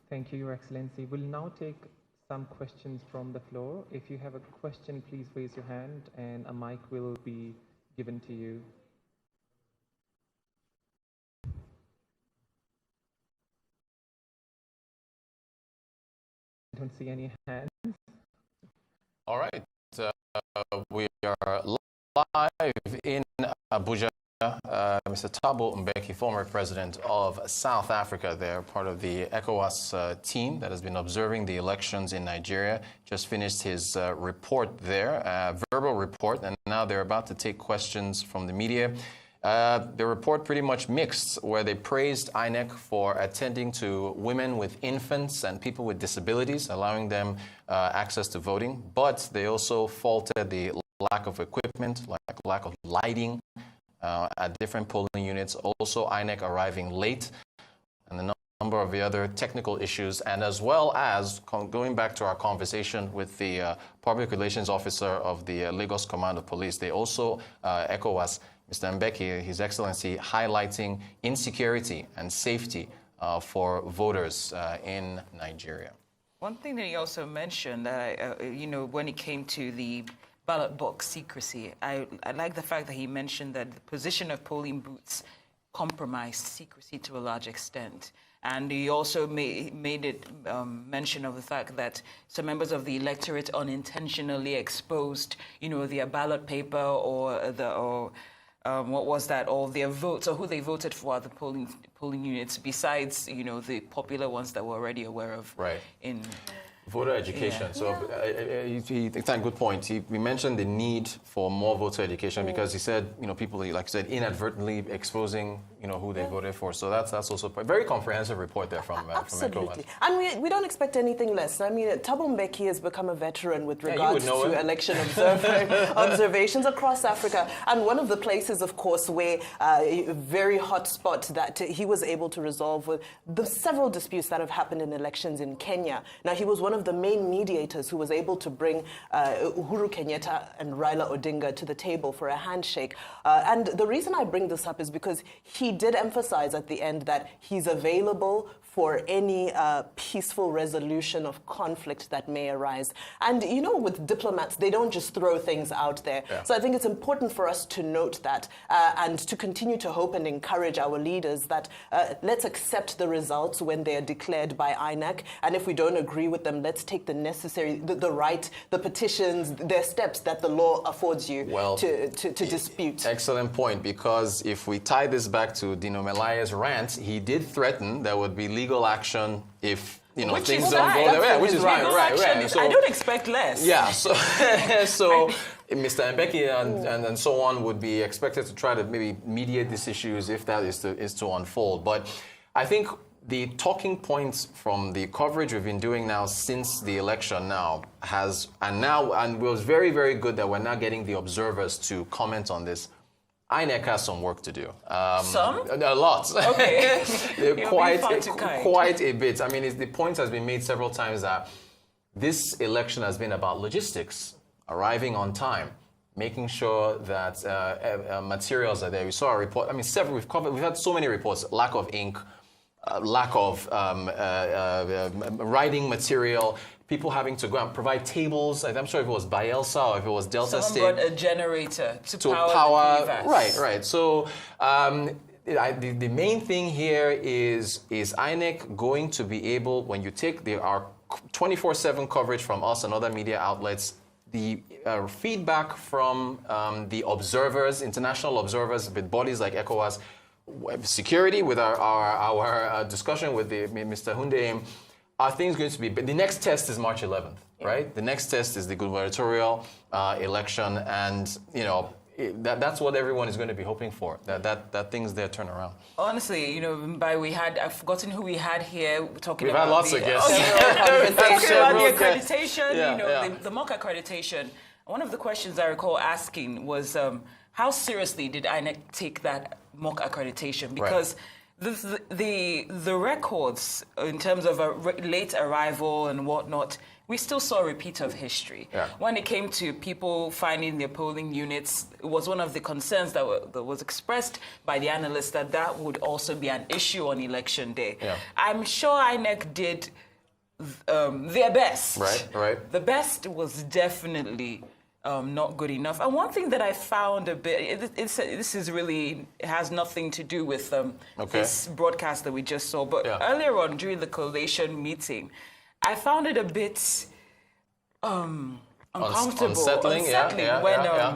Thank you, Your Excellency. We'll now take some questions from the floor. If you have a question, please raise your hand and a mic will be given to you. I don't see any hands. All right. We are live in Abuja. Mr. Thabo Mbeki, former president of South Africa, they're part of the Ecowas team that has been observing the elections in Nigeria, just finished his report there, verbal report, and now they're about to take questions from the media. The report pretty much mixed, where they praised INEC for attending to women with infants and people with disabilities, allowing them access to voting, but they also faulted the lack of equipment, lack of lighting, at different polling units, also INEC arriving late, and a number of the other technical issues, and as well as going back to our conversation with the Public Relations Officer of the Lagos Command of Police, they also, ECOWAS, Mr. Mbeki, His Excellency, highlighting insecurity and safety for voters in Nigeria. One thing that he also mentioned, when it came to the ballot box secrecy, I like the fact that he mentioned that the position of polling booths compromised secrecy to a large extent. And he also made it mention of the fact that some members of the electorate unintentionally exposed, their ballot paper or their votes or who they voted for at the polling units, besides, the popular ones that we're already aware of. Right. In voter education. Yeah. So it's a good point. He mentioned the need for more voter education because he said, people, like I said, inadvertently exposing, who they voted for. So that's also a very comprehensive report there from Absolutely. And we don't expect anything less. I mean, Thabo Mbeki has become a veteran with regards to election observations across Africa. And one of the places, of course, where a very hot spot that he was able to resolve with the several disputes that have happened in elections in Kenya. Now, he was one of the main mediators who was able to bring Uhuru Kenyatta and Raila Odinga to the table for a handshake. And the reason I bring this up is because he he did emphasize at the end that he's available for any peaceful resolution of conflict that may arise. And, you know, with diplomats, they don't just throw things out there. Yeah. So I think it's important for us to note that and to continue to hope and encourage our leaders that let's accept the results when they are declared by INEC. And if we don't agree with them, let's take the necessary, the petitions, their steps that the law affords you to dispute. Excellent point, because if we tie this back to Dino Melaye's rant, he did threaten there would be legal action if things don't go their way, which is right. So, I don't expect less. Yeah, so so Mr. Mbeki and so on would be expected to try to maybe mediate these issues if that is to unfold. But I think the talking points from the coverage we've been doing now since the election and it was very, very good that we're now getting the observers to comment on this. INEC has some work to do. Some? A lot. Okay. quite a bit. I mean, the point has been made several times that this election has been about logistics, arriving on time, making sure that materials are there. We saw a report. I mean, we've had so many reports: lack of ink, lack of writing material. People having to go and provide tables. I'm sure if it was Bielsa or if it was Delta State. Someone brought a generator to power the PVAS. Right. So the main thing here is INEC going to be able, when you take our 24/7 coverage from us and other media outlets, the feedback from the observers, international observers with bodies like Ecowas, security with our discussion with Mr. Hundeim, are things going to be, but the next test is March 11th, right? The next test is the gubernatorial election, and that's what everyone is going to be hoping for. That things there turn around. Honestly, I've forgotten who we had here talking We've about. We've had lots of guests. Talking about the accreditation, the mock accreditation. One of the questions I recall asking was, how seriously did INEC take that mock accreditation? Because the records in terms of a late arrival and whatnot, we still saw a repeat of history. Yeah. When it came to people finding their polling units, it was one of the concerns that was expressed by the analysts that would also be an issue on election day. Yeah. I'm sure INEC did their best. Right. The best was definitely not good enough. And one thing that I found a bit, this is really, it has nothing to do with this broadcast that we just saw, but earlier on during the Collation meeting, I found it a bit uncomfortable, unsettling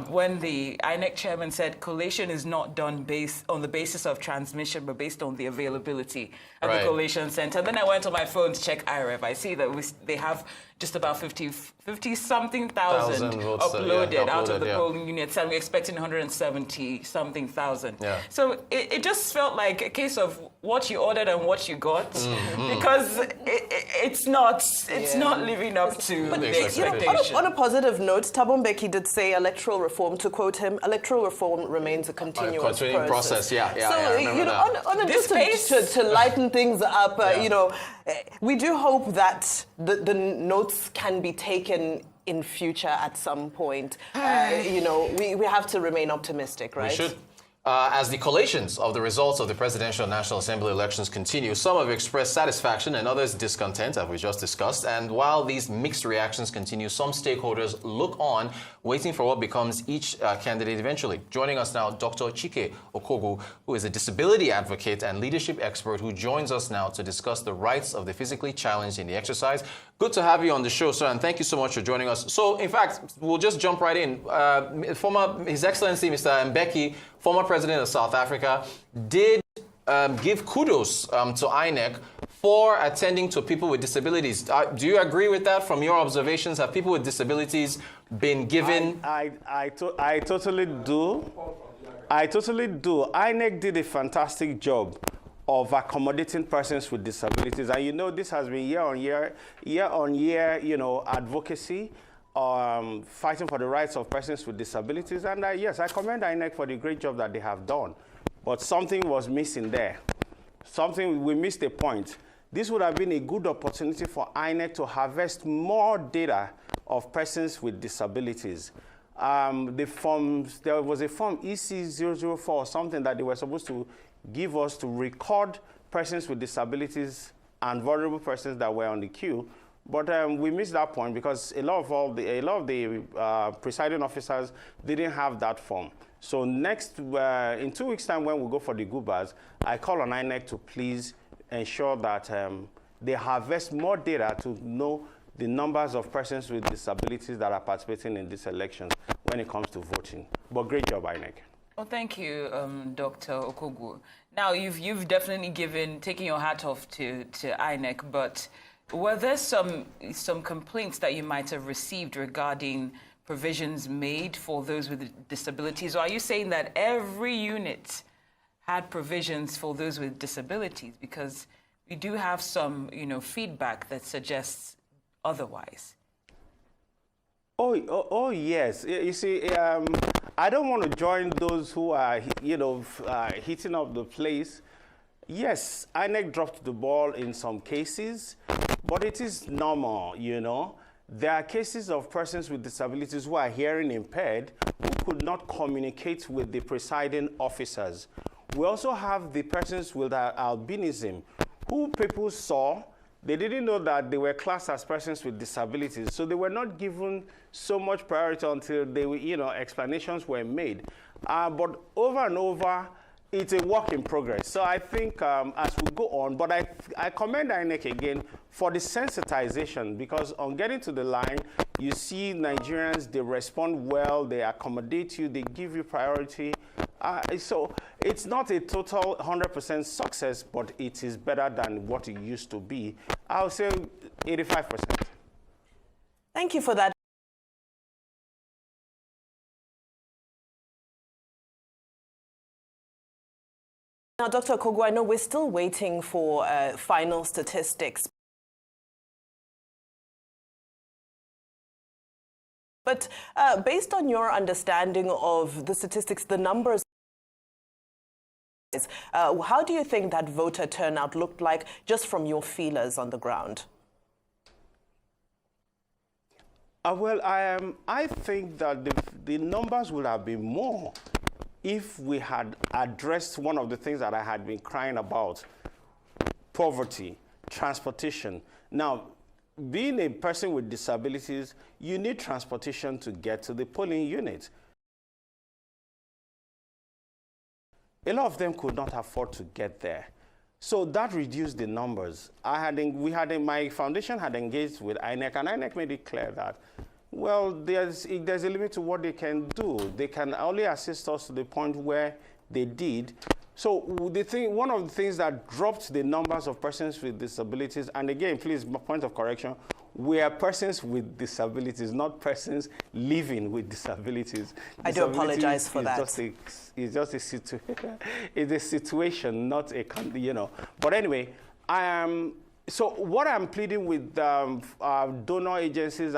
when the INEC chairman said collation is not done based on the basis of transmission, but based on the availability at the collation center. And then I went on my phone to check IREV. I see that they have just about 50-something thousand uploaded out of the polling units, and we're expecting 170-something thousand. Yeah. So it just felt like a case of what you ordered and what you got, because it's not living up to the expectation. On a positive note, Thabo Mbeki did say electoral reform, to quote him, electoral reform remains a continuous process. Just to lighten things up, we do hope that the notes can be taken in future at some point. We have to remain optimistic, right? We should. As the collations of the results of the Presidential and National Assembly elections continue, some have expressed satisfaction and others discontent, as we just discussed. And while these mixed reactions continue, some stakeholders look on, waiting for what becomes each candidate eventually. Joining us now, Dr. Chike Okogu, who is a disability advocate and leadership expert, who joins us now to discuss the rights of the physically challenged in the exercise. Good to have you on the show, sir, and thank you so much for joining us. So, in fact, we'll just jump right in. His Excellency, Mr. Mbeki, former president of South Africa, did give kudos to INEC for attending to people with disabilities. Do you agree with that from your observations? Have people with disabilities been given? I totally do. I totally do. INEC did a fantastic job of accommodating persons with disabilities. And this has been year on year, advocacy, fighting for the rights of persons with disabilities. And yes, I commend INEC for the great job that they have done. But something was missing there. We missed a point. This would have been a good opportunity for INEC to harvest more data of persons with disabilities. There was a form EC004 or something that they were supposed to give us to record persons with disabilities and vulnerable persons that were on the queue. But we missed that point because a lot of the presiding officers didn't have that form. So next, in 2 weeks' time, when we go for the Gubas, I call on INEC to please ensure that they harvest more data to know the numbers of persons with disabilities that are participating in these elections when it comes to voting. But great job, INEC. Well, thank you, Dr. Okogwu. Now, you've definitely taken your hat off to INEC, but were there some complaints that you might have received regarding provisions made for those with disabilities? Or are you saying that every unit had provisions for those with disabilities? Because we do have some, feedback that suggests otherwise. Oh yes. You see, I don't want to join those who are, heating up the place. Yes, INEC dropped the ball in some cases, but it is normal, There are cases of persons with disabilities who are hearing impaired who could not communicate with the presiding officers. We also have the persons with albinism who people saw. They didn't know that they were classed as persons with disabilities, so they were not given so much priority until they were, explanations were made. But over and over, it's a work in progress. So I think as we go on, but I commend INEC again for the sensitization, because on getting to the line, you see Nigerians, they respond well, they accommodate you, they give you priority. So it's not a total 100% success, but it is better than what it used to be. I'll say 85%. Thank you for that. Now, Dr. Okogwu, I know we're still waiting for final statistics. But based on your understanding of the statistics, the numbers, how do you think that voter turnout looked like just from your feelers on the ground? Well, I think that the numbers would have been more if we had addressed one of the things that I had been crying about: poverty, transportation. Now, being a person with disabilities, you need transportation to get to the polling unit. A lot of them could not afford to get there. So that reduced the numbers. My foundation had engaged with INEC, and INEC made it clear that, well, there's a limit to what they can do. They can only assist us to the point where they did. So one of the things that dropped the numbers of persons with disabilities, and again, please, point of correction, we are persons with disabilities, not persons living with disabilities. I do apologize for that. It's just it's a situation, not a, But anyway, so what I'm pleading with donor agencies